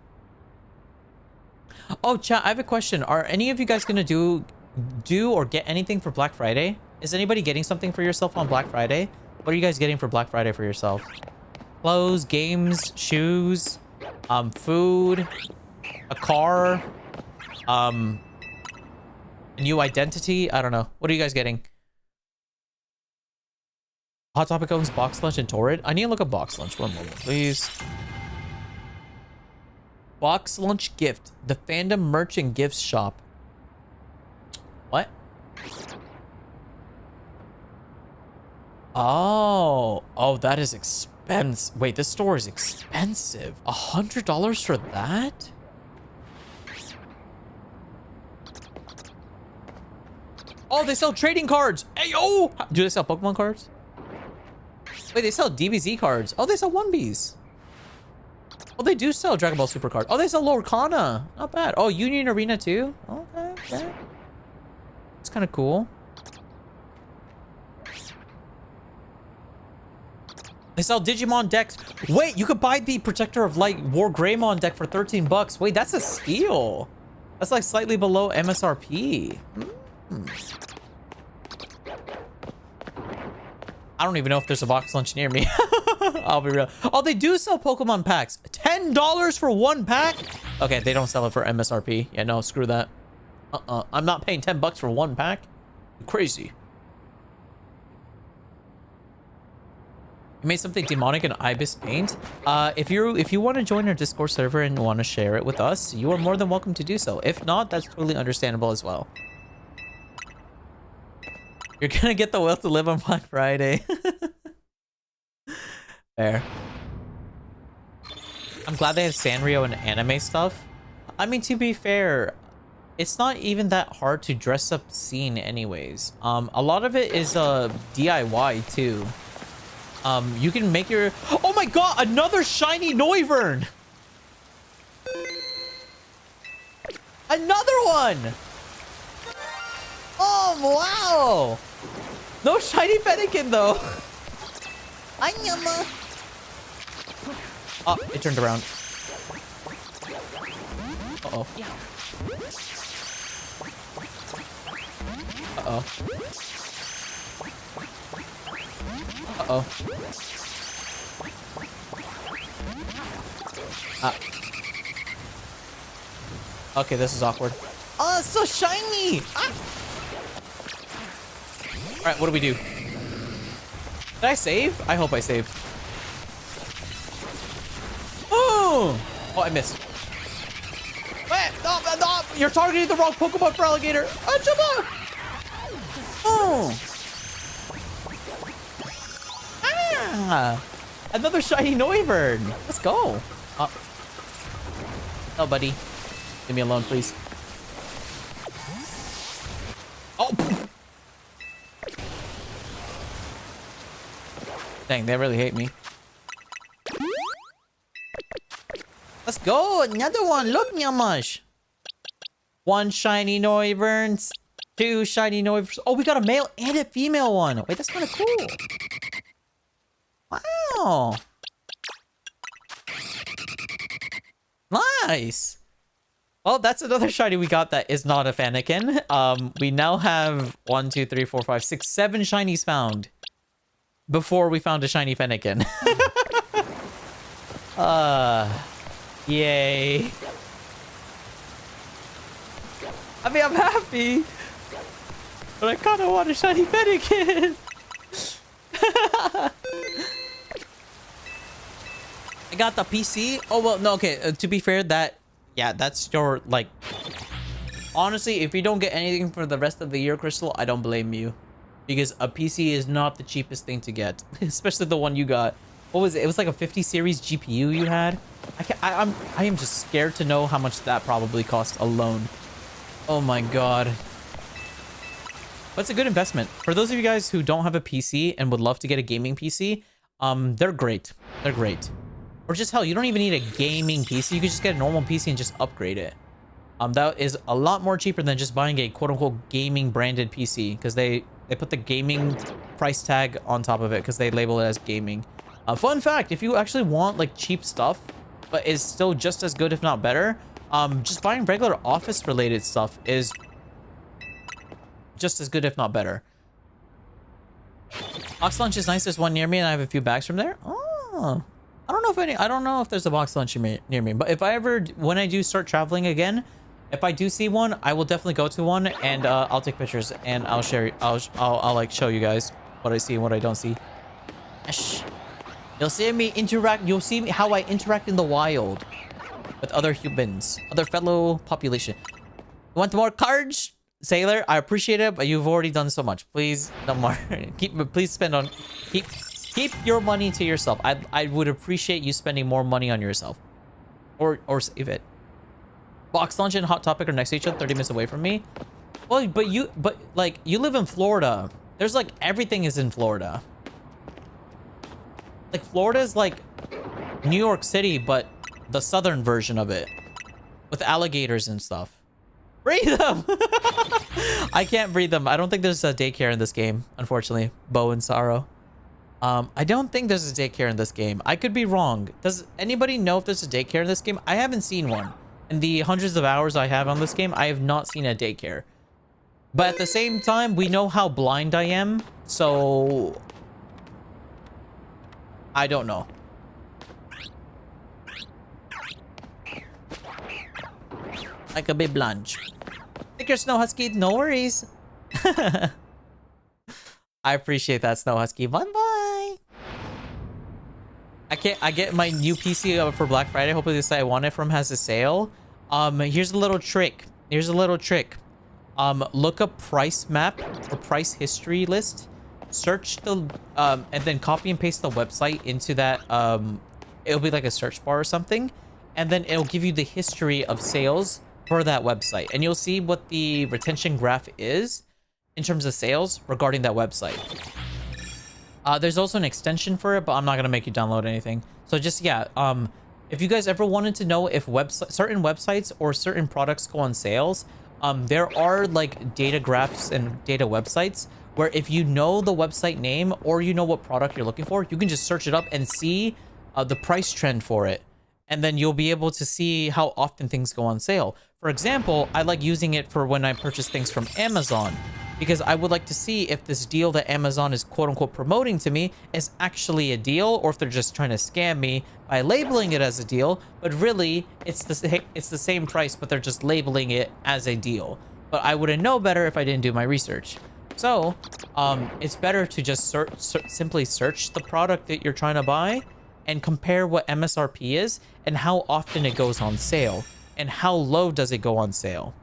Oh, chat, I have a question. Are any of you guys gonna do or get anything for Black Friday? Is anybody getting something for yourself on Black Friday? What are you guys getting for Black Friday for yourself? Clothes, games, shoes, food, a car, a new identity. I don't know. What are you guys getting? Hot Topic owns Box Lunch and Torrid. I need to look at Box Lunch. One moment, please. Box Lunch Gift. The fandom merch and gifts shop. What? Oh, that is expensive. Wait, this store is expensive. $100 for that? Oh, they sell trading cards. Hey, oh, do they sell Pokemon cards? Wait, they sell DBZ cards. Oh, they sell 1Bs. Oh, they do sell Dragon Ball Super cards. Oh, they sell Lorcana. Not bad. Oh, Union Arena too. Okay. It's kind of cool. They sell Digimon decks. Wait, you could buy the Protector of Light War Greymon deck for 13 bucks. Wait, that's a steal. That's like slightly below MSRP. I don't even know if there's a Box Lunch near me. I'll be real. Oh, they do sell Pokemon packs. $10 for one pack? Okay, they don't sell it for MSRP. Yeah, no, screw that. I'm not paying 10 bucks for one pack. Crazy. You made something demonic in Ibis paint. If you want to join our Discord server and want to share it with us, you are more than welcome to do so. If not, that's totally understandable as well. You're gonna get the will to live on Black Friday. Fair. I'm glad they have Sanrio and anime stuff. I mean, to be fair, it's not even that hard to dress up scene anyways. A lot of it is DIY too. You can make your... Oh my god, another shiny Noivern! Another one! Oh, wow! No shiny Fennekin, though. Oh, it turned around. Uh-oh. Uh-oh. Uh-oh. Okay, this is awkward. Oh, it's so shiny! Ah! Alright, what do we do? Did I save? I hope I saved. Oh! Oh, I missed. Wait, no, no, you're targeting the wrong Pokemon for alligator. Oh! Ah! Another shiny Noivern. Let's go. Oh, buddy. Leave me alone, please. Oh! Dang, they really hate me. Let's go! Another one! Look, Nyamash! One shiny Noivern. Two shiny Noivern. Oh, we got a male and a female one. Wait, that's kind of cool. Wow! Nice! Well, that's another shiny we got that is not a Fennekin. We now have 1, 2, 3, 4, 5, 6, 7 shinies found. Before we found a shiny Fennekin. Yay. I mean, I'm happy. But I kind of want a shiny Fennekin. I got the PC. Oh, well, no, okay. To be fair, yeah, that's your, like... Honestly, if you don't get anything for the rest of the year, Crystal, I don't blame you. Because a PC is not the cheapest thing to get. Especially the one you got. What was it? It was like a 50 series GPU you had. I am just scared to know how much that probably cost alone. Oh my god. But it's a good investment. For those of you guys who don't have a PC and would love to get a gaming PC, they're great. They're great. Or just hell, you don't even need a gaming PC. You could just get a normal PC and just upgrade it. That is a lot more cheaper than just buying a quote-unquote gaming branded PC, because they put the gaming price tag on top of it because they label it as gaming. Fun fact, if you actually want like cheap stuff, but is still just as good if not better, just buying regular office related stuff is just as good if not better. Box lunch is nice. There's one near me and I have a few bags from there. Oh, I don't know if there's a box lunch near me, but if I ever, when I do start traveling again, if I do see one, I will definitely go to one and I'll take pictures and I'll share. I'll like show you guys what I see and what I don't see. Shh. You'll see me interact. You'll see how I interact in the wild with other humans, other fellow population. You want more cards, Sailor? I appreciate it, but you've already done so much. Please, no more. Please spend on. Keep your money to yourself. I would appreciate you spending more money on yourself, or save it. Box lunch and Hot Topic are next to each other, 30 minutes away from me. Well, but like you live in Florida. There's like everything is in Florida. Like Florida is like New York City, but the southern version of it, with alligators and stuff. Breed them. I can't breed them. I don't think there's a daycare in this game, unfortunately. Bow and Sorrow. I don't think there's a daycare in this game. I could be wrong. Does anybody know if there's a daycare in this game? I haven't seen one. In the hundreds of hours I have on this game, I have not seen a daycare. But at the same time, we know how blind I am, so I don't know. I could be blind. Take your Snow Husky, no worries. I appreciate that, Snow Husky. Bye-bye. I get my new PC for Black Friday. Hopefully this site I want it from has a sale. Here's a little trick. Here's a little trick. Look up price map or price history list. Search the and then copy and paste the website into that. It'll be like a search bar or something, and then it'll give you the history of sales for that website, and you'll see what the retention graph is in terms of sales regarding that website. There's also an extension for it, but I'm not gonna make you download anything. So just, yeah, if you guys ever wanted to know if certain websites or certain products go on sales, there are like data graphs and data websites where if you know the website name or you know what product you're looking for, you can just search it up and see the price trend for it. And then you'll be able to see how often things go on sale. For example, I like using it for when I purchase things from Amazon, because I would like to see if this deal that Amazon is quote unquote promoting to me is actually a deal, or if they're just trying to scam me by labeling it as a deal, but really it's the same price, but they're just labeling it as a deal. But I wouldn't know better if I didn't do my research. So it's better to just simply search the product that you're trying to buy and compare what MSRP is and how often it goes on sale and how low does it go on sale.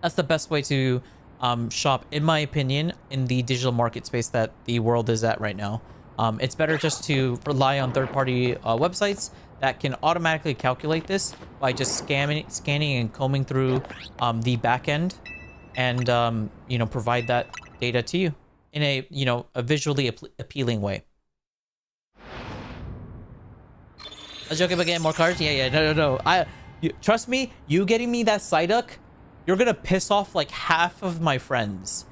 That's the best way to shop, in my opinion, in the digital market space that the world is at right now. It's better just to rely on third-party websites that can automatically calculate this by just scanning and combing through the back end and you know, provide that data to you in a, you know, a visually appealing way. I was joking about getting more cards. Yeah, no. Trust me, you getting me that Psyduck, you're gonna piss off like half of my friends.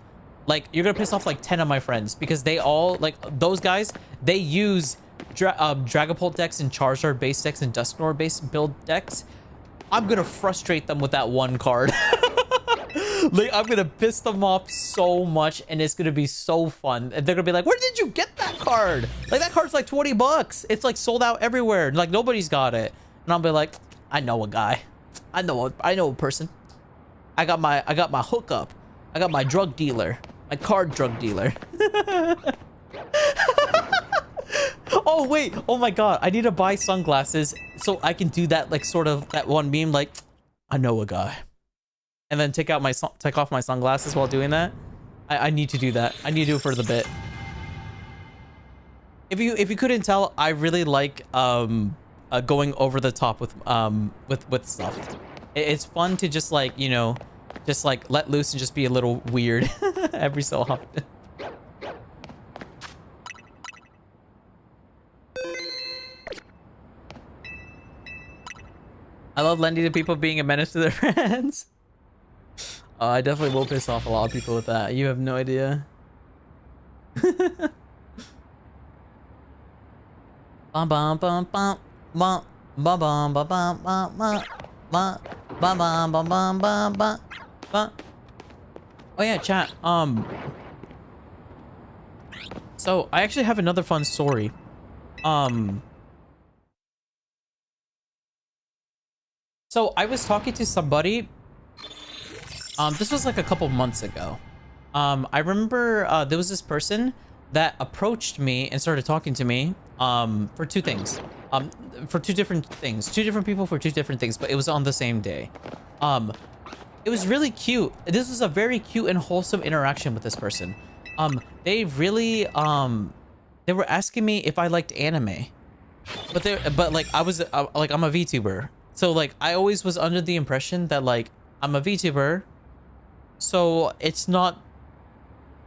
Like, you're gonna piss off like 10 of my friends, because they all, like, those guys, they use Dragapult decks and Charizard base decks and Dusknoir base build decks. I'm gonna frustrate them with that one card. Like, I'm gonna piss them off so much, and it's gonna be so fun. And they're gonna be like, where did you get that card? Like, that card's like 20 bucks. It's like sold out everywhere. Like, nobody's got it. And I'll be like, I know a guy. I know a person. I got my hookup. I got my drug dealer. My card drug dealer. Oh, wait. Oh my god. I need to buy sunglasses so I can do that, like, sort of that one meme, like, I know a guy. And then take off my sunglasses while doing that. I need to do that. I need to do it for the bit. If you couldn't tell, I really like going over the top with stuff. It's fun to just, like, you know, just like let loose and just be a little weird every so often. I love lending to people, being a menace to their friends. I definitely will piss off a lot of people with that. You have no idea. Bum bum bum bum bum bum bum bum bum bum bum bum bum bum bum bum bum. Oh yeah, chat. So I actually have another fun story. So I was talking to somebody. This was like a couple months ago. I remember there was this person that approached me and started talking to me for two things. For two different things. Two different people for two different things, but it was on the same day. It was really cute. This was a very cute and wholesome interaction with this person. They really they were asking me if I liked anime. But like I was like, I'm a VTuber. So like I always was under the impression that like I'm a VTuber. So it's not,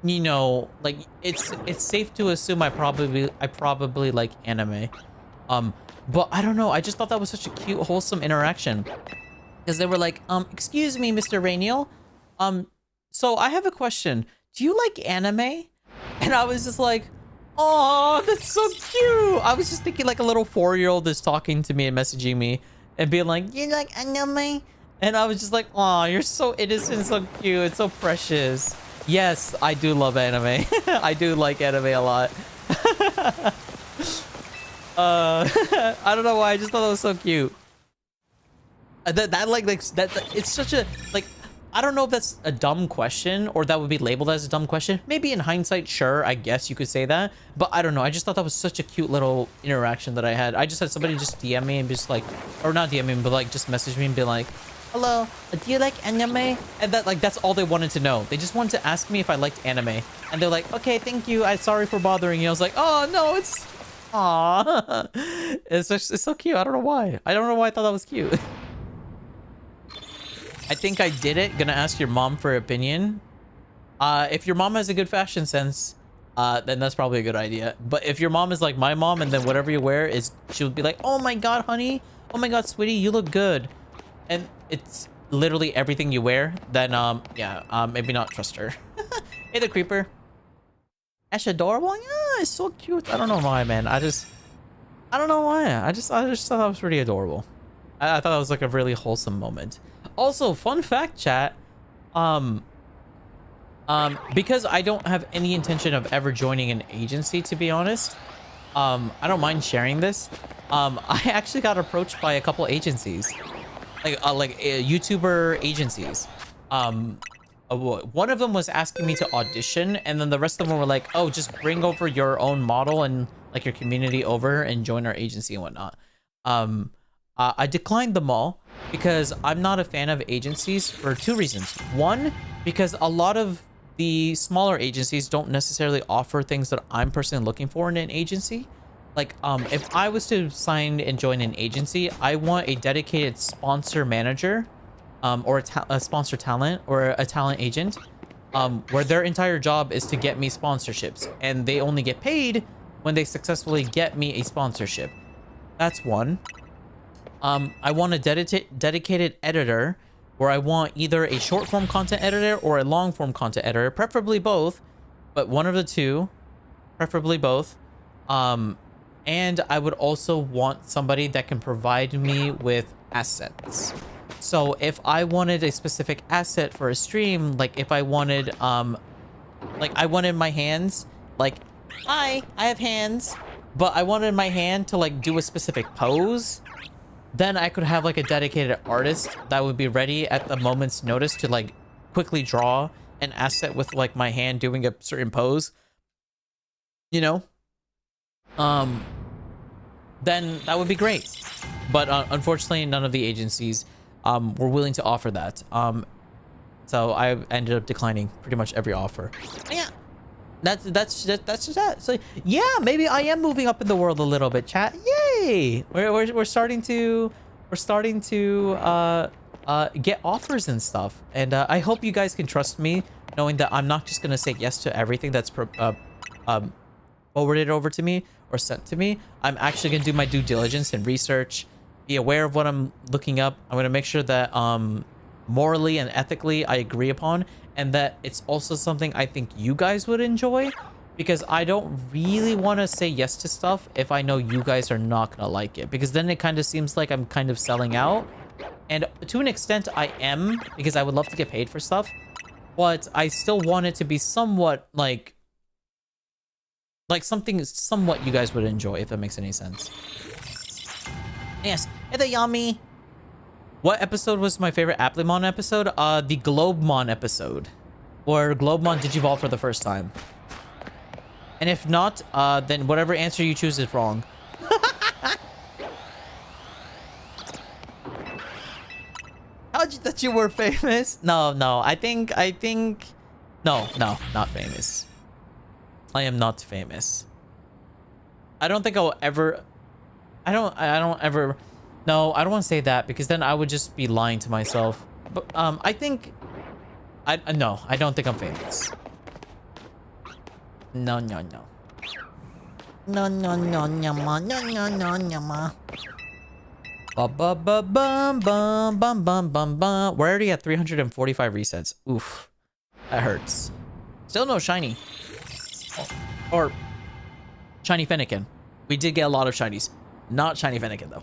you know, like it's safe to assume I probably like anime. But I don't know, I just thought that was such a cute, wholesome interaction. Because they were like, excuse me, Mr. Rainiel. So I have a question. Do you like anime? And I was just like, oh, that's so cute. I was just thinking like a little 4-year-old is talking to me and messaging me and being like, you like anime? And I was just like, oh, you're so innocent, so cute, it's so precious. Yes, I do love anime. I do like anime a lot. I don't know why, I just thought that was so cute. It's such a, like, I don't know if that's a dumb question or that would be labeled as a dumb question. Maybe in hindsight, sure, I guess you could say that. But I don't know, I just thought that was such a cute little interaction that I had. I just had somebody just DM me and just like, or not DM me, but like just message me and be like, hello, do you like anime? And that, like, that's all they wanted to know. They just wanted to ask me if I liked anime. And they're like, okay, thank you. I'm sorry for bothering you. I was like, oh, no, it's... Aww. It's so cute. I don't know why. I don't know why I thought that was cute. I think I did it. Gonna ask your mom for opinion. If your mom has a good fashion sense, then that's probably a good idea. But if your mom is like my mom, and then whatever you wear is, she'll be like, oh my god, honey, oh my god, sweetie, you look good, and it's literally everything you wear, then yeah, maybe not trust her. Hey, the creeper. Ash adorable. Yeah, it's so cute. I don't know why, man. I don't know why. I just thought that was pretty adorable. I thought that was like a really wholesome moment. Also, fun fact, chat. Because I don't have any intention of ever joining an agency, to be honest. I don't mind sharing this. I actually got approached by a couple agencies, like YouTuber agencies. One of them was asking me to audition, and then the rest of them were like, oh, just bring over your own model and like your community over and join our agency and whatnot. I declined them all because I'm not a fan of agencies for two reasons. One, because a lot of the smaller agencies don't necessarily offer things that I'm personally looking for in an agency. Like, if I was to sign and join an agency, I want a dedicated sponsor manager, or a sponsor talent, or a talent agent, where their entire job is to get me sponsorships, and they only get paid when they successfully get me a sponsorship. That's one. I want a dedicated editor, where I want either a short form content editor or a long form content editor, preferably both, but one of the two, preferably both. And I would also want somebody that can provide me with assets. So if I wanted a specific asset for a stream, like if I wanted, like I wanted my hands, like, hi, I have hands, but I wanted my hand to like do a specific pose, then I could have like a dedicated artist that would be ready at the moment's notice to like quickly draw an asset with like my hand doing a certain pose, you know? Then that would be great. But unfortunately, none of the agencies were willing to offer that. So I ended up declining pretty much every offer. Yeah, that's just that. So yeah, maybe I am moving up in the world a little bit, chat. Yay! We're starting to get offers and stuff, and I hope you guys can trust me, knowing that I'm not just gonna say yes to everything that's forwarded over to me or sent to me. I'm actually gonna do my due diligence and research, be aware of what I'm looking up. I'm gonna make sure that morally and ethically I agree upon, and that it's also something I think you guys would enjoy, because I don't really want to say yes to stuff if I know you guys are not gonna like it, because then it kind of seems like I'm kind of selling out. And to an extent I am, because I would love to get paid for stuff, but I still want it to be somewhat like something somewhat you guys would enjoy, if that makes any sense. Yes, hey there, Yami. What episode was my favorite Applemon episode? The Globemon episode, or Globemon Digivolve for the first time. And if not, then whatever answer you choose is wrong. How'd you that you were famous? No, I think no, not famous. I am not famous. I don't think I'll ever. I don't ever. No, I don't want to say that, because then I would just be lying to myself. But I think. No, I don't think I'm famous. No. Bum. We're already at 345 resets. Oof, that hurts. Still no shiny. Or shiny Fennekin. We did get a lot of shinies. Not shiny Fennekin though.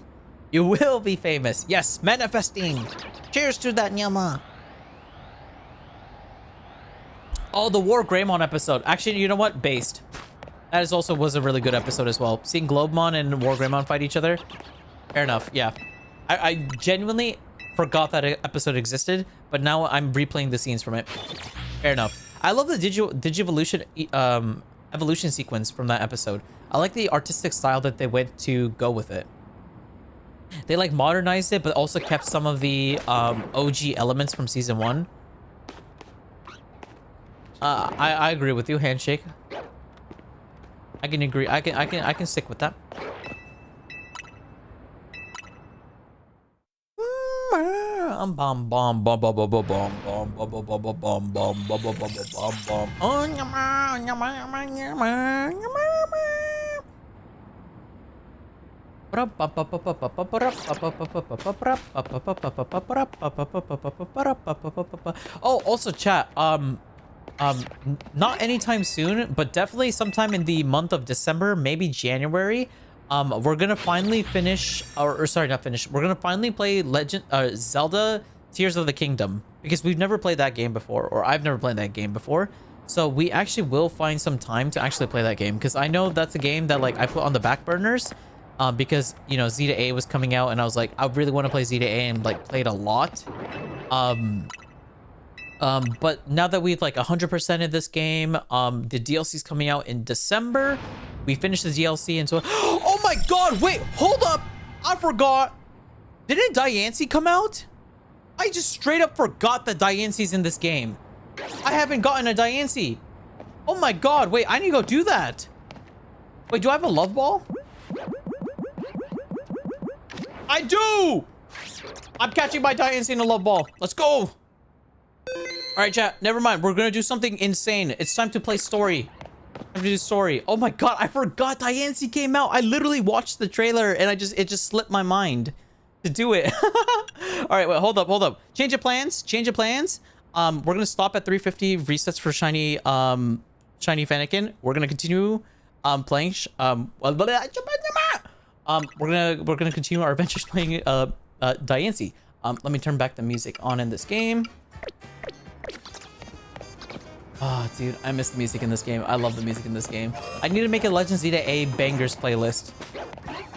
You will be famous. Yes, manifesting. Cheers to that, Nyama. Oh, the War Greymon episode. Actually, you know what? Based. That is also was a really good episode as well. Seeing Globemon and War Greymon fight each other. Fair enough. Yeah. I genuinely forgot that episode existed, but now I'm replaying the scenes from it. Fair enough. I love the Digivolution evolution sequence from that episode. I like the artistic style that they went to go with it. They like modernized it, but also kept some of the OG elements from season 1. I agree with you. Handshake. I can agree. I can stick with that. bum bum bum bum bum bum bum bum bum bum bum bum bum bum bum bum bum bum bum. Oh, nyama, nyama, nyama, nyama, nyama. Oh, also chat, not anytime soon, but definitely sometime in the month of December, maybe January. We're gonna finally finish, or sorry, not finish. We're gonna finally play Zelda Tears of the Kingdom, because we've never played that game before, or I've never played that game before. So we actually will find some time to actually play that game, because I know that's a game that like I put on the back burners, because you know Z to A was coming out, and I was like, I really want to play Z to A, and like played a lot. But now that we've like 100% of this game, the DLC's coming out in December. We finished the DLC, and so oh my god, wait, hold up, I forgot. Didn't Diancie come out? I just straight up forgot that Diancie's in this game. I haven't gotten a Diancie. Oh my god, wait, I need to go do that. Wait, do I have a love ball? I do. I'm catching my Diancie in a love ball. Let's go. All right, chat, never mind. We're gonna do something insane. It's time to play story. Time to do story. Oh my god, I forgot Diancie came out. I literally watched the trailer and it just slipped my mind to do it. All right, wait, hold up. Change of plans. We're gonna stop at 350 resets for shiny Fennekin. We're gonna continue playing we're gonna continue our adventures playing Diancie. Let me turn back the music on in this game. Oh, dude, I miss the music in this game. I love the music in this game. I need to make a Legends Zeta A bangers playlist.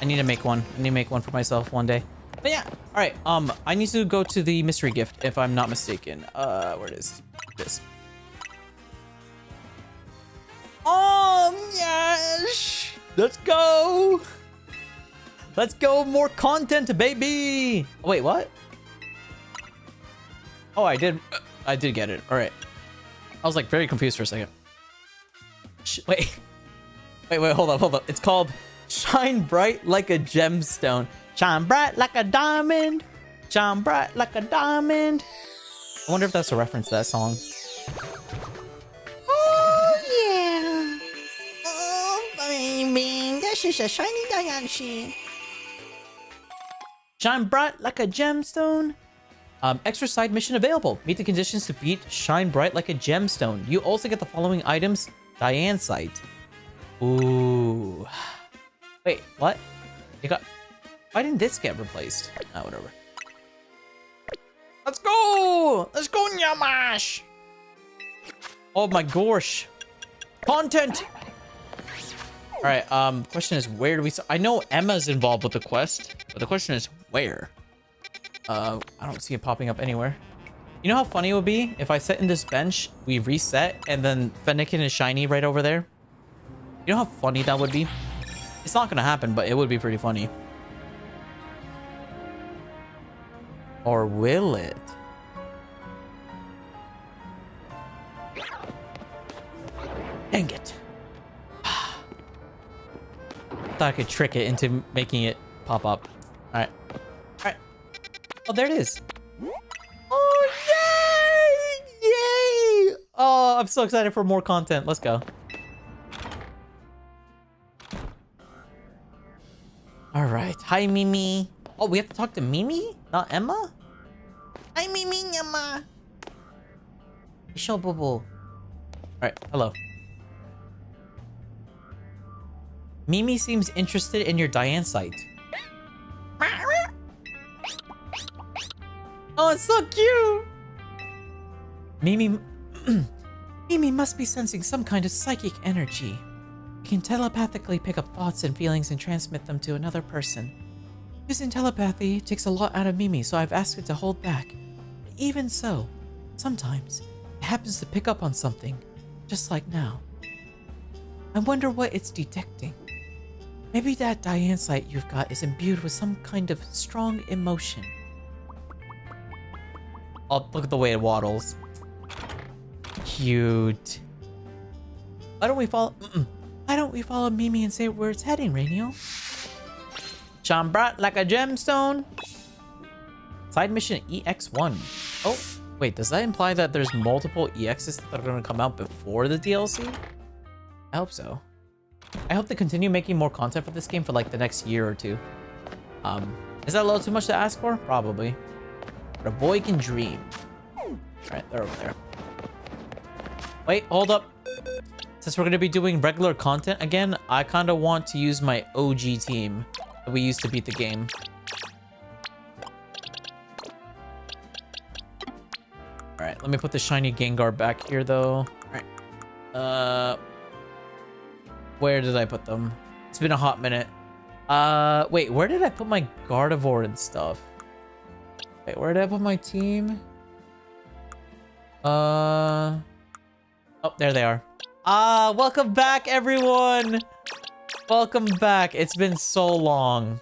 I need to make one. I need to make one for myself one day. But yeah, all right. I need to go to the mystery gift if I'm not mistaken. Where it is? This. Oh yes! Let's go! Let's go! More content, baby! Oh, wait, what? Oh, I did get it. All right. I was like very confused for a second. Wait, hold up. It's called Shine Bright Like a Gemstone. Shine bright like a diamond. Shine bright like a diamond. I wonder if that's a reference to that song. Oh, yeah. Oh, baby. This is a shiny Diancie. Shine bright like a gemstone. Extra side mission available. Meet the conditions to beat Shine Bright Like a Gemstone. You also get the following items. Diancite. Ooh. Wait, what? You got... Why didn't this get replaced? Ah, whatever. Let's go! Let's go, Nyamash! Oh my gosh. Content! Alright, the question is where do we... I know Emma's involved with the quest, but the question is where? I don't see it popping up anywhere. You know how funny it would be if I sit in this bench, we reset, and then Fennekin is shiny right over there? You know how funny that would be? It's not gonna happen, but it would be pretty funny. Or will it? Dang it. Thought I could trick it into making it pop up. Alright. Alright. Oh, there it is. Oh, yay! Yay! Oh, I'm so excited for more content. Let's go. Alright. Hi, Mimi. Oh, we have to talk to Mimi? Not Emma? Hi, Mimi, Emma. Show bubble. Alright, hello. Mimi seems interested in your Diancite. Oh, it's so cute! Mimi... Mimi must be sensing some kind of psychic energy. You can telepathically pick up thoughts and feelings and transmit them to another person. Using telepathy takes a lot out of Mimi, so I've asked it to hold back. But even so, sometimes it happens to pick up on something, just like now. I wonder what it's detecting. Maybe that Diancite you've got is imbued with some kind of strong emotion. Oh, look at the way it waddles. Cute. Why don't we follow Mimi and say where it's heading, Rainiel? Shine bright like a gemstone. Side mission EX1. Oh, wait, does that imply that there's multiple EXs that are going to come out before the DLC? I hope so. I hope they continue making more content for this game for like the next year or two. Is that a little too much to ask for? Probably. But a boy can dream. Alright, they're over there. Wait, hold up. Since we're going to be doing regular content again, I kind of want to use my OG team that we used to beat the game. Alright, let me put the shiny Gengar back here though. Alright. Where did I put them? It's been a hot minute. Wait, where did I put my Gardevoir and stuff? Wait, where did I put my team? Oh, there they are. Welcome back, everyone! Welcome back. It's been so long.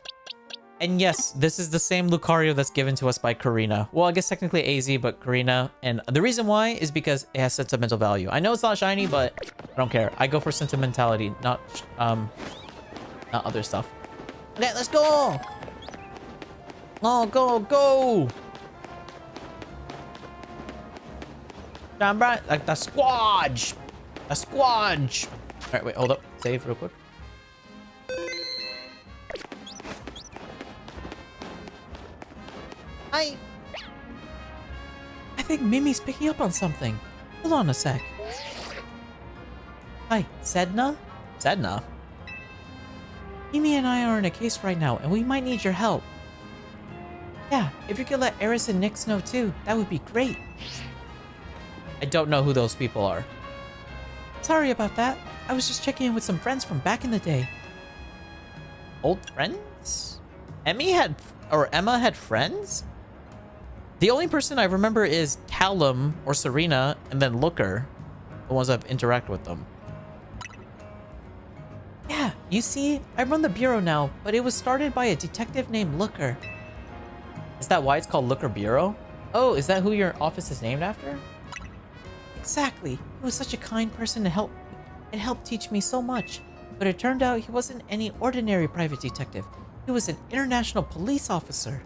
And yes, this is the same Lucario that's given to us by Karina. Well, I guess technically AZ, but Karina. And the reason why is because it has sentimental value. I know it's not shiny, but I don't care. I go for sentimentality, not other stuff. Okay, let's go! Oh, go! Damn right, like the squadge! A squadge! Alright, wait, hold up. Save real quick. I think Mimi's picking up on something. Hold on a sec. Hi, Sedna? Sedna? Mimi and I are in a case right now, and we might need your help. Yeah, if you could let Eris and Nyx know too, that would be great. I don't know who those people are. Sorry about that. I was just checking in with some friends from back in the day. Old friends? Emma had friends? The only person I remember is Callum or Serena, and then Looker, the ones I've interacted with them. Yeah, you see, I run the bureau now, but it was started by a detective named Looker. Is that why it's called Looker Bureau? Oh, is that who your office is named after? Exactly. He was such a kind person to help. It helped teach me so much. But it turned out he wasn't any ordinary private detective. He was an international police officer.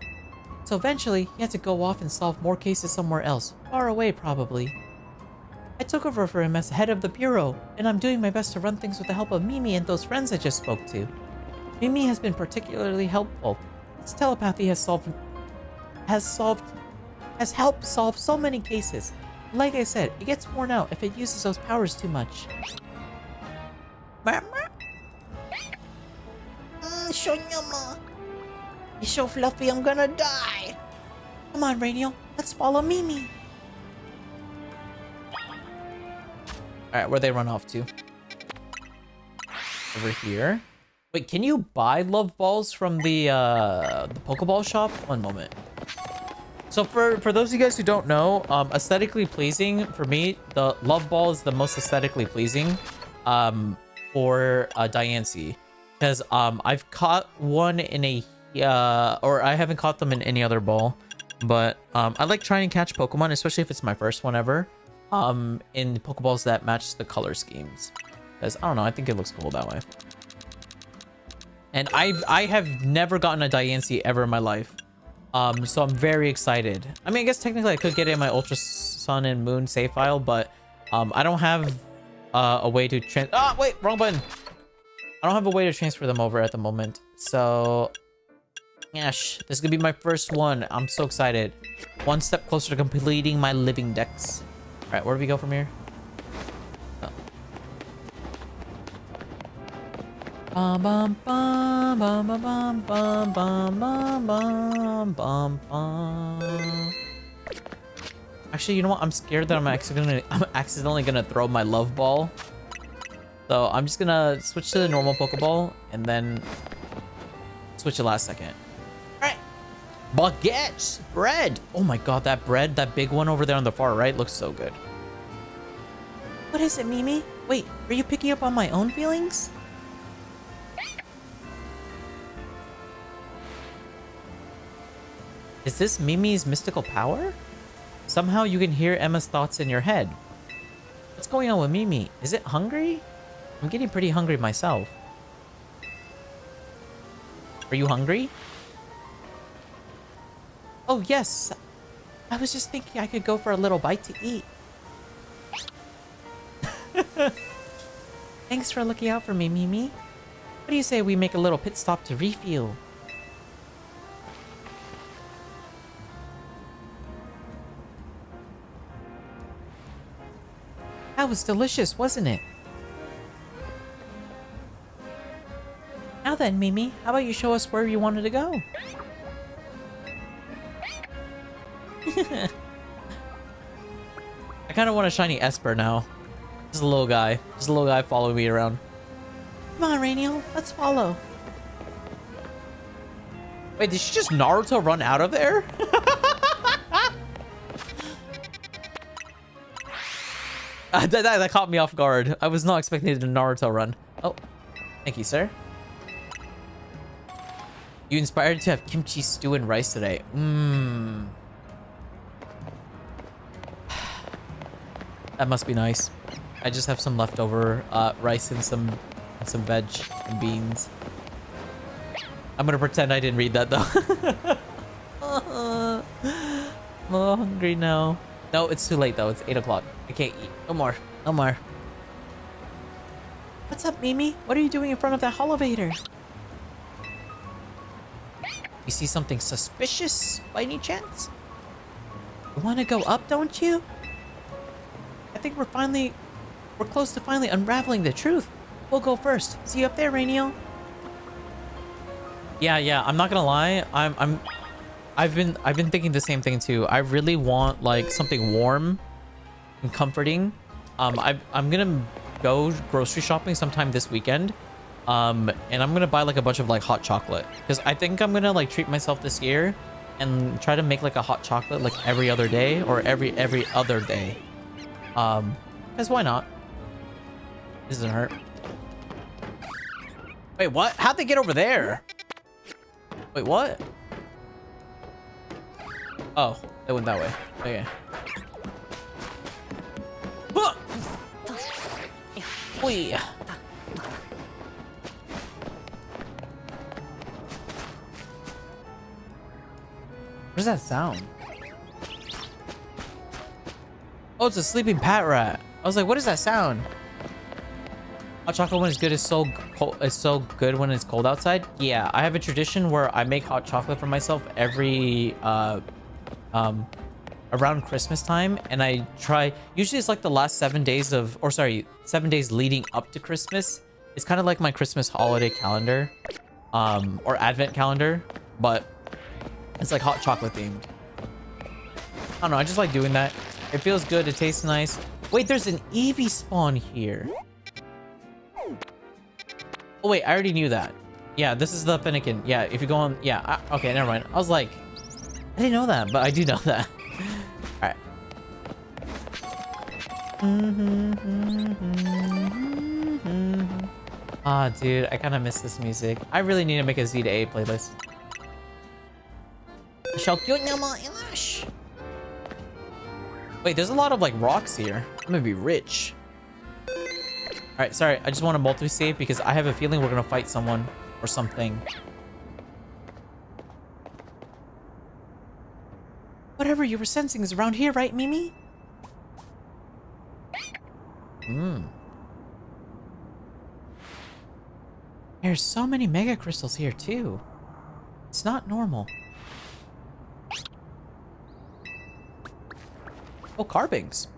So eventually, he had to go off and solve more cases somewhere else, far away probably. I took over for him as head of the bureau, and I'm doing my best to run things with the help of Mimi and those friends I just spoke to. Mimi has been particularly helpful. Its telepathy has helped solve so many cases. Like I said, it gets worn out if it uses those powers too much. Shonyama. He's so fluffy, I'm gonna die. Come on, Rainiel, let's follow Mimi. Alright, where they run off to? Over here. Wait, can you buy love balls from the Pokeball shop? One moment. So for those of you guys who don't know, aesthetically pleasing, for me, the love ball is the most aesthetically pleasing for Diancie. Because I've caught one in a or I haven't caught them in any other ball, but I like trying to catch Pokemon, especially if it's my first one ever, in Pokeballs that match the color schemes. Because I don't know, I think it looks cool that way. And I have never gotten a Diancie ever in my life, so I'm very excited. I mean, I guess technically I could get it in my Ultra Sun and Moon save file, but I don't have a way to wait, wrong button. I don't have a way to transfer them over at the moment, so Yash, this is gonna be my first one. I'm so excited. One step closer to completing my living dex. All right, where do we go from here? Oh. Bum bum bum bum bum bum bum bum bum bum. Actually, you know what? I'm scared that I'm accidentally gonna throw my love ball. So I'm just gonna switch to the normal Pokeball and then switch it last second. Alright. Baguettes! Bread! Oh my god, that bread, that big one over there on the far right looks so good. What is it, Mimi? Wait, are you picking up on my own feelings? Is this Mimi's mystical power? Somehow you can hear Emma's thoughts in your head. What's going on with Mimi? Is it hungry? I'm getting pretty hungry myself. Are you hungry? Oh, yes. I was just thinking I could go for a little bite to eat. Thanks for looking out for me, Mimi. What do you say we make a little pit stop to refuel? That was delicious, wasn't it? Now then, Mimi, how about you show us where you wanted to go? I kind of want a shiny Esper now. Just a little guy. Just a little guy following me around. Come on, Rainiel. Let's follow. Wait, did she just Naruto run out of there? That caught me off guard. I was not expecting it to Naruto run. Oh, thank you, sir. You inspired to have kimchi stew and rice today. Mmm. That must be nice. I just have some leftover rice and some veg and beans. I'm gonna pretend I didn't read that though. I'm a little hungry now. No, it's too late though. It's 8 o'clock. I can't eat. No more. No more. What's up, Mimi? What are you doing in front of that elevator? You see something suspicious by any chance? You want to go up, don't you? I think we're close to finally unraveling the truth. We'll go first. See you up there, Rainiel. Yeah. I'm not gonna lie. I've been thinking the same thing too. I really want like something warm and comforting. I'm gonna go grocery shopping sometime this weekend. And I'm gonna buy like a bunch of like hot chocolate because I think I'm gonna like treat myself this year and try to make like a hot chocolate like every other day or every other day. Because why not? This doesn't hurt. Wait, what? How'd they get over there? Wait, what? Oh, they went that way. Okay. Whee! What does that sound? Oh, it's a sleeping pat rat. I was like, what is that sound? Hot chocolate when it's good is so good when it's cold outside. Yeah, I have a tradition where I make hot chocolate for myself every around Christmas time, and I try. Usually, it's like the last 7 days of, or sorry, 7 days leading up to Christmas. It's kind of like my Christmas holiday calendar, or Advent calendar, but it's like hot chocolate themed. I don't know. I just like doing that. It feels good. It tastes nice. Wait, there's an Eevee spawn here. Oh wait, I already knew that. Yeah, this is the Finnegan. Yeah, if you go on, yeah. Okay, never mind. I was like, I didn't know that, but I do know that. All right. Ah, dude, I kind of miss this music. I really need to make a Z to A playlist. Wait, there's a lot of like rocks here. I'm gonna be rich. All right, sorry. I just want to multi-save because I have a feeling we're gonna fight someone or something. Whatever you were sensing is around here, right, Mimi? There's so many mega crystals here too. It's not normal. Oh, carvings.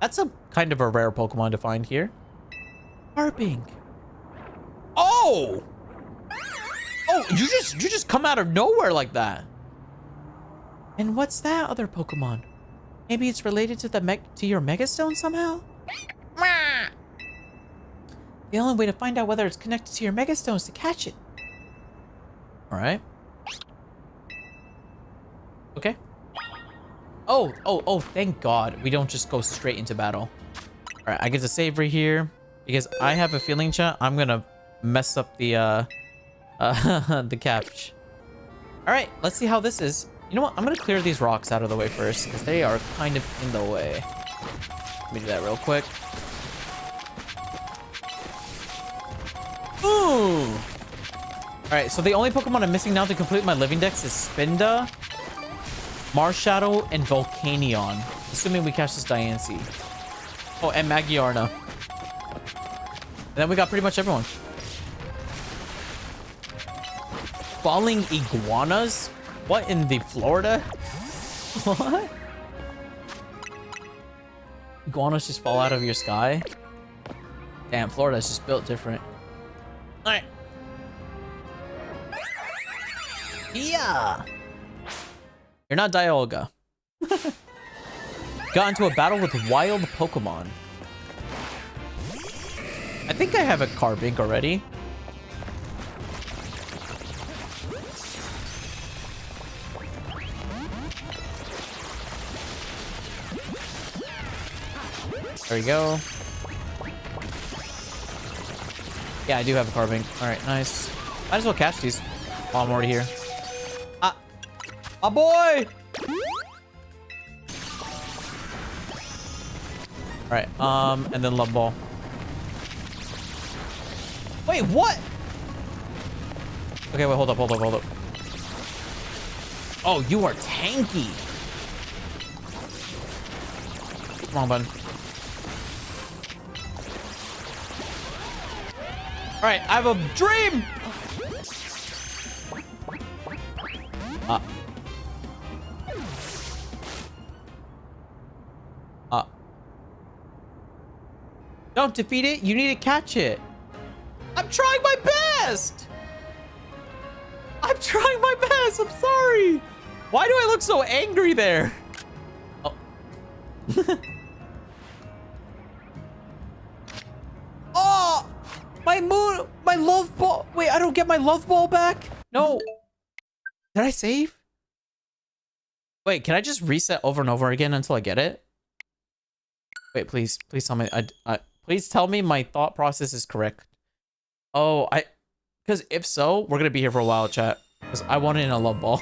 That's a kind of a rare Pokemon to find here. Carping. Oh! Oh, you just come out of nowhere like that. And what's that other Pokemon? Maybe it's related to your Megastone somehow? The only way to find out whether it's connected to your Megastone is to catch it. All right. Okay. Oh, thank God. We don't just go straight into battle. All right, I get to save right here because I have a feeling, chat, I'm gonna mess up the the captcha. All right, let's see how this is. You know what? I'm gonna clear these rocks out of the way first because they are kind of in the way. Let me do that real quick. Ooh. Alright, so the only Pokemon I'm missing now to complete my living dex is Spinda, Marshadow, and Volcanion. Assuming we catch this Diancie. Oh, and Magiarna. And then we got pretty much everyone. Falling iguanas? What in the Florida? What? Iguanas just fall out of your sky? Damn, Florida's just built different. Alright. Yeah. You're not Dialga. Got into a battle with wild Pokemon. I think I have a Carbink already. There we go. Yeah, I do have a Carbink. Alright, nice. Might as well catch these while I'm already here. Boy! Alright, and then Love Ball. Wait, what? Okay, wait, hold up. Oh, you are tanky. Wrong button. Alright, I have a dream! Don't defeat it, you need to catch it. I'm trying my best! I'm trying my best, I'm sorry! Why do I look so angry there? Oh. Oh! My love ball. Wait, I don't get my love ball back? No. Did I save? Wait, can I just reset over and over again until I get it? Wait, please tell me. Please tell me my thought process is correct. Oh, because if so, we're gonna be here for a while, chat. Because I want it in a love ball.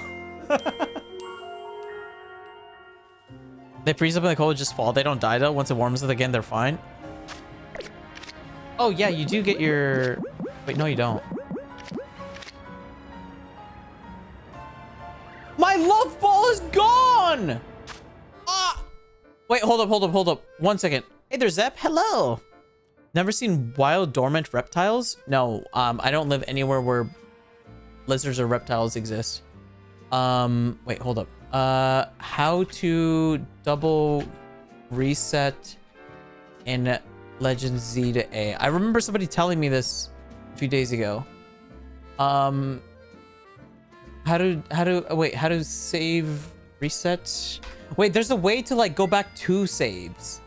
They freeze up in the cold, just fall. They don't die though. Once it warms up again, they're fine. Oh yeah, you do get your... Wait, no you don't. My love ball is gone! Ah! Wait, hold up. 1 second. Hey there, Zep. Hello. Never seen wild dormant reptiles? No, I don't live anywhere where lizards or reptiles exist. Wait, hold up. How to double reset in Legend Z to A. I remember somebody telling me this a few days ago. How to save reset? Wait, there's a way to like go back to saves.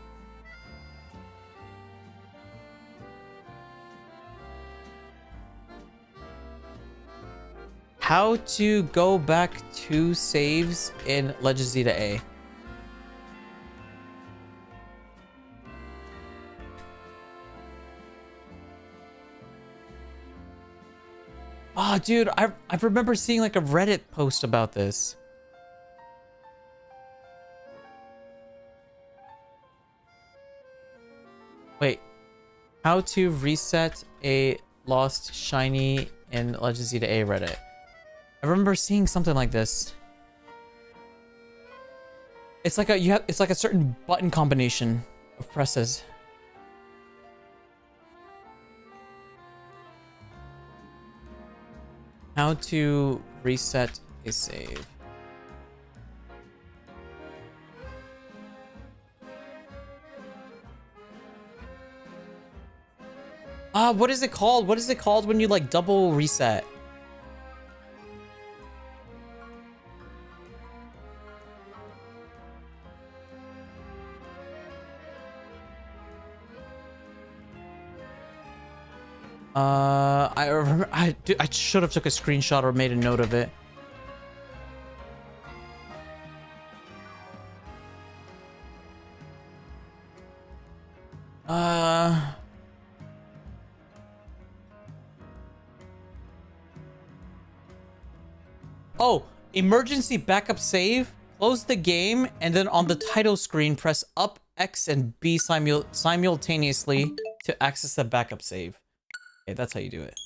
How to go back to saves in Legend Z to A. Oh, dude, I remember seeing like a Reddit post about this. Wait, how to reset a lost shiny in Legend Z to A Reddit. I remember seeing something like this. It's like it's like a certain button combination of presses. How to reset a save. What is it called? What is it called when you like double reset? I remember I should have took a screenshot or made a note of it. Oh, emergency backup save. Close the game and then on the title screen press up X and B simultaneously to access the backup save. Okay, that's how you do it.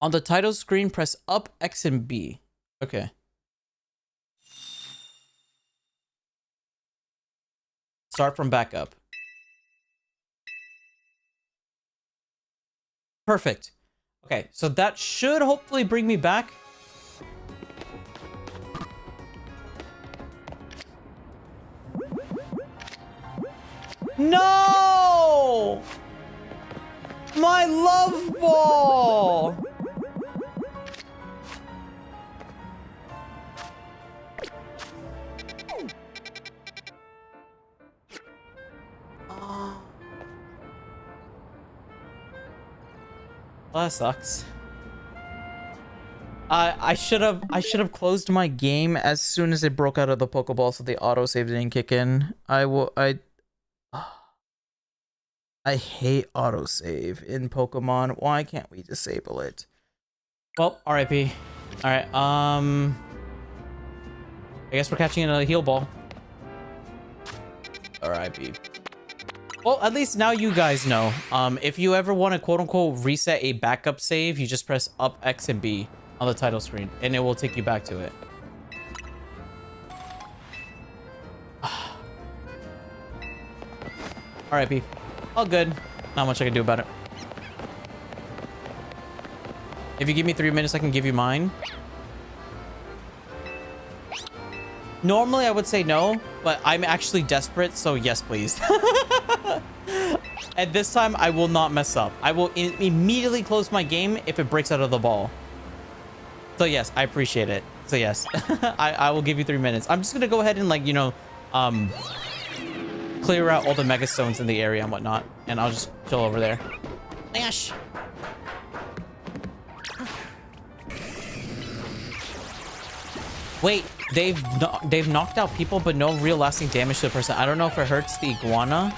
On the title screen, press up, X, and B. Okay. Start from back up. Perfect. Okay, so that should hopefully bring me back. No! My love ball! Well, that sucks. I should have closed my game as soon as it broke out of the Pokeball, so the autosave didn't kick in. I hate autosave in Pokemon. Why can't we disable it? Well, RIP. Alright, I guess we're catching another heal ball. RIP. Well, at least now you guys know. If you ever want to quote-unquote reset a backup save, you just press up, X, and B on the title screen, and it will take you back to it. RIP. All good. Not much I can do about it. If you give me 3 minutes, I can give you mine. Normally, I would say no, but I'm actually desperate, so yes, please. At this time, I will not mess up. I will immediately close my game if it breaks out of the ball. So yes, I appreciate it. So yes, I will give you 3 minutes. I'm just gonna go ahead and, like, you know, clear out all the mega stones in the area and whatnot, and I'll just chill over there. Ash. Wait, they've knocked out people, but no real lasting damage to the person. I don't know if it hurts the iguana.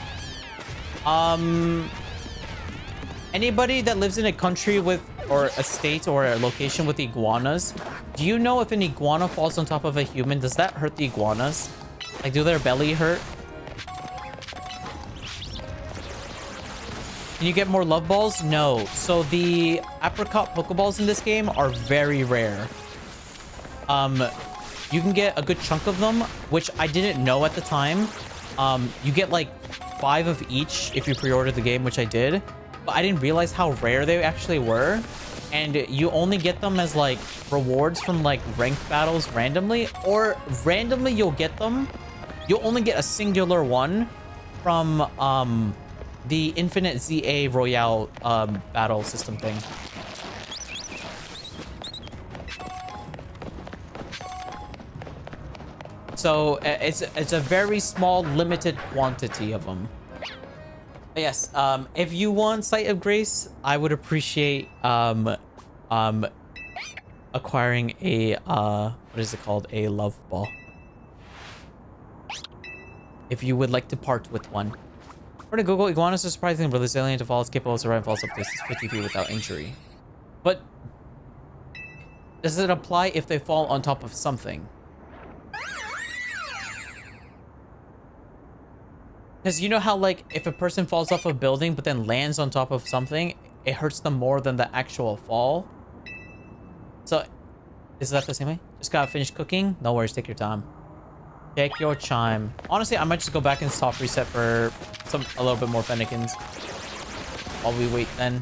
Anybody that lives in a country with, or a state or a location with iguanas, do you know if an iguana falls on top of a human, does that hurt the iguanas? Like, do their belly hurt? Can you get more love balls? No. So the apricot Pokeballs in this game are very rare. You can get a good chunk of them, which I didn't know at the time. You get like 5 of each if you pre-order the game, which I did, but I didn't realize how rare they actually were. And you only get them as like rewards from like ranked battles randomly, or randomly you'll get them. You'll only get a singular one from the Infinite ZA Royale battle system thing. So it's a very small, limited quantity of them. But yes, if you want Sight of Grace, I would appreciate acquiring a what is it called? A love ball. If you would like to part with one. For the Google, iguanas are surprisingly resilient to falls, capable of surviving falls up to 50 feet without injury. But does it apply if they fall on top of something? Because you know how, like, if a person falls off a building but then lands on top of something, it hurts them more than the actual fall? So, is that the same way? Just gotta finish cooking? No worries, take your time. Take your time. Honestly, I might just go back and soft reset for a little bit more Fennekins while we wait then.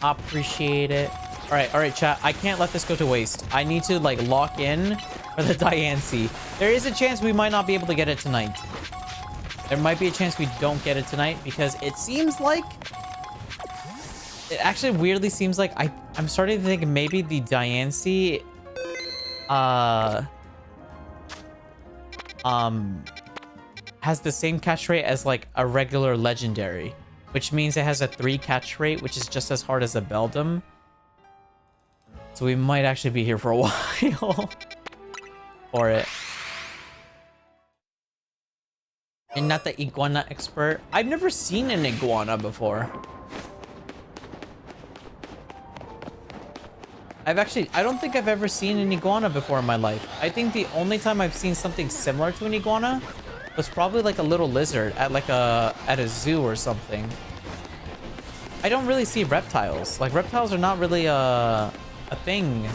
Appreciate it. All right, chat. I can't let this go to waste. I need to, like, lock in for the Diancie. There is a chance we might not be able to get it tonight. There might be a chance we don't get it tonight because it seems like... It actually weirdly seems like I'm starting to think maybe the Diancie... has the same catch rate as, like, a regular legendary. Which means it has a 3 catch rate, which is just as hard as a Beldum. So we might actually be here for a while. For it. And not the iguana expert. I've never seen an iguana before. I don't think I've ever seen an iguana before in my life. I think the only time I've seen something similar to an iguana was probably like a little lizard at like at a zoo or something. I don't really see reptiles. Like, reptiles are not really a thing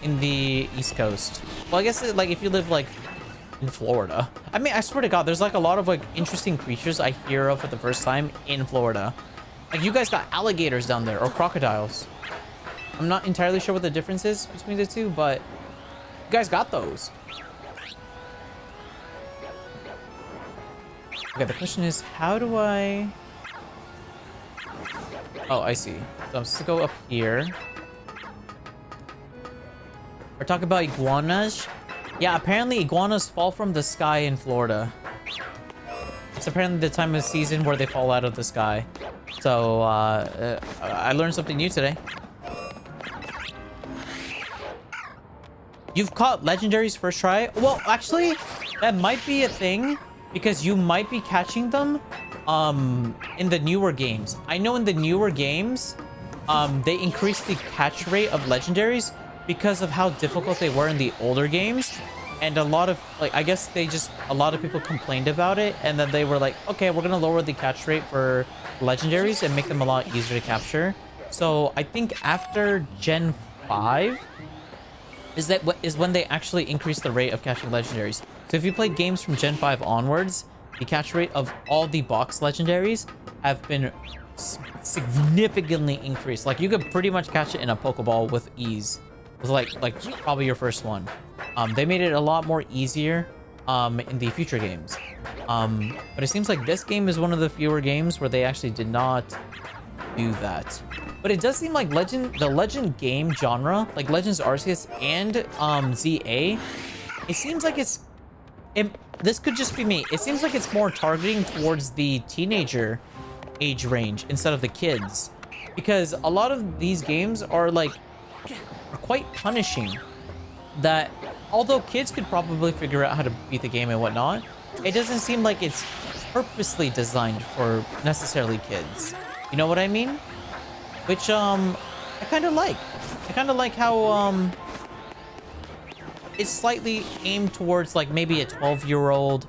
in the East Coast. Well, I guess like if you live like in Florida. I mean, I swear to God, there's like a lot of like interesting creatures I hear of for the first time in Florida. Like, you guys got alligators down there, or crocodiles. I'm not entirely sure what the difference is between the two, but you guys got those. Okay, the question is, how do I... Oh, I see. So I'm supposed to go up here. We're talking about iguanas. Yeah, apparently iguanas fall from the sky in Florida. It's apparently the time of season where they fall out of the sky. So, I learned something new today. You've caught legendaries first try? Well, actually, that might be a thing because you might be catching them in the newer games. I know in the newer games, they increased the catch rate of legendaries because of how difficult they were in the older games. And a lot of, like, I guess a lot of people complained about it, and then they were like, okay, we're gonna lower the catch rate for legendaries and make them a lot easier to capture. So I think after Gen 5 is when they actually increase the rate of catching legendaries. So if you play games from Gen 5 onwards, the catch rate of all the box legendaries have been significantly increased. Like, you could pretty much catch it in a Pokeball with ease. With like probably your first one. They made it a lot more easier in the future games. But it seems like this game is one of the fewer games where they actually did not do that. But it does seem like the Legend game genre, like Legends Arceus and ZA, it seems like this could just be me. It seems like it's more targeting towards the teenager age range instead of the kids. Because a lot of these games are quite punishing, that although kids could probably figure out how to beat the game and whatnot, it doesn't seem like it's purposely designed for necessarily kids. You know what I mean? Which I kind of like. I kind of like how it's slightly aimed towards like maybe a 12-year-old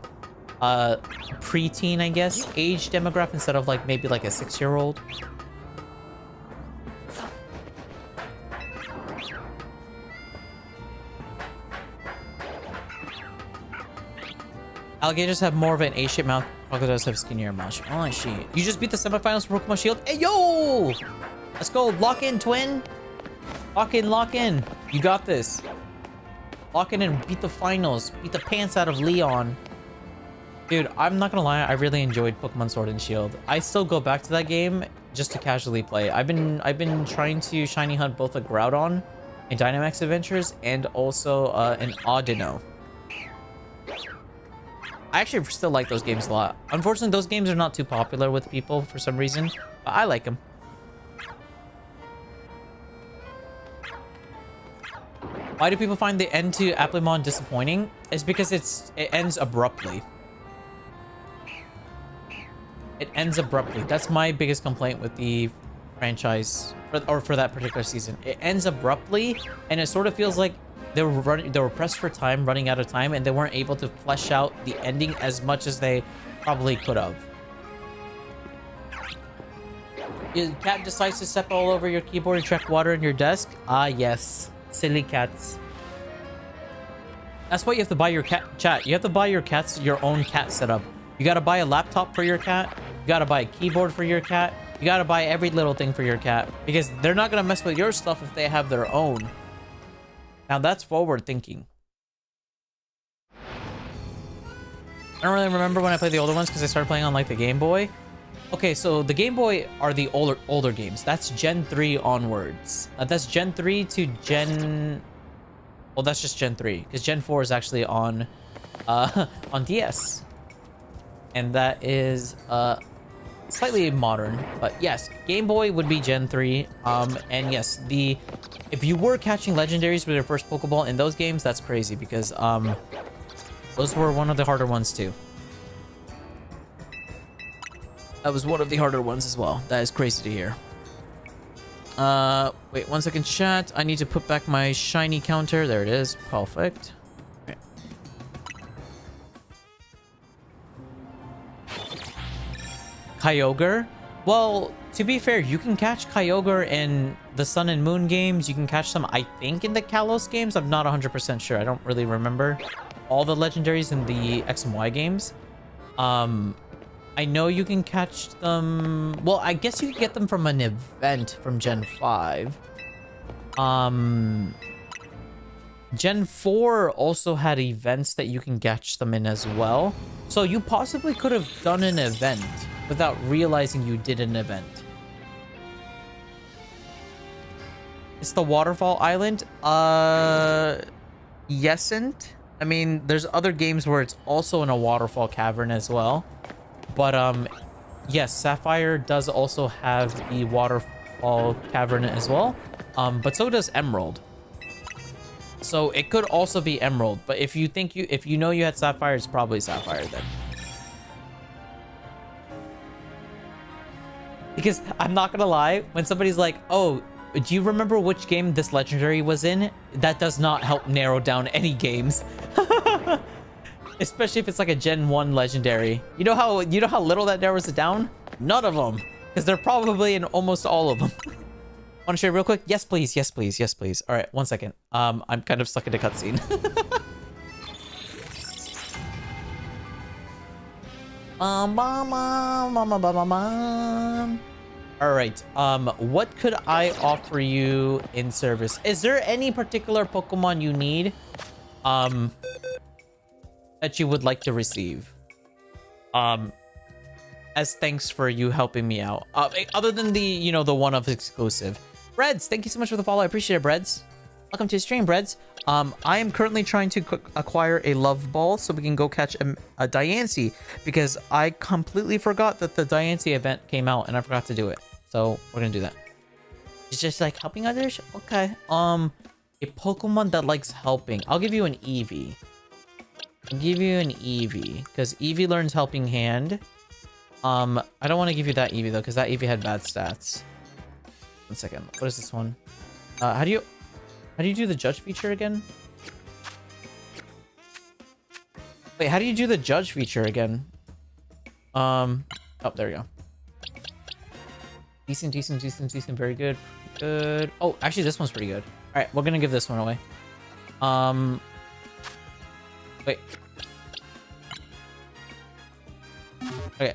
preteen, I guess, age demographic instead of like maybe like a 6-year-old. Alligators have more of an A-shaped mouth. Crocodiles have skinnier mouth. Oh, shit. You just beat the semifinals for Pokemon Shield? Hey, yo! Let's go. Lock in, twin. Lock in, lock in. You got this. Lock in and beat the finals. Beat the pants out of Leon. Dude, I'm not gonna lie. I really enjoyed Pokemon Sword and Shield. I still go back to that game just to casually play. I've been trying to shiny hunt both a Groudon in Dynamax Adventures and also an Audino. I actually still like those games a lot. Unfortunately, those games are not too popular with people for some reason, but I like them. Why do people find the end to Applemon disappointing? It's because it ends abruptly. It ends abruptly. That's my biggest complaint with the franchise, for that particular season. It ends abruptly, and it sort of feels like they were pressed for time, running out of time, and they weren't able to flesh out the ending as much as they probably could have. Your cat decides to step all over your keyboard and track water in your desk? Ah, yes. Silly cats. That's why you have to buy your chat. You have to buy your cats your own cat setup. You gotta buy a laptop for your cat. You gotta buy a keyboard for your cat. You gotta buy every little thing for your cat, because they're not gonna mess with your stuff if they have their own. Now that's forward thinking. I don't really remember when I played the older ones because I started playing on like the Game Boy. Okay, so the Game Boy are the older games. That's Gen 3 onwards. That's Gen 3 to Gen... Well, that's just Gen 3, because Gen 4 is actually on DS. And that is slightly modern, but yes, Game Boy would be Gen 3. And yes, if you were catching legendaries with your first Pokeball in those games, that's crazy, because those were one of the harder ones too. That was one of the harder ones as well. That is crazy to hear. Wait 1 second, chat. I need to put back my shiny counter. There it is. Perfect. Okay. Kyogre? Well, to be fair, you can catch Kyogre in the Sun and Moon games. You can catch them, I think, in the Kalos games. I'm not 100% sure. I don't really remember all the legendaries in the X and Y games. I know you can catch them. Well, I guess you can get them from an event from Gen 5. Gen 4 also had events that you can catch them in as well. So you possibly could have done an event without realizing you did an event. It's the Waterfall Island? Yesn't. I mean, there's other games where it's also in a waterfall cavern as well. But, yes, Sapphire does also have the waterfall cavern as well. But so does Emerald. So it could also be Emerald. But if you think if you know you had Sapphire, it's probably Sapphire then. Because I'm not gonna lie, when somebody's like, oh, do you remember which game this legendary was in? That does not help narrow down any games. Especially if it's like a Gen 1 legendary. You know how little that narrows it down? None of them. Because they're probably in almost all of them. Want to share real quick? Yes, please. Yes, please. Yes, please. All right, 1 second. I'm kind of stuck in a cutscene. All right. What could I offer you in service? Is there any particular Pokemon you need? That you would like to receive? As thanks for you helping me out. Other than the, the one-off exclusive. Breads, thank you so much for the follow. I appreciate it, Breads. Welcome to the stream, Breads. I am currently trying to acquire a love ball so we can go catch a Diancie, because I completely forgot that the Diancie event came out and I forgot to do it. So we're gonna do that. It's just like helping others. Okay. A Pokemon that likes helping. I'll give you an Eevee. I'll give you an Eevee because Eevee learns Helping Hand. I don't want to give you that Eevee though, because that Eevee had bad stats. 1 second. What is this one? How do you do the judge feature again? Wait, how do you do the judge feature again? Oh, there we go. Decent. Very good. Good. Oh, actually, this one's pretty good. All right, we're gonna give this one away. Wait. Okay,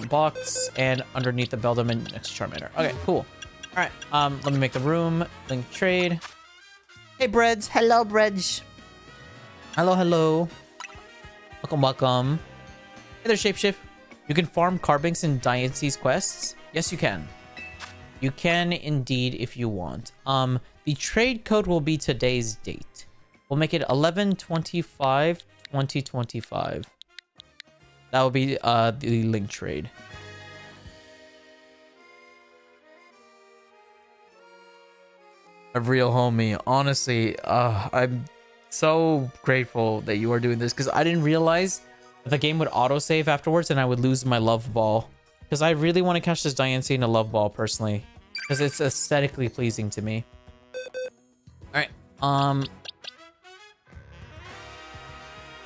box and underneath the Beldam next Charmander. Okay, cool. All right, let me make the room. Link trade. Hey, Breads. Hello, Breads. Hello. Welcome. Hey there, Shapeshift. You can farm Carbinks in Diancie's quests. Yes, you can. You can indeed if you want. The trade code will be today's date. We'll make it 11/25/2025. That will be the link trade. A real homie. Honestly, I'm so grateful that you are doing this, because I didn't realize that the game would autosave afterwards and I would lose my love ball. Because I really want to catch this Diancie in a love ball personally, because it's aesthetically pleasing to me. All right.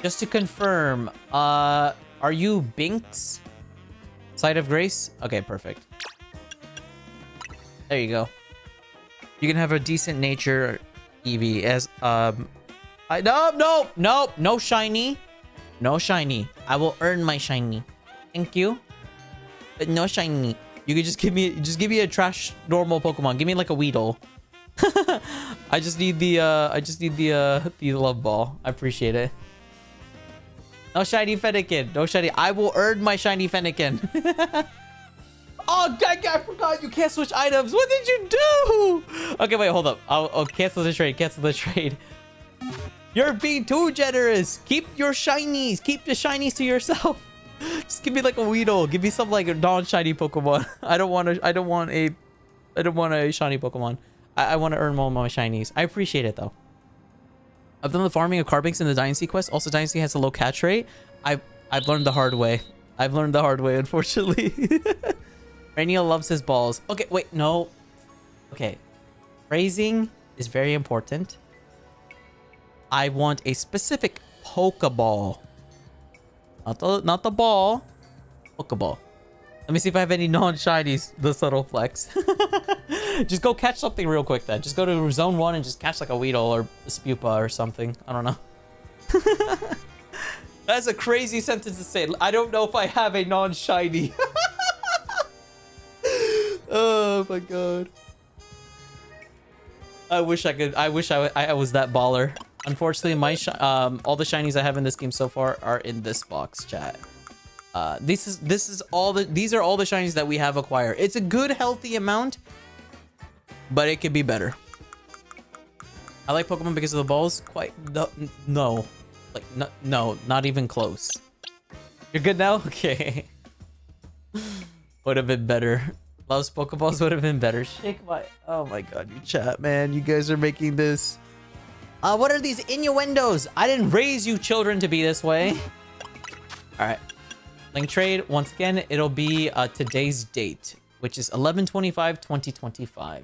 Just to confirm, are you Binks? Side of Grace? Okay, perfect. There you go. You can have a decent nature Eevee as no shiny. No shiny. I will earn my shiny. Thank you. But no shiny. You could just give me a trash normal Pokemon. Give me like a Weedle. I just need the love ball. I appreciate it. No shiny Fennekin. No shiny. I will earn my shiny Fennekin. Oh, I forgot you can't switch items. What did you do? Okay, wait, hold up. I'll cancel the trade. Cancel the trade. You're being too generous. Keep your shinies. Keep the shinies to yourself. Just give me like a Weedle. Give me some like non-shiny Pokemon. I don't want a shiny Pokemon. I want to earn all my shinies. I appreciate it though. I've done the farming of Carbinks in the Diancie quest. Also, Diancie has a low catch rate. I've learned the hard way. Unfortunately. Rainiel loves his balls. Okay, wait, no. Okay. Phrasing is very important. I want a specific Pokeball. Not the ball. Pokeball. Let me see if I have any non-shinies. The subtle flex. Just go catch something real quick then. Just go to zone 1 and just catch like a Weedle or a Spupa or something. I don't know. That's a crazy sentence to say. I don't know if I have a non-shiny. Oh my god. I wish I could. I wish I was that baller. Unfortunately, my all the shinies I have in this game so far are in this box, chat. These are all the shinies that we have acquired. It's a good healthy amount, but it could be better. I like Pokemon because of the balls. No, like no, not even close. You're good now. Okay. Would have been better. Loves Pokeballs would have been better. Shake my... Oh my god, you chat, man. You guys are making this... what are these innuendos? I didn't raise you children to be this way. Alright. Link trade. Once again, it'll be today's date, which is 11/25/2025.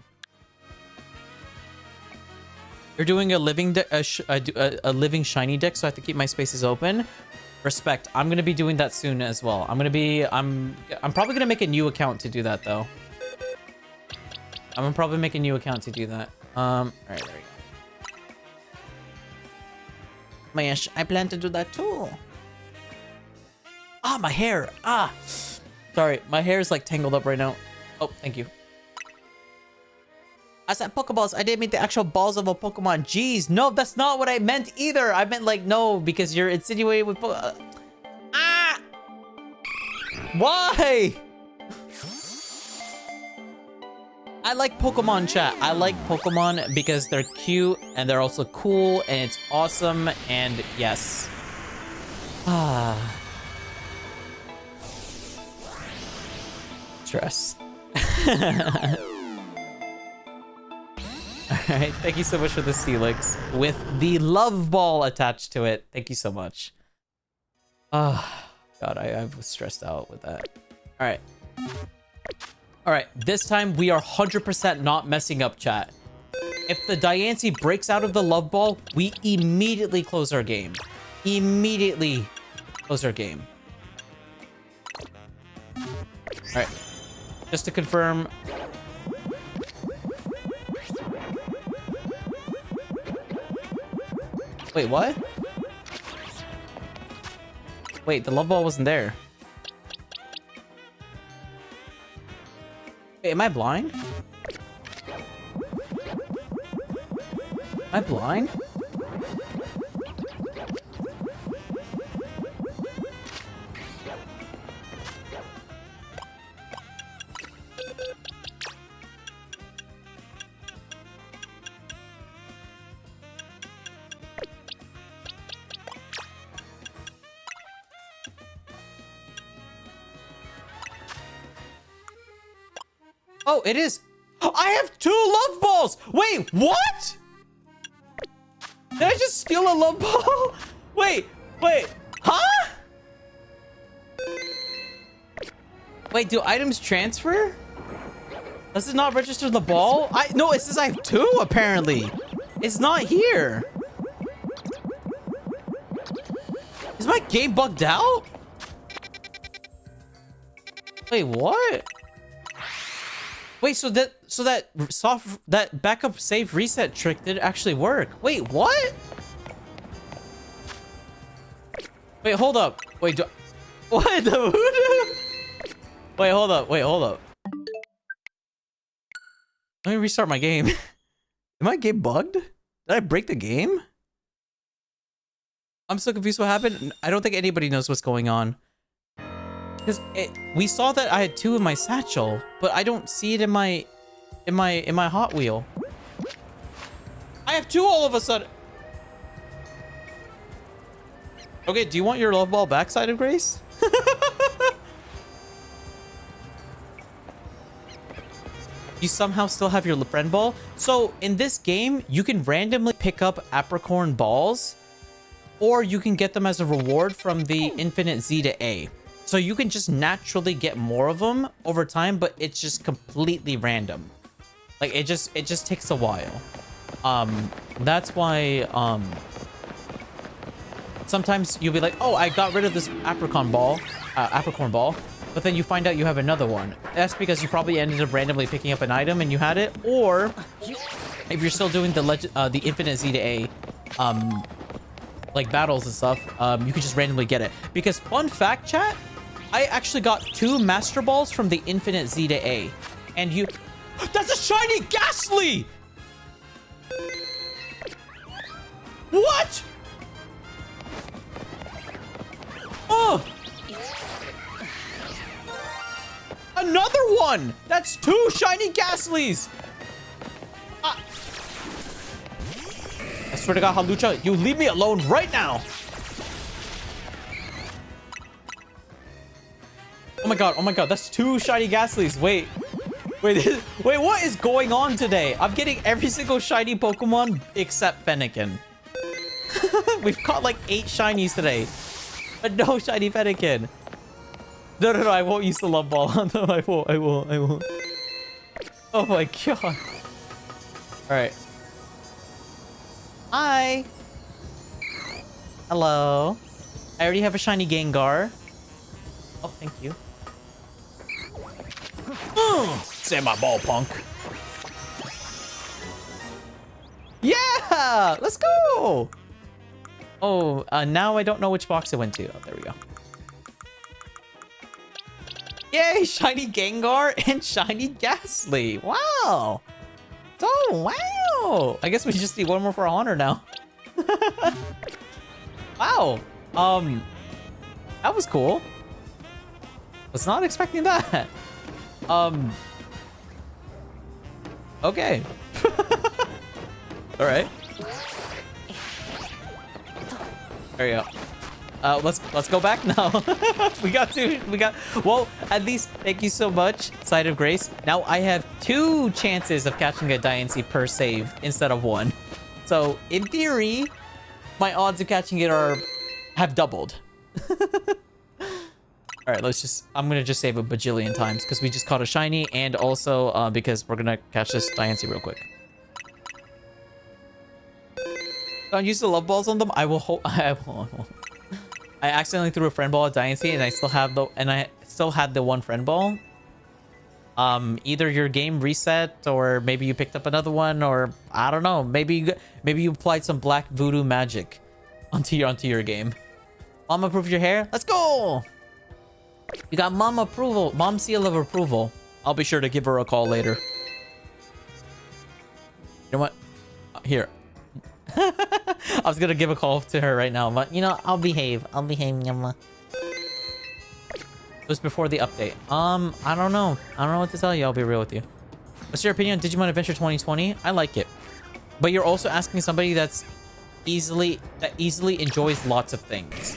You're doing a living a living shiny deck, so I have to keep my spaces open. Respect. I'm gonna be doing that soon as well. I'm probably gonna make a new account to do that though. I'm gonna probably make a new account to do that. Alright, there we go. Mash, I plan to do that too. Ah, my hair. Ah, sorry, my hair is like tangled up right now. Oh, thank you. I said Pokeballs. I didn't mean the actual balls of a Pokemon. Jeez, no, that's not what I meant either. I meant like, no, because you're insinuating with ah! Why? I like Pokemon, chat. I like Pokemon because they're cute and they're also cool and it's awesome and yes. Ah. Stress. Alright, thank you so much for the Celix with the love ball attached to it. Thank you so much. Oh, God, I was stressed out with that. Alright. Alright, this time we are 100% not messing up, chat. If the Diancie breaks out of the love ball, we immediately close our game. Immediately close our game. Alright. Just to confirm... Wait, what? Wait, the love ball wasn't there. Wait, am I blind? Am I blind? Oh, it is. I have 2 love balls. Wait, what? Did I just steal a love ball? Wait, huh? Wait, do items transfer? Does it not register the ball? No, it says I have 2 apparently. It's not here. Is my game bugged out? Wait, what? Wait, so that backup save reset trick did actually work. Wait, what? Wait, hold up. Wait, what the voodoo? Wait, hold up. Let me restart my game. Am my game bugged? Did I break the game? I'm so confused what happened. I don't think anybody knows what's going on. Because we saw that I had 2 in my satchel, but I don't see it in my Hot Wheel. I have 2 all of a sudden. Okay, do you want your love ball back, Side of Grace? You somehow still have your friend ball. So in this game, you can randomly pick up apricorn balls, or you can get them as a reward from the infinite Z to A. So you can just naturally get more of them over time, but it's just completely random. Like it just takes a while. That's why sometimes you'll be like, oh, I got rid of this apricorn ball, but then you find out you have another one. That's because you probably ended up randomly picking up an item and you had it, or if you're still doing the infinite Z to A, like battles and stuff, you could just randomly get it. Because fun fact, chat, I actually got 2 Master Balls from the infinite Z to A, and you... That's a shiny Ghastly! What? Oh! Another one! That's 2 shiny Ghastlys! I swear to God, Halucha, you leave me alone right now! Oh my god, that's 2 shiny Ghastlys. Wait, what is going on today? I'm getting every single shiny Pokemon except Fennekin. We've caught like 8 shinies today, but no shiny Fennekin. No, I won't use the love ball. No, I won't. Oh my god. All right. Hi. Hello. I already have a shiny Gengar. Oh, thank you. Say my ball, punk. Yeah! Let's go! Oh, now I don't know which box it went to. Oh, there we go. Yay! Shiny Gengar and shiny Ghastly. Wow! Oh, wow! I guess we just need one more for a Haunter now. Wow! That was cool. Was not expecting that. Okay. All right. There you go. Let's go back now. we got. Well, at least thank you so much, Side of Grace. Now I have 2 chances of catching a Diancie per save instead of 1. So in theory, my odds of catching it have doubled. All right, I'm gonna just save a bajillion times because we just caught a shiny, and also because we're gonna catch this Diancie real quick. Don't use the love balls on them. I will. I accidentally threw a friend ball at Diancie, and I still had the 1 friend ball. Either your game reset, or maybe you picked up another one, or I don't know. Maybe you applied some black voodoo magic onto your game. Mom approved your hair. Let's go. You got mom approval, mom seal of approval. I'll be sure to give her a call later. You know what? Here. I was gonna give a call to her right now, but you know, I'll behave. Yama. It was before the update. I don't know what to tell you. I'll be real with you. What's your opinion on Digimon Adventure 2020? I like it, but you're also asking somebody that easily enjoys lots of things.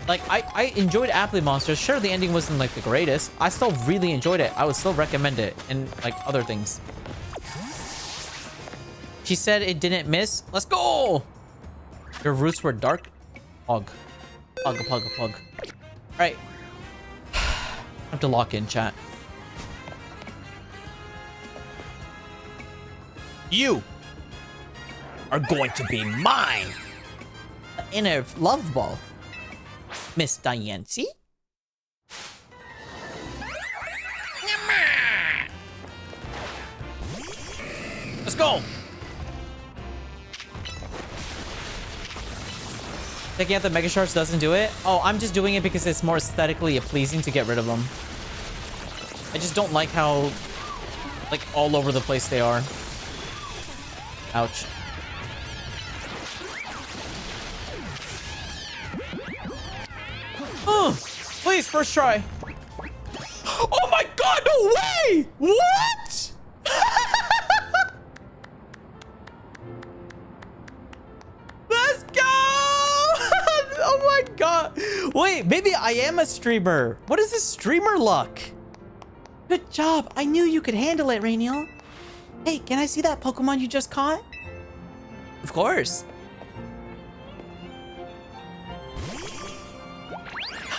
Like, I enjoyed Apple Monsters. Sure, the ending wasn't like the greatest. I still really enjoyed it. I would still recommend it, and like other things. She said it didn't miss. Let's go! Your roots were dark. Pug. Right. I have to lock in, chat. You are going to be mine. Inner love ball. Miss Diancie? Let's go! Taking out the Mega Sharks doesn't do it? Oh, I'm just doing it because it's more aesthetically pleasing to get rid of them. I just don't like how, like, all over the place they are. Ouch. Please, first try. Oh my god, no way! What? Let's go! Oh my god. Wait, maybe I am a streamer. What is this streamer luck? Good job. I knew you could handle it, Rainiel. Hey, can I see that Pokemon you just caught? Of course.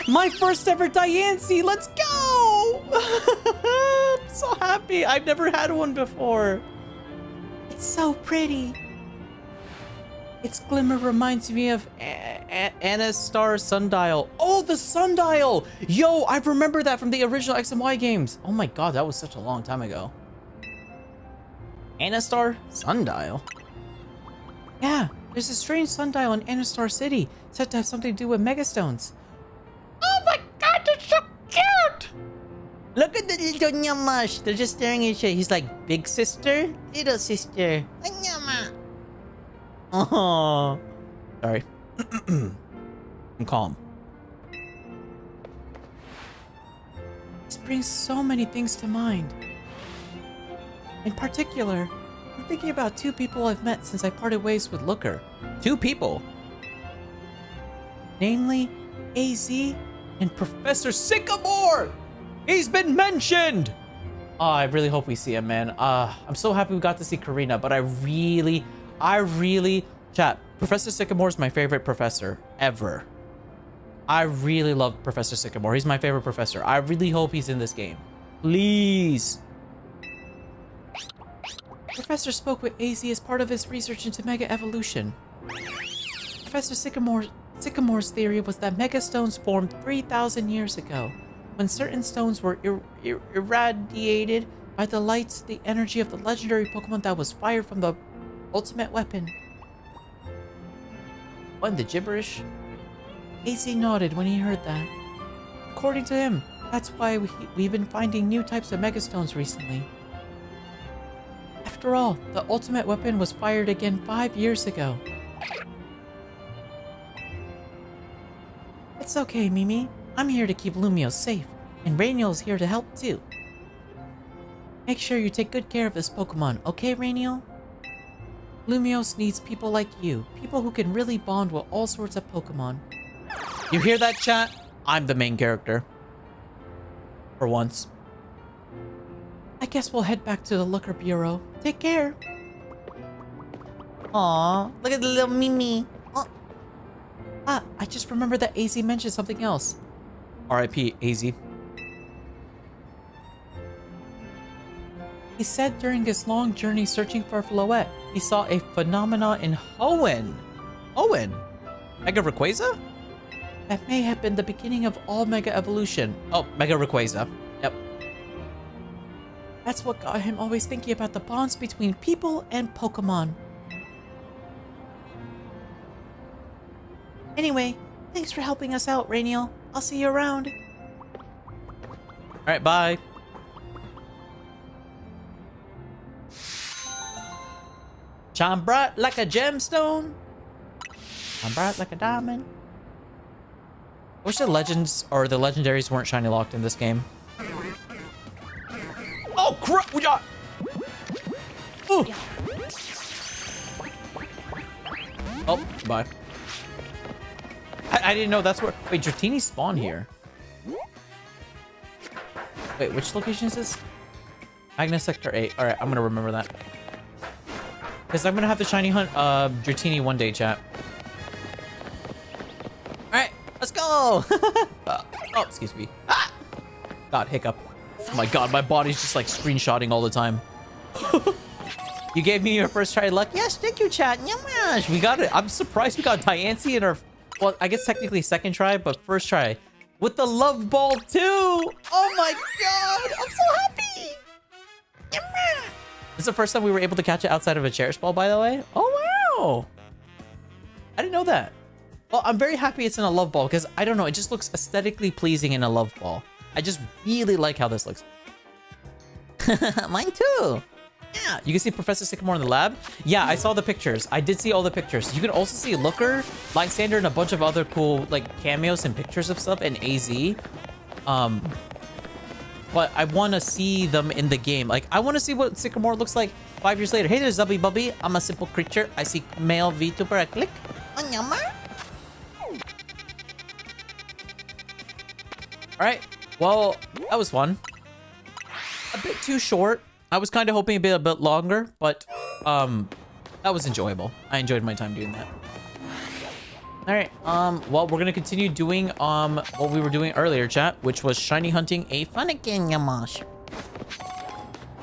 My first ever Diancie, let's go! I'm so happy. I've never had one before. It's so pretty. Its glimmer reminds me of Anastar Sundial. Oh, the Sundial! Yo, I remember that from the original X and Y games. Oh my god, that was such a long time ago. Anastar Sundial? Yeah, there's a strange sundial in Anastar City, said to have something to do with megastones. Oh my god, they're so cute! Look at the little Nyamash. They're just staring at each other. He's like, big sister, little sister. Nyama. Oh, sorry. I'm calm. This brings so many things to mind. In particular, I'm thinking about two people I've met since I parted ways with Looker. Two people? Namely, AZ and Professor Sycamore! He's been mentioned! Oh, I really hope we see him, man. I'm so happy we got to see Karina, but I really... Chat, Professor Sycamore is my favorite professor ever. I really love Professor Sycamore. He's my favorite professor. I really hope he's in this game. Please. Professor spoke with AZ as part of his research into Mega Evolution. Professor Sycamore's theory was that Megastones formed 3,000 years ago. When certain stones were irradiated by the lights, the energy of the legendary Pokemon that was fired from the ultimate weapon. What in the gibberish? AZ nodded when he heard that. According to him, that's why we've been finding new types of Megastones recently. After all, the ultimate weapon was fired again 5 years ago. It's okay, Mimi. I'm here to keep Lumio safe, and Rainiel's here to help too. Make sure you take good care of this Pokemon, okay, Rainiel? Lumios needs people like you, people who can really bond with all sorts of Pokemon. You hear that, chat? I'm the main character. For once. I guess we'll head back to the Looker Bureau. Take care. Aww, look at the little Mimi. Oh. Ah, I just remembered that AZ mentioned something else. R.I.P. AZ. He said during his long journey searching for Floette, he saw a phenomena in Hoenn. Hoenn? Mega Rayquaza? That may have been the beginning of all Mega Evolution. Oh, Mega Rayquaza. Yep. That's what got him always thinking about the bonds between people and Pokemon. Anyway, thanks for helping us out, Rainiel. I'll see you around. Alright, bye. Shine bright like a gemstone. Shine bright like a diamond. I wish the legends or the legendaries weren't shiny locked in this game. Oh crap! We got. Ooh. Oh, bye. I didn't know that's where. Wait, Dratini spawn here. Wait, which location is this? Agnes Sector 8. All right, I'm gonna remember that. Because I'm gonna have to shiny hunt Dratini one day, chat. Alright, let's go! Oh, excuse me. Ah! God, hiccup. Oh my god, my body's just like screenshotting all the time. You gave me your first try luck? Yes, thank you, chat. Yamash. We got it. I'm surprised we got Diancie in our... Well, I guess technically second try, but first try. With the love ball too! Oh my god! I'm so happy! Yamash. This is the first time we were able to catch it outside of a cherish ball, by the way. Oh, wow. I didn't know that. Well, I'm very happy it's in a love ball because, I don't know, it just looks aesthetically pleasing in a love ball. I just really like how this looks. Mine too. Yeah, you can see Professor Sycamore in the lab. Yeah, I saw the pictures. I did see all the pictures. You can also see Looker, Lysander, and a bunch of other cool, like, cameos and pictures of stuff, and AZ. But I want to see them in the game. Like, I want to see what Sycamore looks like 5 years later. Hey there, Zubby Bubby. I'm a simple creature. I seek male VTuber. I click. Alright. Well, that was fun. A bit too short. I was kind of hoping it'd be a bit longer, but that was enjoyable. I enjoyed my time doing that. Alright, well, we're gonna continue doing, what we were doing earlier, chat, which was shiny hunting a Fennekin Yamash.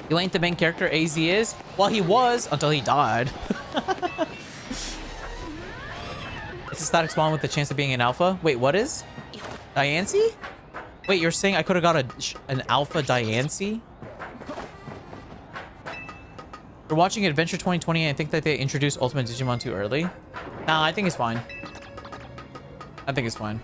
You ain't the main character AZ is? Well, he was, until he died. a static spawn with the chance of being an alpha. Wait, what is? Diancie? Wait, you're saying I could have got an alpha Diancie? We're watching Adventure 2020 and I think that they introduced Ultimate Digimon too early. Nah, I think it's fine. I think it's fine.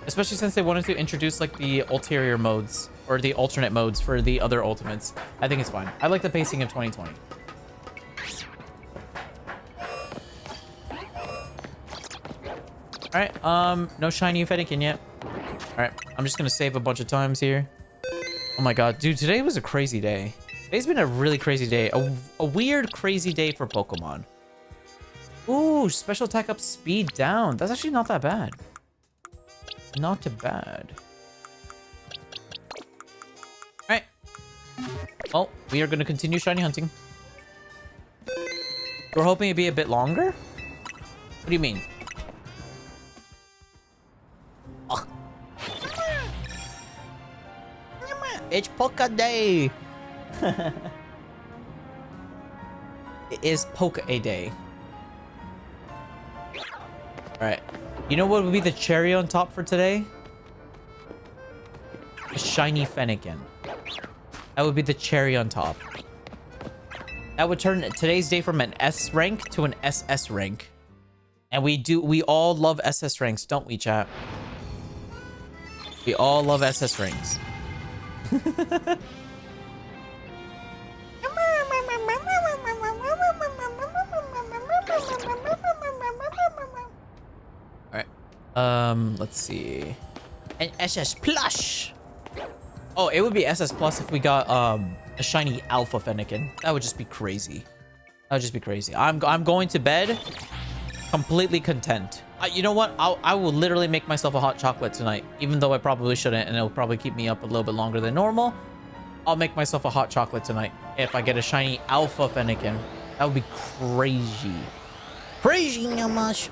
Especially since they wanted to introduce like the ulterior modes or the alternate modes for the other ultimates. I think it's fine. I like the pacing of 2020. Alright, no shiny Fennekin yet. Alright, I'm just gonna save a bunch of times here. Oh my god, dude, today was a crazy day. Today's been a really crazy day. A weird, crazy day for Pokemon. Ooh, special attack up, speed down. That's actually not that bad. Not too bad. Alright. Well, we are gonna continue shiny hunting. We're hoping it'd be a bit longer? What do you mean? Ugh. It's Poke Day! It is Poke Day. Alright. You know what would be the cherry on top for today? A shiny Fennekin. That would be the cherry on top. That would turn today's day from an S rank to an SS rank. And we all love SS ranks, don't we, chat? We all love SS ranks. Alright. Let's see. An SS Plush! Oh, it would be SS Plus if we got, a shiny Alpha Fennekin. That would just be crazy. That would just be crazy. I'm going to bed completely content. You know what? I will literally make myself a hot chocolate tonight, even though I probably shouldn't, and it'll probably keep me up a little bit longer than normal. I'll make myself a hot chocolate tonight if I get a shiny Alpha Fennekin. That would be crazy. Crazy, Yamash.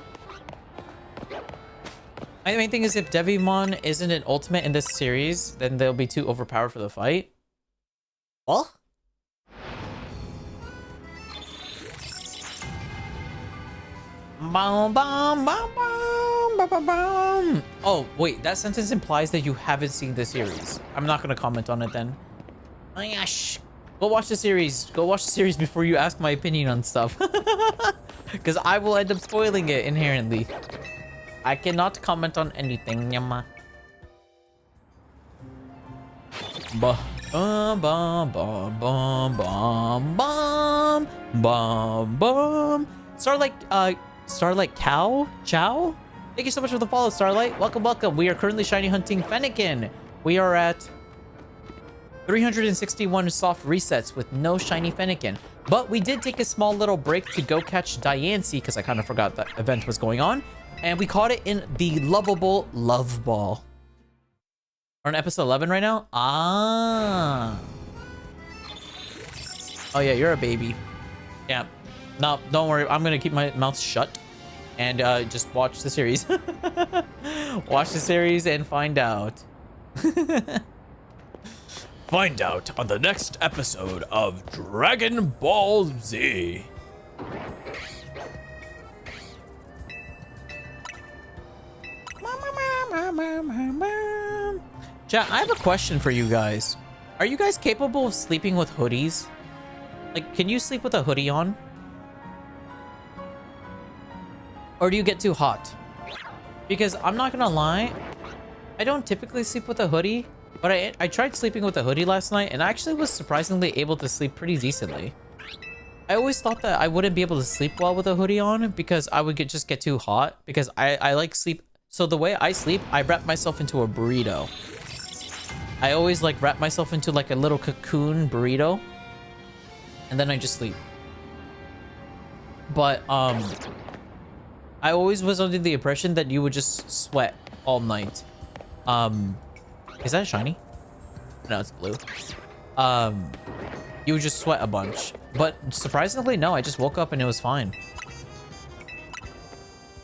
My main thing is if Devimon isn't an ultimate in this series, then they'll be too overpowered for the fight. What? Bum, bum, bum, bum, bum, bum, bum. Oh, wait, that sentence implies that you haven't seen the series. I'm not going to comment on it then. Oh, gosh. Go watch the series. Go watch the series before you ask my opinion on stuff. Because I will end up spoiling it inherently. I cannot comment on anything, Yama. Bum, bum, bum, bum, bum, bum, bum, bum. Starlight Chow? Thank you so much for the follow, Starlight. Welcome, welcome. We are currently shiny hunting Fennekin. We are at 361 soft resets with no shiny Fennekin. But we did take a small little break to go catch Diancie because I kind of forgot that event was going on. And we caught it in the lovable Love Ball. We're on episode 11 right now? Ah. Oh yeah, you're a baby. Yeah. No, don't worry. I'm going to keep my mouth shut and just watch the series. Watch the series and find out. Find out on the next episode of Dragon Ball Z. Chat, I have a question for you guys. Are you guys capable of sleeping with hoodies? Like, can you sleep with a hoodie on? Or do you get too hot? Because I'm not gonna lie, I don't typically sleep with a hoodie, but I tried sleeping with a hoodie last night and I actually was surprisingly able to sleep pretty decently. I always thought that I wouldn't be able to sleep well with a hoodie on because I would just get too hot because I like sleep. So the way I sleep, I wrap myself into a burrito. I always like wrap myself into like a little cocoon burrito and then I just sleep. But I always was under the impression that you would just sweat all night. Is that shiny? No, it's blue. You would just sweat a bunch. But surprisingly, no, I just woke up and it was fine.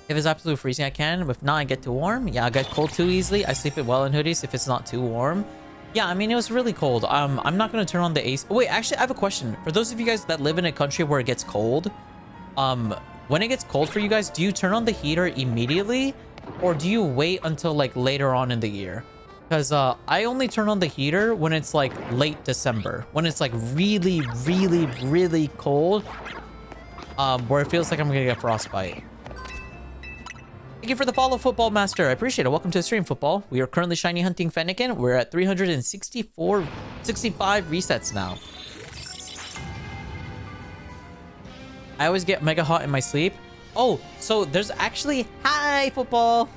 If it's absolutely freezing, I can. If not, I get too warm. Yeah, I get cold too easily. I sleep it well in hoodies if it's not too warm. Yeah, I mean, it was really cold. I'm not going to turn on the AC. Oh, wait, actually, I have a question. For those of you guys that live in a country where it gets cold, when it gets cold for you guys, do you turn on the heater immediately or do you wait until like later on in the year? Because I only turn on the heater when it's like late December, when it's like really, really, really cold, where it feels like I'm gonna get frostbite. Thank you for the follow, Football Master. I appreciate it. Welcome to the stream, Football. We are currently shiny hunting Fennekin. We're at 65 resets now. I always get mega hot in my sleep. Oh, so there's actually... Hi, Football.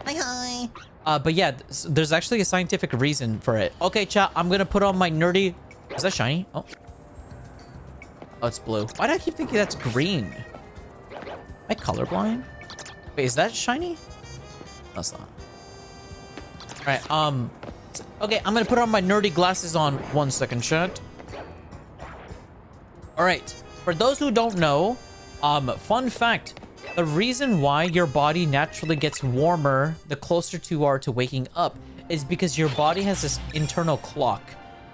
Hi. But yeah, there's actually a scientific reason for it. Okay, chat, I'm gonna put on my nerdy... Is that shiny? Oh. Oh, it's blue. Why do I keep thinking that's green? Am I colorblind? Wait, is that shiny? No, it's not. Alright, okay, I'm gonna put on my nerdy glasses on 1 second, chat. Alright, for those who don't know, fun fact, the reason why your body naturally gets warmer the closer you are to waking up is because your body has this internal clock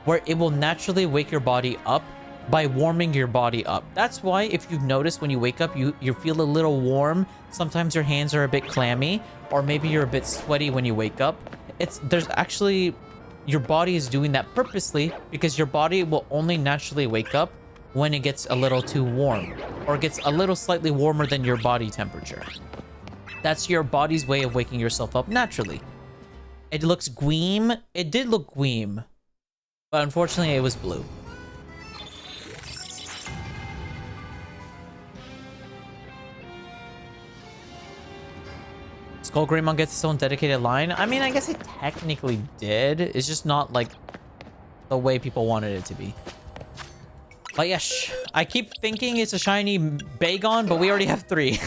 where it will naturally wake your body up by warming your body up. That's why if you've noticed when you wake up, you feel a little warm. Sometimes your hands are a bit clammy, or maybe you're a bit sweaty when you wake up. There's actually, your body is doing that purposely because your body will only naturally wake up when it gets a little too warm or gets a little slightly warmer than your body temperature. That's your body's way of waking yourself up naturally. It looks gleam. It did look gleam, but unfortunately it was blue. Skull Greymon gets its own dedicated line. I mean, I guess it technically did. It's just not like the way people wanted it to be. But yes, I keep thinking it's a shiny Bagon, but we already have 3.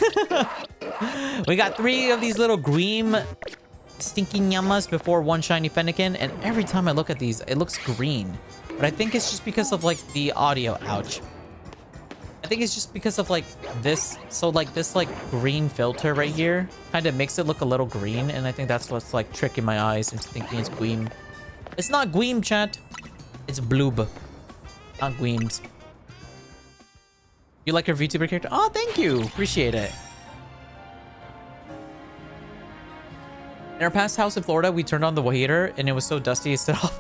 We got 3 of these little green stinky nyamas before 1 shiny Fennekin, and every time I look at these, it looks green. But I think it's just because of like the audio. Ouch. I think it's just because of like this. So like this like green filter right here kind of makes it look a little green, and I think that's what's like tricking my eyes into thinking it's Gleam. It's not Gleam, chat. It's Bloob. Not Gleams. You like your VTuber character? Oh, thank you. Appreciate it. In our past house in Florida, we turned on the heater and it was so dusty it stood off.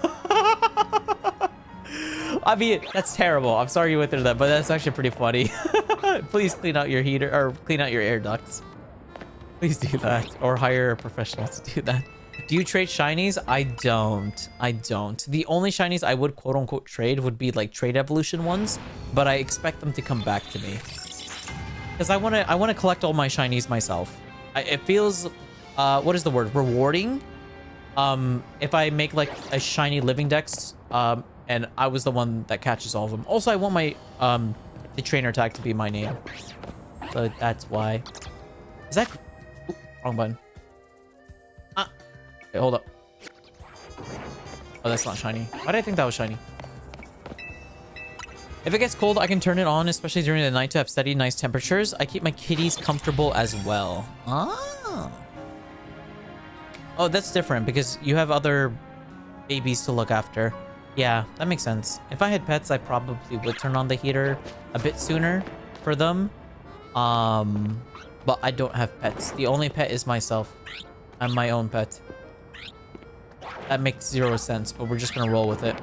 I mean, that's terrible. I'm sorry you went through that, but that's actually pretty funny. Please clean out your heater or clean out your air ducts. Please do that, or hire a professional to do that. Do you trade shinies? I don't. The only shinies I would quote unquote trade would be like trade evolution ones, but I expect them to come back to me because I want to collect all my shinies myself. It feels what is the word, rewarding, if I make like a shiny living dex, and I was the one that catches all of them. Also, I want my the trainer tag to be my name, so that's why. Is that... Ooh, wrong button. Wait, hold up. Oh, that's not shiny. Why did I think that was shiny? If it gets cold, I can turn it on, especially during the night, to have steady, nice temperatures. I keep my kitties comfortable as well. Oh, that's different because you have other babies to look after. Yeah, that makes sense. If I had pets, I probably would turn on the heater a bit sooner for them. But I don't have pets. The only pet is myself. I'm my own pet. That makes 0 sense, but we're just gonna roll with it.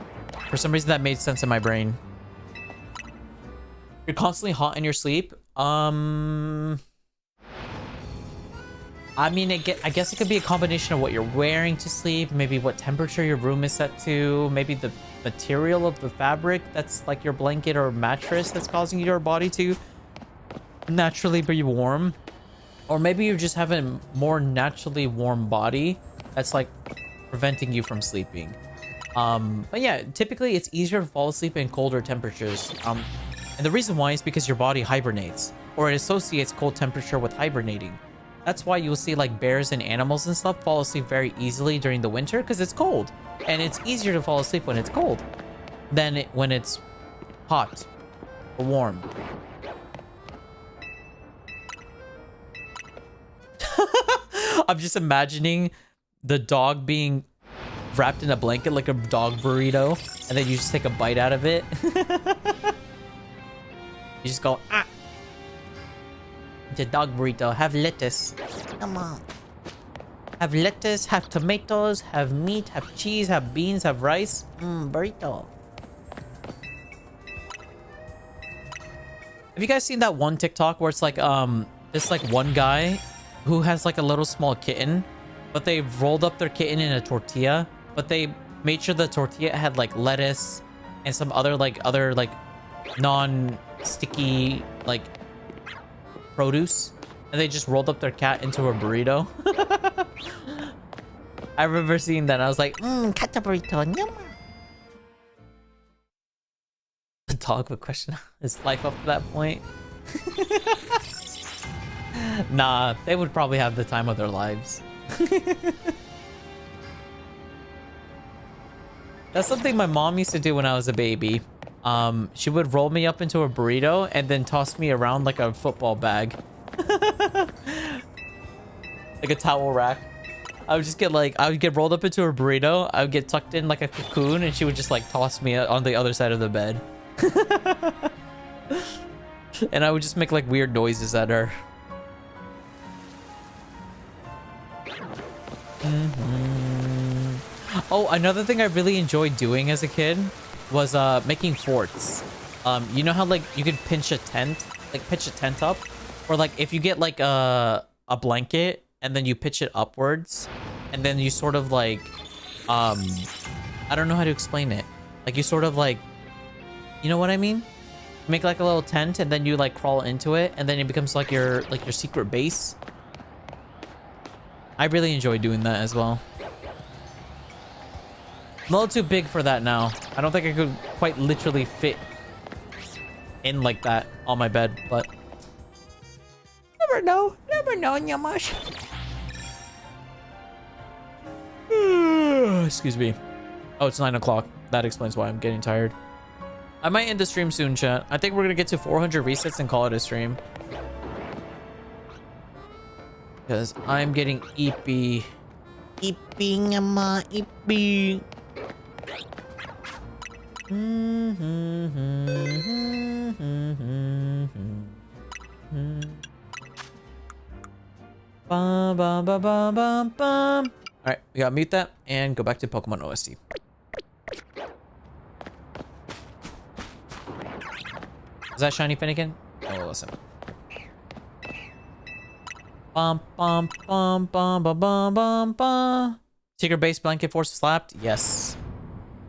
For some reason, that made sense in my brain. You're constantly hot in your sleep. I mean, I guess it could be a combination of what you're wearing to sleep, maybe what temperature your room is set to, maybe the material of the fabric that's like your blanket or mattress that's causing your body to naturally be warm. Or maybe you just have a more naturally warm body that's like preventing you from sleeping. But yeah, typically it's easier to fall asleep in colder temperatures. And the reason why is because your body hibernates, or it associates cold temperature with hibernating. That's why you'll see like bears and animals and stuff fall asleep very easily during the winter, because it's cold. And it's easier to fall asleep when it's cold than when it's hot or warm. I'm just imagining the dog being wrapped in a blanket like a dog burrito, and then you just take a bite out of it. You just go, ah. The dog burrito. Have lettuce. Come on. Have lettuce, have tomatoes, have meat, have cheese, have beans, have rice. Burrito. Have you guys seen that one TikTok where it's like this like one guy who has like a little small kitten, but they rolled up their kitten in a tortilla, but they made sure the tortilla had like lettuce and some other like non-sticky like produce, and they just rolled up their cat into a burrito. I remember seeing that and I was like, Cat burrito. Yum. the dog would question his life up to that point. Nah, they would probably have the time of their lives. That's something my mom used to do when I was a baby. She would roll me up into a burrito and then toss me around like a football bag. Like a towel rack. I would just get like, I would get rolled up into a burrito. I would get tucked in like a cocoon and she would just like toss me on the other side of the bed. And I would just make like weird noises at her. Oh, another thing I really enjoyed doing as a kid was making forts. You know how like you could pitch a tent up, or like if you get like a blanket and then you pitch it upwards, and then you sort of like I don't know how to explain it. Like you sort of like, you know what I mean? Make like a little tent and then you like crawl into it and then it becomes like your secret base. I really enjoy doing that as well. I'm a little too big for that now. I don't think I could quite literally fit in like that on my bed, but Never know, Nyamash. excuse me. Oh, it's 9 o'clock. That explains why I'm getting tired. I might end the stream soon, chat. I think we're gonna get to 400 resets and call it a stream. Because I'm getting eepy. Ippy, Nyama, ippy. Bum, bum, bum, bum, bum, bum. All right, we gotta mute that and go back to Pokemon OST. Is that Shiny Finnegan? Oh, listen. Bum, bum, bum, bum, bum, bum, bum, bum. Secret base blanket force slapped? Yes.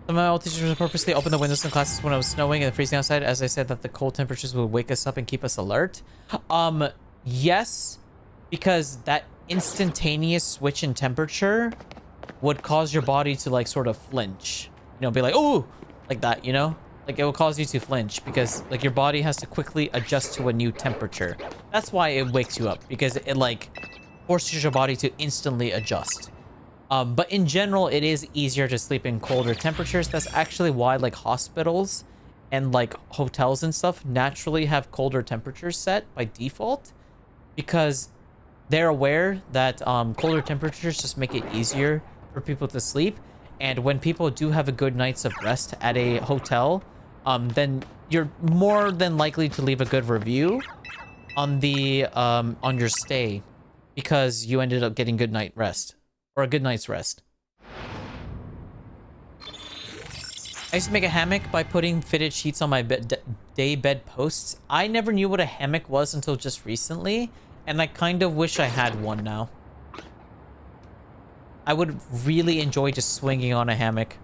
Some of my old teachers would purposely open the windows in classes when it was snowing and freezing outside, as I said that the cold temperatures would wake us up and keep us alert. Yes, because that instantaneous switch in temperature would cause your body to like sort of flinch. You know, be like, oh, like that, you know? Like it will cause you to flinch because like your body has to quickly adjust to a new temperature. That's why it wakes you up, because it like forces your body to instantly adjust. But in general, it is easier to sleep in colder temperatures. That's actually why like hospitals and like hotels and stuff naturally have colder temperatures set by default, because they're aware that colder temperatures just make it easier for people to sleep. And when people do have a good night's of rest at a hotel, then you're more than likely to leave a good review on the on your stay, because you ended up getting good night rest, or a good night's rest. I used to make a hammock by putting fitted sheets on my day bed posts. I never knew what a hammock was until just recently, and I kind of wish I had one now. I would really enjoy just swinging on a hammock.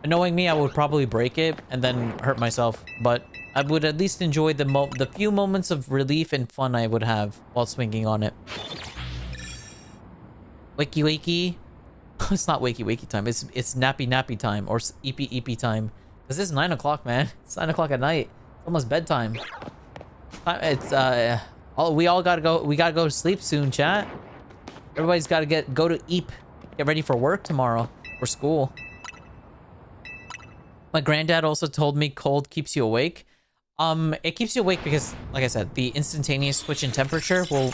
Knowing me, I would probably break it and then hurt myself, but I would at least enjoy the few moments of relief and fun I would have while swinging on it. Wakey wakey. It's not wakey wakey time. It's nappy nappy time, or eepy eepy time. Because it's 9 o'clock, man. It's 9 o'clock at night. It's almost bedtime. It's we all gotta go. We gotta go to sleep soon, chat. Everybody's gotta go to eep. Get ready for work tomorrow, or school. My granddad also told me cold keeps you awake. It keeps you awake because, like I said, the instantaneous switch in temperature will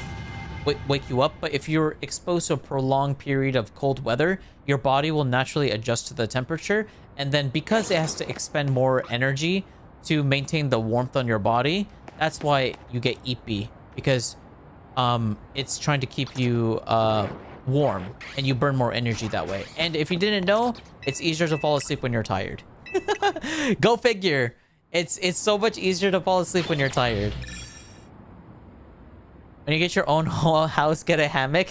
wake you up. But if you're exposed to a prolonged period of cold weather, your body will naturally adjust to the temperature. And then because it has to expend more energy to maintain the warmth on your body, that's why you get eepy because it's trying to keep you warm, and you burn more energy that way. And if you didn't know, it's easier to fall asleep when you're tired. Go figure. It's so much easier to fall asleep when you're tired. When you get your own house, get a hammock.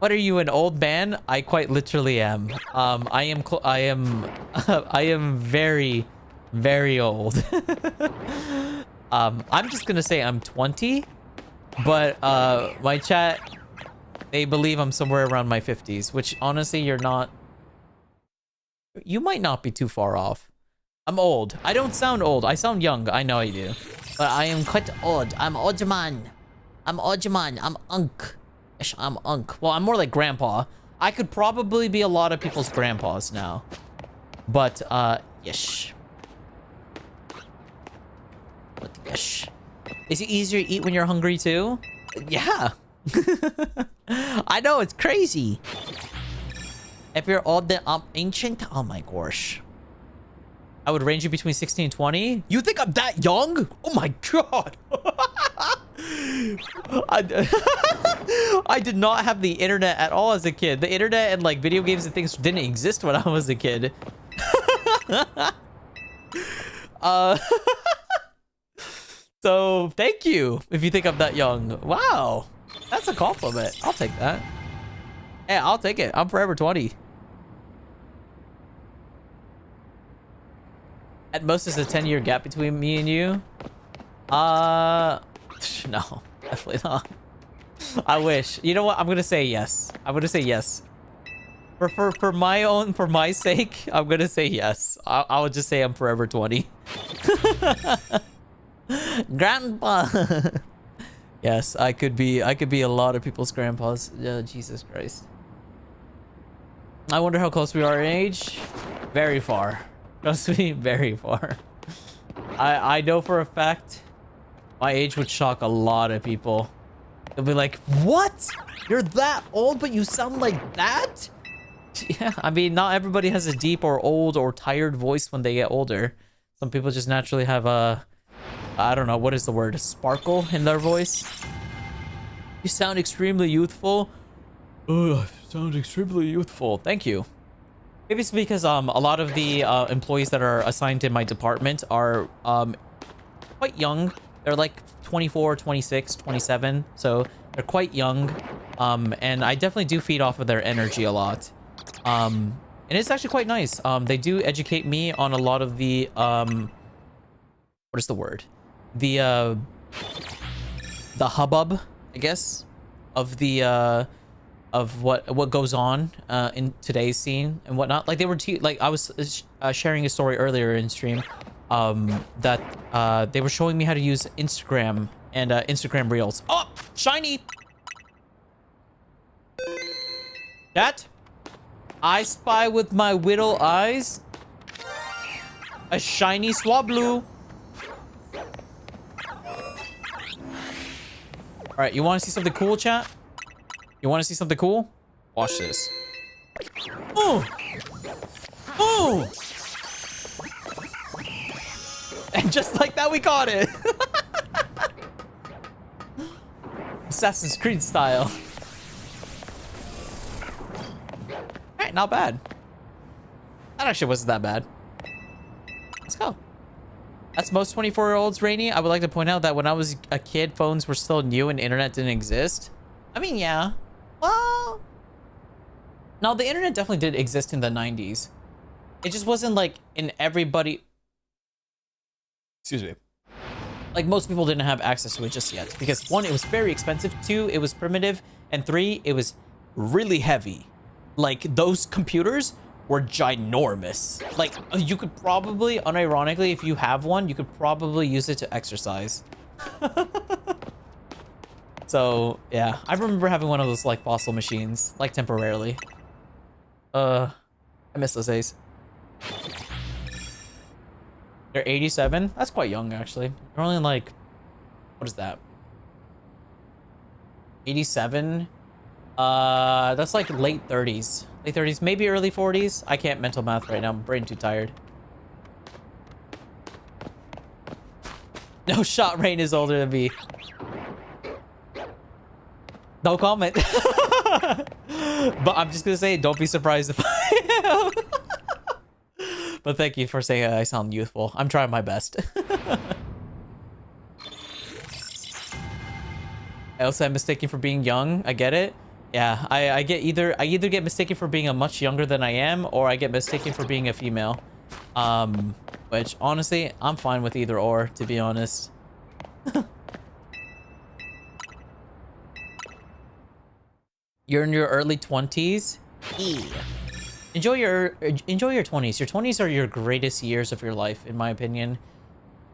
What are you, an old man? I quite literally am. I am very, very old. I'm just gonna say I'm 20, but my chat, they believe I'm somewhere around my 50s, which honestly, you're not. You might not be too far off. I'm old. I don't sound old. I sound young. I know I do. But I am quite old. I'm old man. I'm old man. I'm unk. I'm unk. Well, I'm more like grandpa. I could probably be a lot of people's grandpas now. But, yes. But, yes. Is it easier to eat when you're hungry too? Yeah. I know, it's crazy. If you're old, then I'm ancient. Oh my gosh. I would range you between 16 and 20. You think I'm that young? Oh my god. I did not have the internet at all as a kid. The internet and like video games and things didn't exist when I was a kid. So thank you if you think I'm that young. Wow. That's a compliment. I'll take that. Yeah, I'll take it. I'm forever 20. At most, there's a 10-year gap between me and you. No, definitely not. I wish. You know what? I'm gonna say yes. I'm gonna say yes. For my sake, I'm gonna say yes. I'll just say I'm forever 20. Grandpa. Yes, I could be a lot of people's grandpas. Yeah, Jesus Christ. I wonder how close we are in age. Very far. Trust me, very far. I know for a fact my age would shock a lot of people. They'll be like, what? You're that old, but you sound like that? Yeah, I mean, not everybody has a deep or old or tired voice when they get older. Some people just naturally have a, I don't know, what is the word? A sparkle in their voice. You sound extremely youthful. Ugh, sound extremely youthful. Thank you. Maybe it's because a lot of the employees that are assigned in my department are quite young. They're like 24, 26, 27. So they're quite young. And I definitely do feed off of their energy a lot. And it's actually quite nice. They do educate me on a lot of the what is the word? The hubbub, I guess, of the of what goes on in today's scene and whatnot. Like they were like I was sharing a story earlier in stream that they were showing me how to use Instagram and Instagram Reels. Oh, shiny. That I spy with my whittle eyes a shiny swablu. All right, you want to see something cool, chat? You want to see something cool? Watch this. Oh! Oh! And just like that, we caught it. Assassin's Creed style. Alright, not bad. That actually wasn't that bad. Let's go. That's most 24-year-olds, Rainy. I would like to point out that when I was a kid, phones were still new and internet didn't exist. I mean, yeah. Well, no, the internet definitely did exist in the 90s. It just wasn't like in everybody. Excuse me. Like most people didn't have access to it just yet because one, it was very expensive. Two, it was primitive. And three, it was really heavy. Like those computers were ginormous. Like you could probably, unironically, if you have one, you could probably use it to exercise. So yeah, I remember having one of those like fossil machines, like temporarily. I miss those days. They're 87. That's quite young, actually. They're only like, what is that? 87. That's like late 30s. Late 30s, maybe early 40s. I can't mental math right now. I'm brain too tired. No shot Rain is older than me. No comment. But I'm just gonna say, don't be surprised if I am. But thank you for saying I sound youthful. I'm trying my best. I also am mistaken for being young. I get it. Yeah, I either get mistaken for being a much younger than I am, or I get mistaken for being a female. Which honestly, I'm fine with either or, to be honest. You're in your early 20s. Yeah. Enjoy your 20s. Your 20s are your greatest years of your life, in my opinion.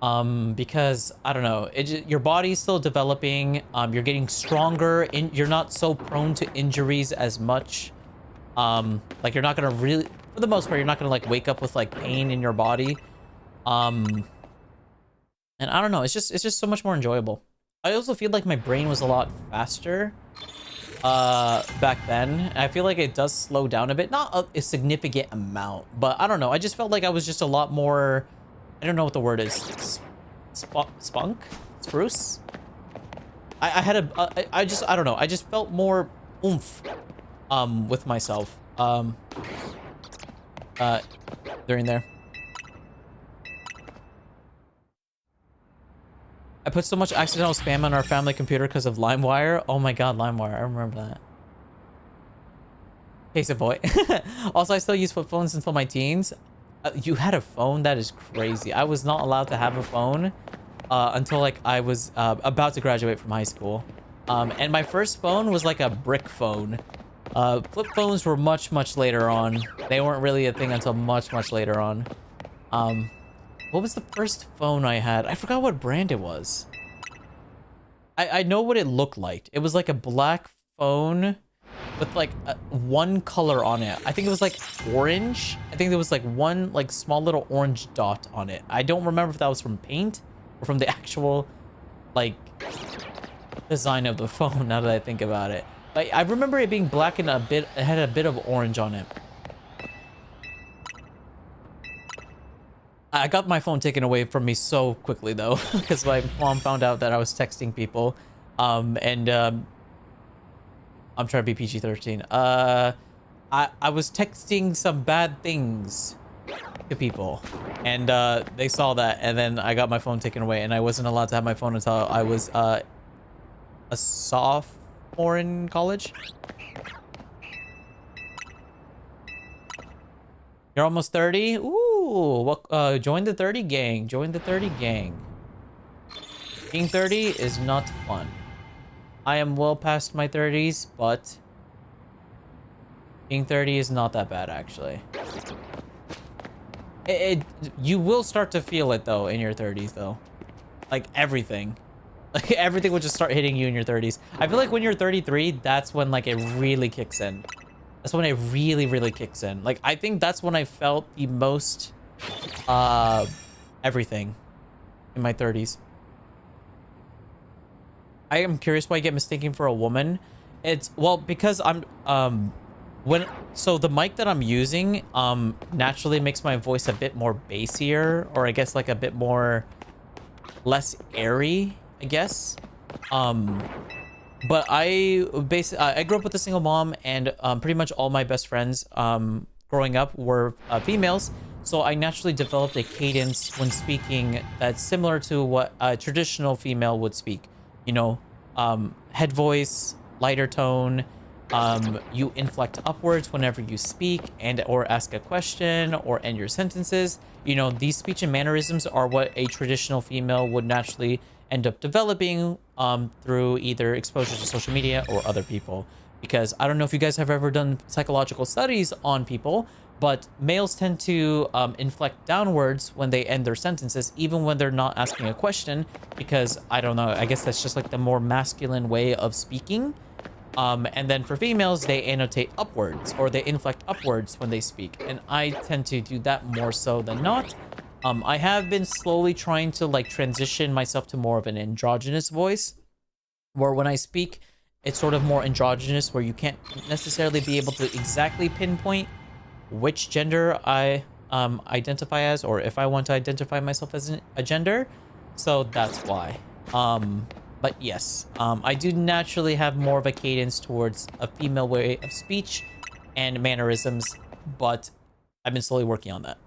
Because I don't know, your body's still developing. You're getting stronger. You're not so prone to injuries as much. Like you're not gonna really, for the most part, you're not gonna like wake up with like pain in your body. And I don't know. It's just so much more enjoyable. I also feel like my brain was a lot faster back then. I feel like it does slow down a bit, not a significant amount, but I don't know. I just felt like I was just a lot more, I don't know what the word is, spunk, spruce. I had a I don't know. I just felt more oomph with myself during there. I put so much accidental spam on our family computer because of LimeWire. Oh my god, LimeWire. I remember that. Case of boy. Also, I still use flip phones until my teens. You had a phone? That is crazy. I was not allowed to have a phone until like I was about to graduate from high school. And my first phone was like a brick phone. Flip phones were much later on. They weren't really a thing until much later on. What was the first phone I had? I forgot what brand it was. I know what it looked like. It was like a black phone with like one color on it. I think it was like orange. I think there was like one like small little orange dot on it. I don't remember if that was from paint or from the actual like design of the phone, now that I think about it. Like I remember it being black and it had a bit of orange on it. I got my phone taken away from me so quickly though, because my mom found out that I was texting people. I'm trying to be PG-13. I was texting some bad things to people, and they saw that, and then I got my phone taken away, and I wasn't allowed to have my phone until I was a sophomore in college. You're almost 30? Ooh, well, join the 30 gang. Join the 30 gang. Being 30 is not fun. I am well past my 30s, but being 30 is not that bad, actually. You will start to feel it, though, in your 30s, though. Like, everything. Like, everything will just start hitting you in your 30s. I feel like when you're 33, that's when, like, it really kicks in. That's when it really kicks in. Like, I think that's when I felt the most, everything in my 30s. I am curious why I get mistaken for a woman. It's, well, because I'm, so the mic that I'm using, naturally makes my voice a bit more bassier, or I guess like a bit more, less airy, I guess. But I grew up with a single mom, and pretty much all my best friends growing up were females. So I naturally developed a cadence when speaking that's similar to what a traditional female would speak. You know, head voice, lighter tone. You inflect upwards whenever you speak and or ask a question or end your sentences. You know, these speech and mannerisms are what a traditional female would naturally end up developing through either exposure to social media or other people. Because I don't know if you guys have ever done psychological studies on people, but males tend to inflect downwards when they end their sentences, even when they're not asking a question, because I don't know, I guess that's just like the more masculine way of speaking. And then for females, they annotate upwards, or they inflect upwards when they speak. And I tend to do that more so than not. I have been slowly trying to like transition myself to more of an androgynous voice, where when I speak, it's sort of more androgynous, where you can't necessarily be able to exactly pinpoint which gender I identify as, or if I want to identify myself as a gender. So that's why. But yes, I do naturally have more of a cadence towards a female way of speech and mannerisms, but I've been slowly working on that.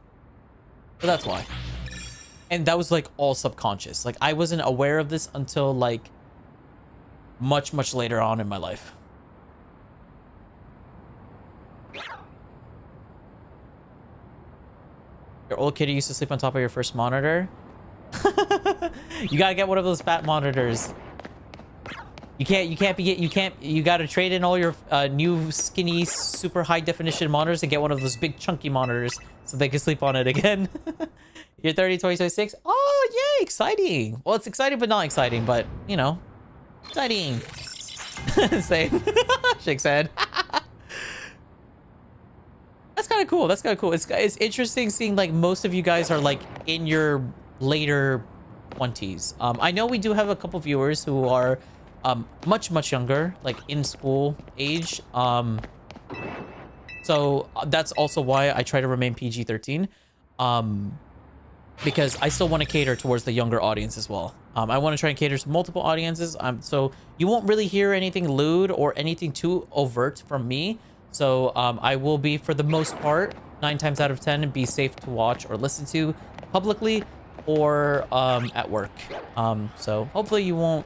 So that's why. And that was like all subconscious. Like I wasn't aware of this until like much later on in my life. Your old kitty used to sleep on top of your first monitor. You gotta get one of those fat monitors. You gotta trade in all your new skinny super high definition monitors and get one of those big chunky monitors so they can sleep on it again. You're 30, 2026. Oh yay, exciting. Well, it's exciting but not exciting, but you know, exciting. Same. Shakes head. That's kind of cool. That's kind of cool. It's interesting seeing like most of you guys are like in your later 20s. I know we do have a couple viewers who are much younger, like in school age. So that's also why I try to remain PG-13, because I still want to cater towards the younger audience as well. I want to try and cater to multiple audiences. So you won't really hear anything lewd or anything too overt from me. So I will be, for the most part, 9 times out of 10, be safe to watch or listen to publicly or at work. So hopefully you won't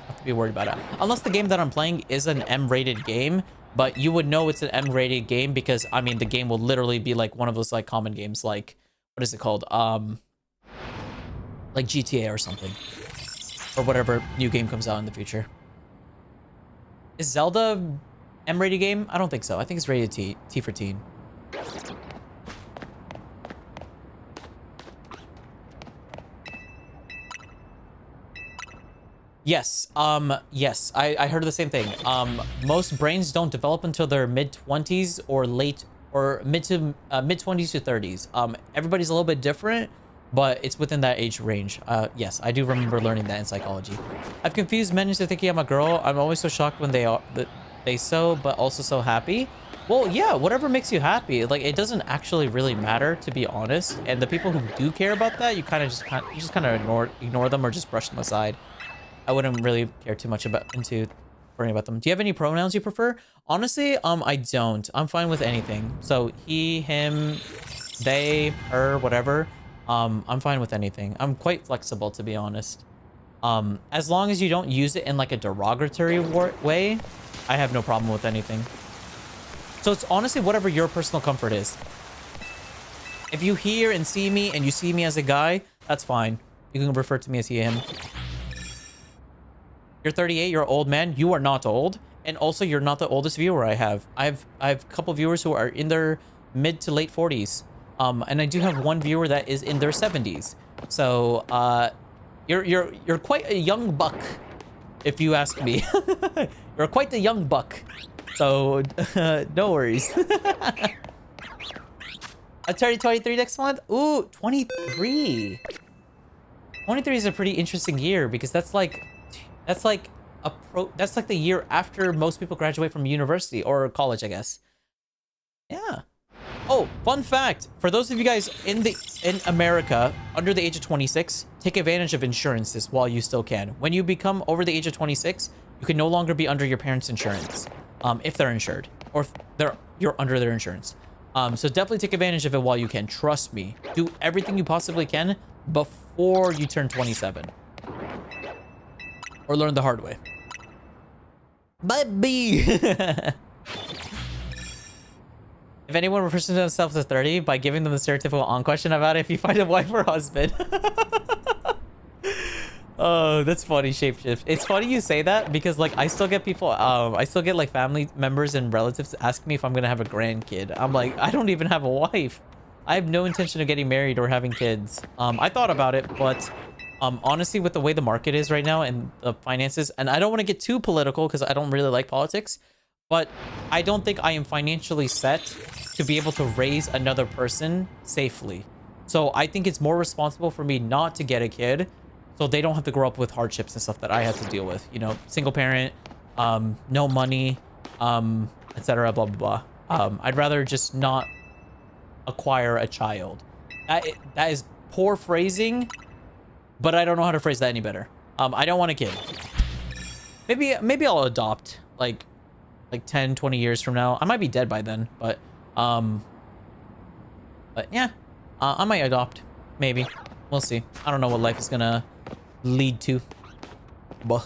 have to be worried about it. Unless the game that I'm playing is an M-rated game, but you would know it's an M-rated game because, I mean, the game will literally be like one of those like common games, like, what is it called? Like GTA or something. Or whatever new game comes out in the future. Is Zelda M-rated game? I don't think so. I think it's rated T for teen. Yes. Yes. I heard the same thing. Most brains don't develop until their mid-20s or mid-20s to 30s. Everybody's a little bit different, but it's within that age range. Yes, I do remember learning that in psychology. I've confused men into thinking I'm a girl. I'm always so shocked when they so, but also so happy. Well, yeah, whatever makes you happy. Like, it doesn't actually really matter, to be honest. And the people who do care about that, you just kind of ignore them or just brush them aside. I wouldn't really care too much into worrying about them. Do you have any pronouns you prefer? Honestly, I don't. I'm fine with anything. So he, him, they, her, whatever. I'm fine with anything. I'm quite flexible, to be honest. As long as you don't use it in like a derogatory way, I have no problem with anything. So it's honestly whatever your personal comfort is. If you hear and see me and you see me as a guy, that's fine. You can refer to me as he, him. You're 38, you're an old man. You are not old. And also, you're not the oldest viewer I have. I have a couple viewers who are in their mid to late 40s. And I do have one viewer that is in their 70s. So, you're quite a young buck, if you ask me. You're quite a young buck. So, no worries. I turn 23 next month? Ooh, 23. 23 is a pretty interesting year because that's like the year after most people graduate from university or college, I guess. Yeah. Oh, fun fact. For those of you guys in America under the age of 26, take advantage of insurances while you still can. When you become over the age of 26, you can no longer be under your parents' insurance, if they're insured or if you're under their insurance. So definitely take advantage of it while you can. Trust me. Do everything you possibly can before you turn 27. Or learn the hard way. Baby! If anyone refers to themselves as 30 by giving them the stereotypical on question about if you find a wife or husband. Oh, that's funny, Shapeshift. It's funny you say that because like I still get people, I still get like family members and relatives ask me if I'm gonna have a grandkid. I'm like, I don't even have a wife. I have no intention of getting married or having kids. I thought about it, but honestly, with the way the market is right now and the finances, and I don't want to get too political because I don't really like politics, but I don't think I am financially set to be able to raise another person safely. So I think it's more responsible for me not to get a kid so they don't have to grow up with hardships and stuff that I had to deal with. You know, single parent, no money, etc. Blah, blah, blah. I'd rather just not acquire a child. That is poor phrasing, but I don't know how to phrase that any better. I don't want a kid. Maybe I'll adopt like 10, 20 years from now. I might be dead by then, but yeah, I might adopt. Maybe. We'll see. I don't know what life is gonna lead to. Buh.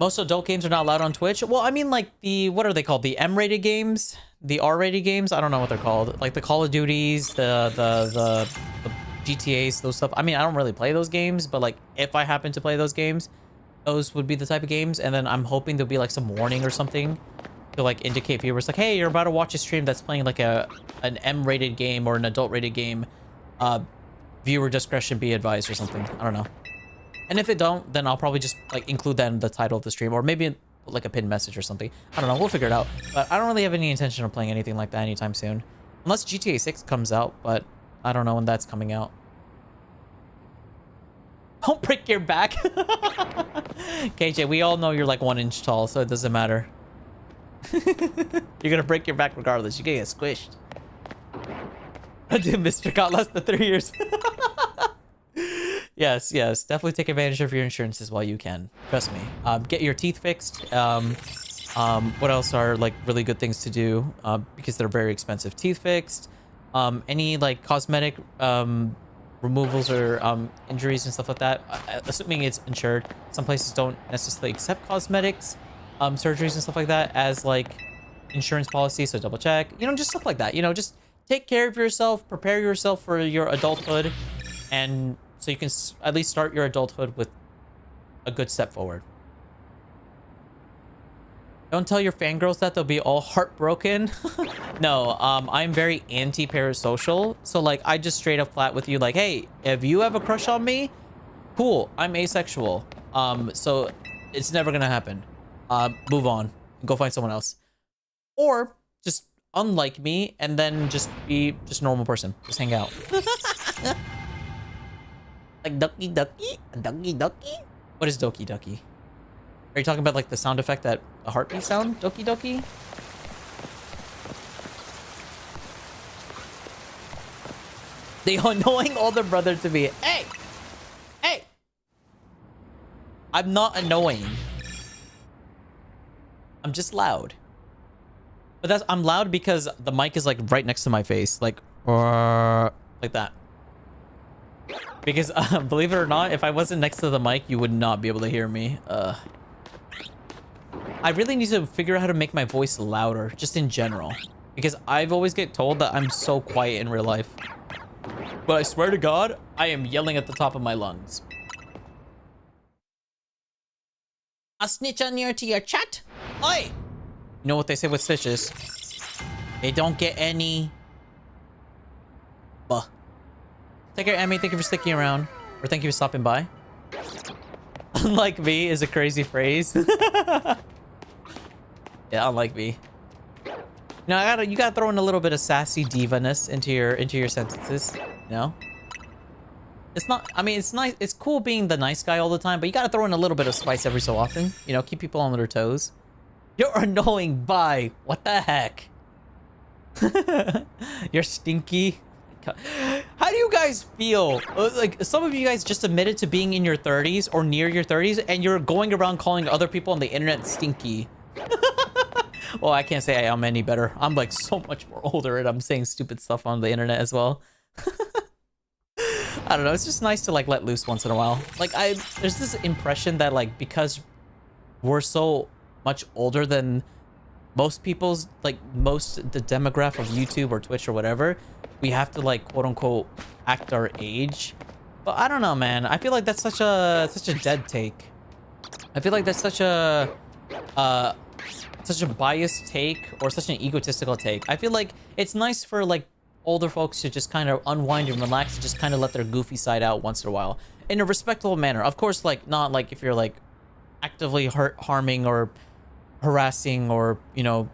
Most adult games are not allowed on Twitch. Well, I mean, like what are they called? The M-rated games, the R-rated games. I don't know what they're called. Like the Call of Duties, the GTAs, those stuff. I mean, I don't really play those games, but like if I happen to play those games, those would be the type of games. And then I'm hoping there'll be like some warning or something to like indicate viewers like, hey, you're about to watch a stream that's playing like an M-rated game or an adult-rated game. Viewer discretion be advised or something. I don't know. And if it don't, then I'll probably just like include that in the title of the stream, or maybe like a pinned message or something. I don't know. We'll figure it out. But I don't really have any intention of playing anything like that anytime soon, unless GTA 6 comes out. But I don't know when that's coming out. Don't break your back. KJ, we all know you're like 1 inch tall, so it doesn't matter. You're gonna break your back regardless. You're gonna get squished. Dude, Mr. got less than 3 years. Yes, definitely take advantage of your insurances while you can. Trust me. Get your teeth fixed. What else are like really good things to do? Because they're very expensive. Teeth fixed. Any like cosmetic removals or injuries and stuff like that. Assuming it's insured. Some places don't necessarily accept cosmetics, surgeries and stuff like that as like insurance policy. So double check. You know, just stuff like that. You know, just take care of yourself. Prepare yourself for your adulthood, and so you can at least start your adulthood with a good step forward. Don't tell your fangirls that they'll be all heartbroken. No, I'm very anti-parasocial. So like, I just straight up flat with you like, hey, if you have a crush on me, cool, I'm asexual. So it's never gonna happen. Move on. Go find someone else. Or just unlike me and then just be just a normal person. Just hang out. Like ducky ducky? Ducky ducky? What is doki ducky? Are you talking about like the sound effect that a heartbeat sound? Doki doki? The annoying older brother to me. Hey! Hey! I'm not annoying. I'm just loud. But I'm loud because the mic is like right next to my face. Like that. Because believe it or not, if I wasn't next to the mic, you would not be able to hear me. I really need to figure out how to make my voice louder, just in general. Because I've always get told that I'm so quiet in real life. But I swear to God, I am yelling at the top of my lungs. A snitch on your to your chat? Oi! You know what they say with stitches? They don't get any... Buh. Take care, Emmy. Thank you for sticking around. Or thank you for stopping by. Unlike me is a crazy phrase. Yeah, unlike me. Now you gotta throw in a little bit of sassy diva-ness into your sentences. You know? It's not, I mean, it's nice, it's cool being the nice guy all the time, but you gotta throw in a little bit of spice every so often. You know, keep people on their toes. You're annoying, bye. What the heck? You're stinky. How do you guys feel? Like, some of you guys just admitted to being in your 30s or near your 30s, and you're going around calling other people on the internet stinky. Well, I can't say I am any better. I'm like so much more older, and I'm saying stupid stuff on the internet as well. I don't know. It's just nice to like let loose once in a while. Like there's this impression that like because we're so much older than most people's the demographic of YouTube or Twitch or whatever, we have to like quote unquote act our age. But I don't know, man. I feel like that's such a dead take. I feel like that's such a biased take or such an egotistical take. I feel like it's nice for like older folks to just kind of unwind and relax and just kind of let their goofy side out once in a while in a respectful manner. Of course, like not like if you're like actively harming or harassing or, you know,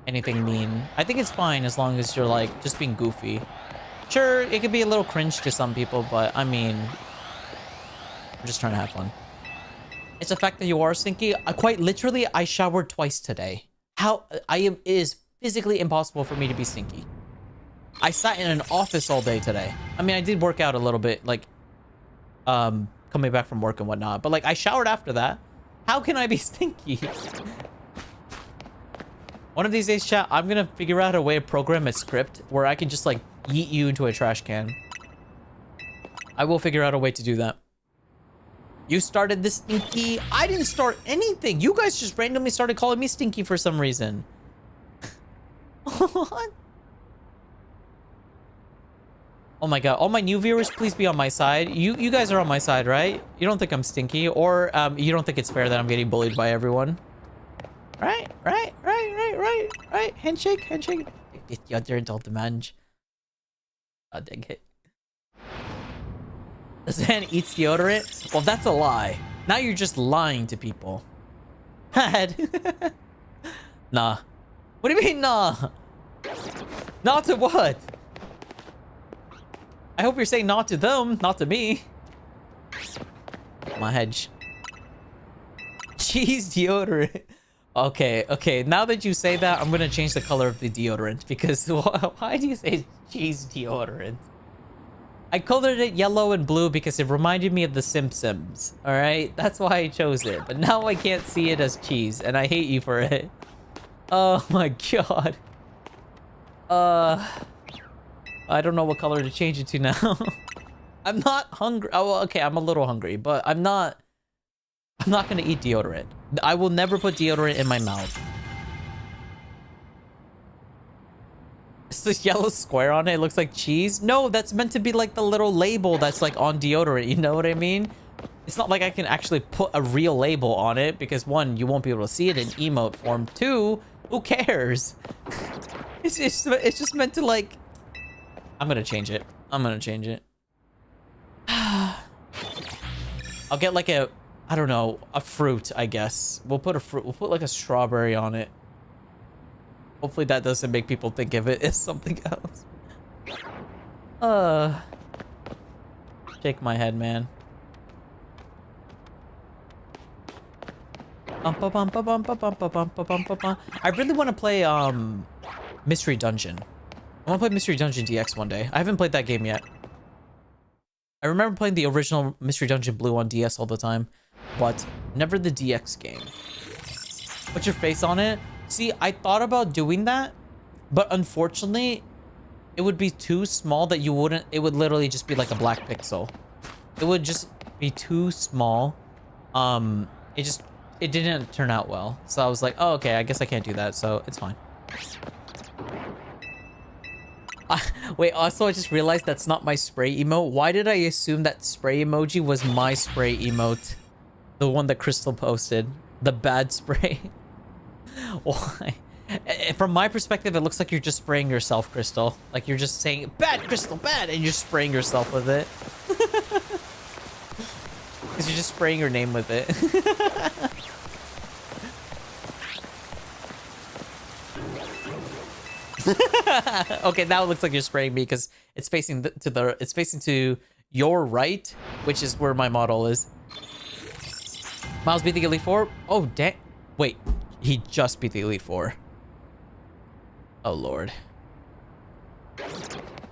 anything mean. I think it's fine as long as you're like just being goofy. Sure, it could be a little cringe to some people, but I mean, I'm just trying to have fun. It's the fact that you are stinky. Quite literally, I showered twice today. It is physically impossible for me to be stinky. I sat in an office all day today. I mean, I did work out a little bit, like, coming back from work and whatnot. But, like, I showered after that. How can I be stinky? One of these days, chat, I'm gonna figure out a way to program a script where I can just, like, yeet you into a trash can. I will figure out a way to do that. You started this stinky. I didn't start anything. You guys just randomly started calling me stinky for some reason. What? Oh my god. All my new viewers, please be on my side. You guys are on my side, right? You don't think I'm stinky, or you don't think it's fair that I'm getting bullied by everyone. Right. Handshake. It's the other demand. God dang it. This man eats deodorant? Well, that's a lie. Now you're just lying to people. Nah. What do you mean, nah? Not to what? I hope you're saying not to them, not to me. My hedge. Cheese deodorant. Okay. Now that you say that, I'm gonna change the color of the deodorant because why do you say cheese deodorant? I colored it yellow and blue because it reminded me of the Simpsons. All right, that's why I chose it. But now I can't see it as cheese, and I hate you for it. Oh my god. I don't know what color to change it to now. I'm not hungry. Oh, well, okay, I'm a little hungry, but I'm not gonna eat deodorant. I will never put deodorant in my mouth. It's this yellow square on it. It looks like cheese. No, that's meant to be like the little label that's like on deodorant. You know what I mean? It's not like I can actually put a real label on it because one, you won't be able to see it in emote form. Two, who cares? It's just meant to like... I'm gonna change it. I'll get like a, I don't know, a fruit, I guess. We'll put a fruit. We'll put like a strawberry on it. Hopefully that doesn't make people think of it as something else. Shake my head, man. I really want to play Mystery Dungeon. I want to play Mystery Dungeon DX one day. I haven't played that game yet. I remember playing the original Mystery Dungeon Blue on DS all the time, but never the DX game. Put your face on it. See, I thought about doing that, but unfortunately, it would be too small that you wouldn't... It would literally just be like a black pixel. It would just be too small. It didn't turn out well. So I was like, oh, okay, I guess I can't do that, so it's fine. Wait, also I just realized that's not my spray emote. Why did I assume that spray emoji was my spray emote? The one that Crystal posted. The bad spray. Why? From my perspective, it looks like you're just spraying yourself, Crystal. Like you're just saying, bad, Crystal, bad, and you're spraying yourself with it. Because you're just spraying your name with it. Okay, now it looks like you're spraying me because it's facing to your right, which is where my model is. Miles beat the Elite Four. Oh, dang! Wait, he just beat the Elite Four. Oh lord.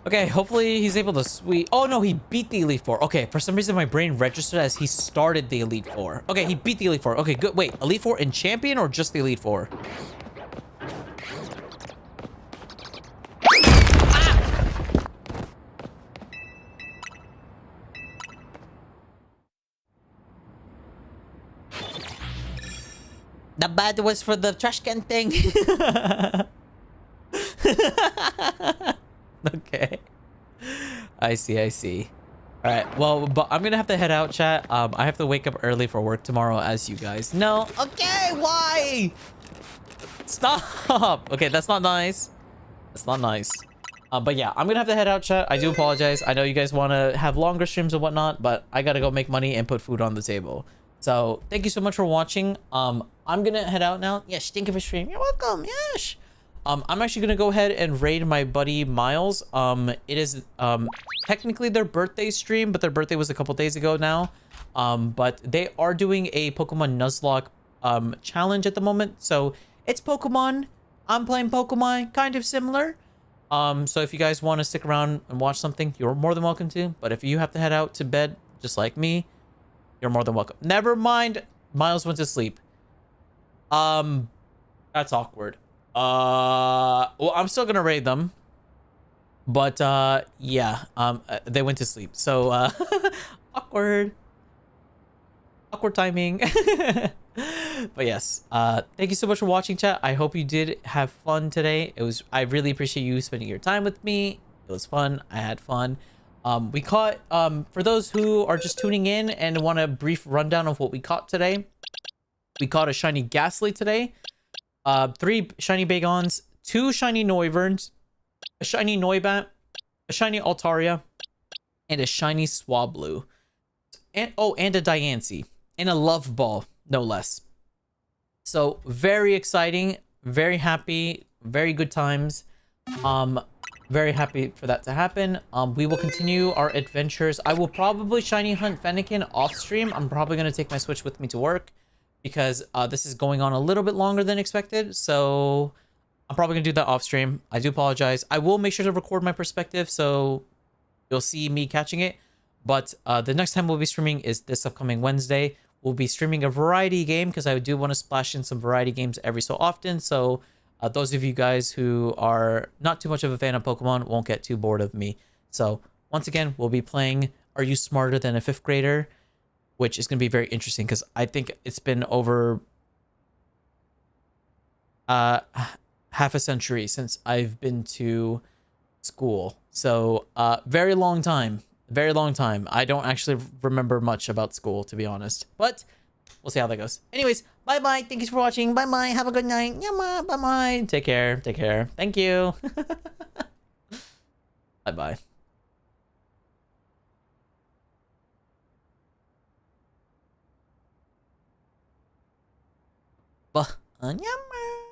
Okay, hopefully he's able to sweep. Oh no, he beat the Elite Four. Okay, for some reason my brain registered as he started the Elite Four. Okay, he beat the Elite Four. Okay, good. Wait, Elite Four and Champion or just the Elite Four? The bad was for the trash can thing. Okay. I see. All right. Well, but I'm gonna have to head out, chat. I have to wake up early for work tomorrow, as you guys know. Okay, why? Stop. Okay, that's not nice. That's not nice. But yeah, I'm gonna have to head out, chat. I do apologize. I know you guys want to have longer streams and whatnot, but I gotta go make money and put food on the table. So thank you so much for watching. I'm gonna head out now. Yes, thank you for stream. You're welcome. Yes. I'm actually gonna go ahead and raid my buddy Miles. It is technically their birthday stream, but their birthday was a couple days ago now. But they are doing a Pokemon Nuzlocke challenge at the moment. So it's Pokemon. I'm playing Pokemon, kind of similar. So if you guys want to stick around and watch something, you're more than welcome to. But if you have to head out to bed, just like me, you're more than welcome. Never mind. Miles went to sleep. That's awkward. Well, I'm still gonna raid them. But, yeah, they went to sleep. So, awkward. Awkward timing. But yes, thank you so much for watching, chat. I hope you did have fun today. I really appreciate you spending your time with me. It was fun. I had fun. We caught, for those who are just tuning in and want a brief rundown of what we caught today, we caught a shiny Ghastly today, 3 shiny Bagons, 2 shiny Noivern, a shiny Noibat, a shiny Altaria, and a shiny Swablu. And and a Diancie. And a Love Ball, no less. So, very exciting, very happy, very good times. Very happy for that to happen. We will continue our adventures. I will probably shiny hunt Fennekin off stream. I'm probably going to take my Switch with me to work because this is going on a little bit longer than expected. So I'm probably gonna do that off stream. I do apologize. I will make sure to record my perspective so you'll see me catching it. But the next time we'll be streaming is this upcoming Wednesday. We'll be streaming a variety game because I do want to splash in some variety games every so often. So those of you guys who are not too much of a fan of Pokemon won't get too bored of me. So once again, we'll be playing Are You Smarter Than a 5th Grader? Which is going to be very interesting because I think it's been over half a century since I've been to school. So very long time. Very long time. I don't actually remember much about school, to be honest. But we'll see how that goes. Anyways, bye-bye. Thank you for watching. Bye-bye. Have a good night. Yama. Bye-bye. Take care. Take care. Thank you. Bye-bye. Bah. Yama.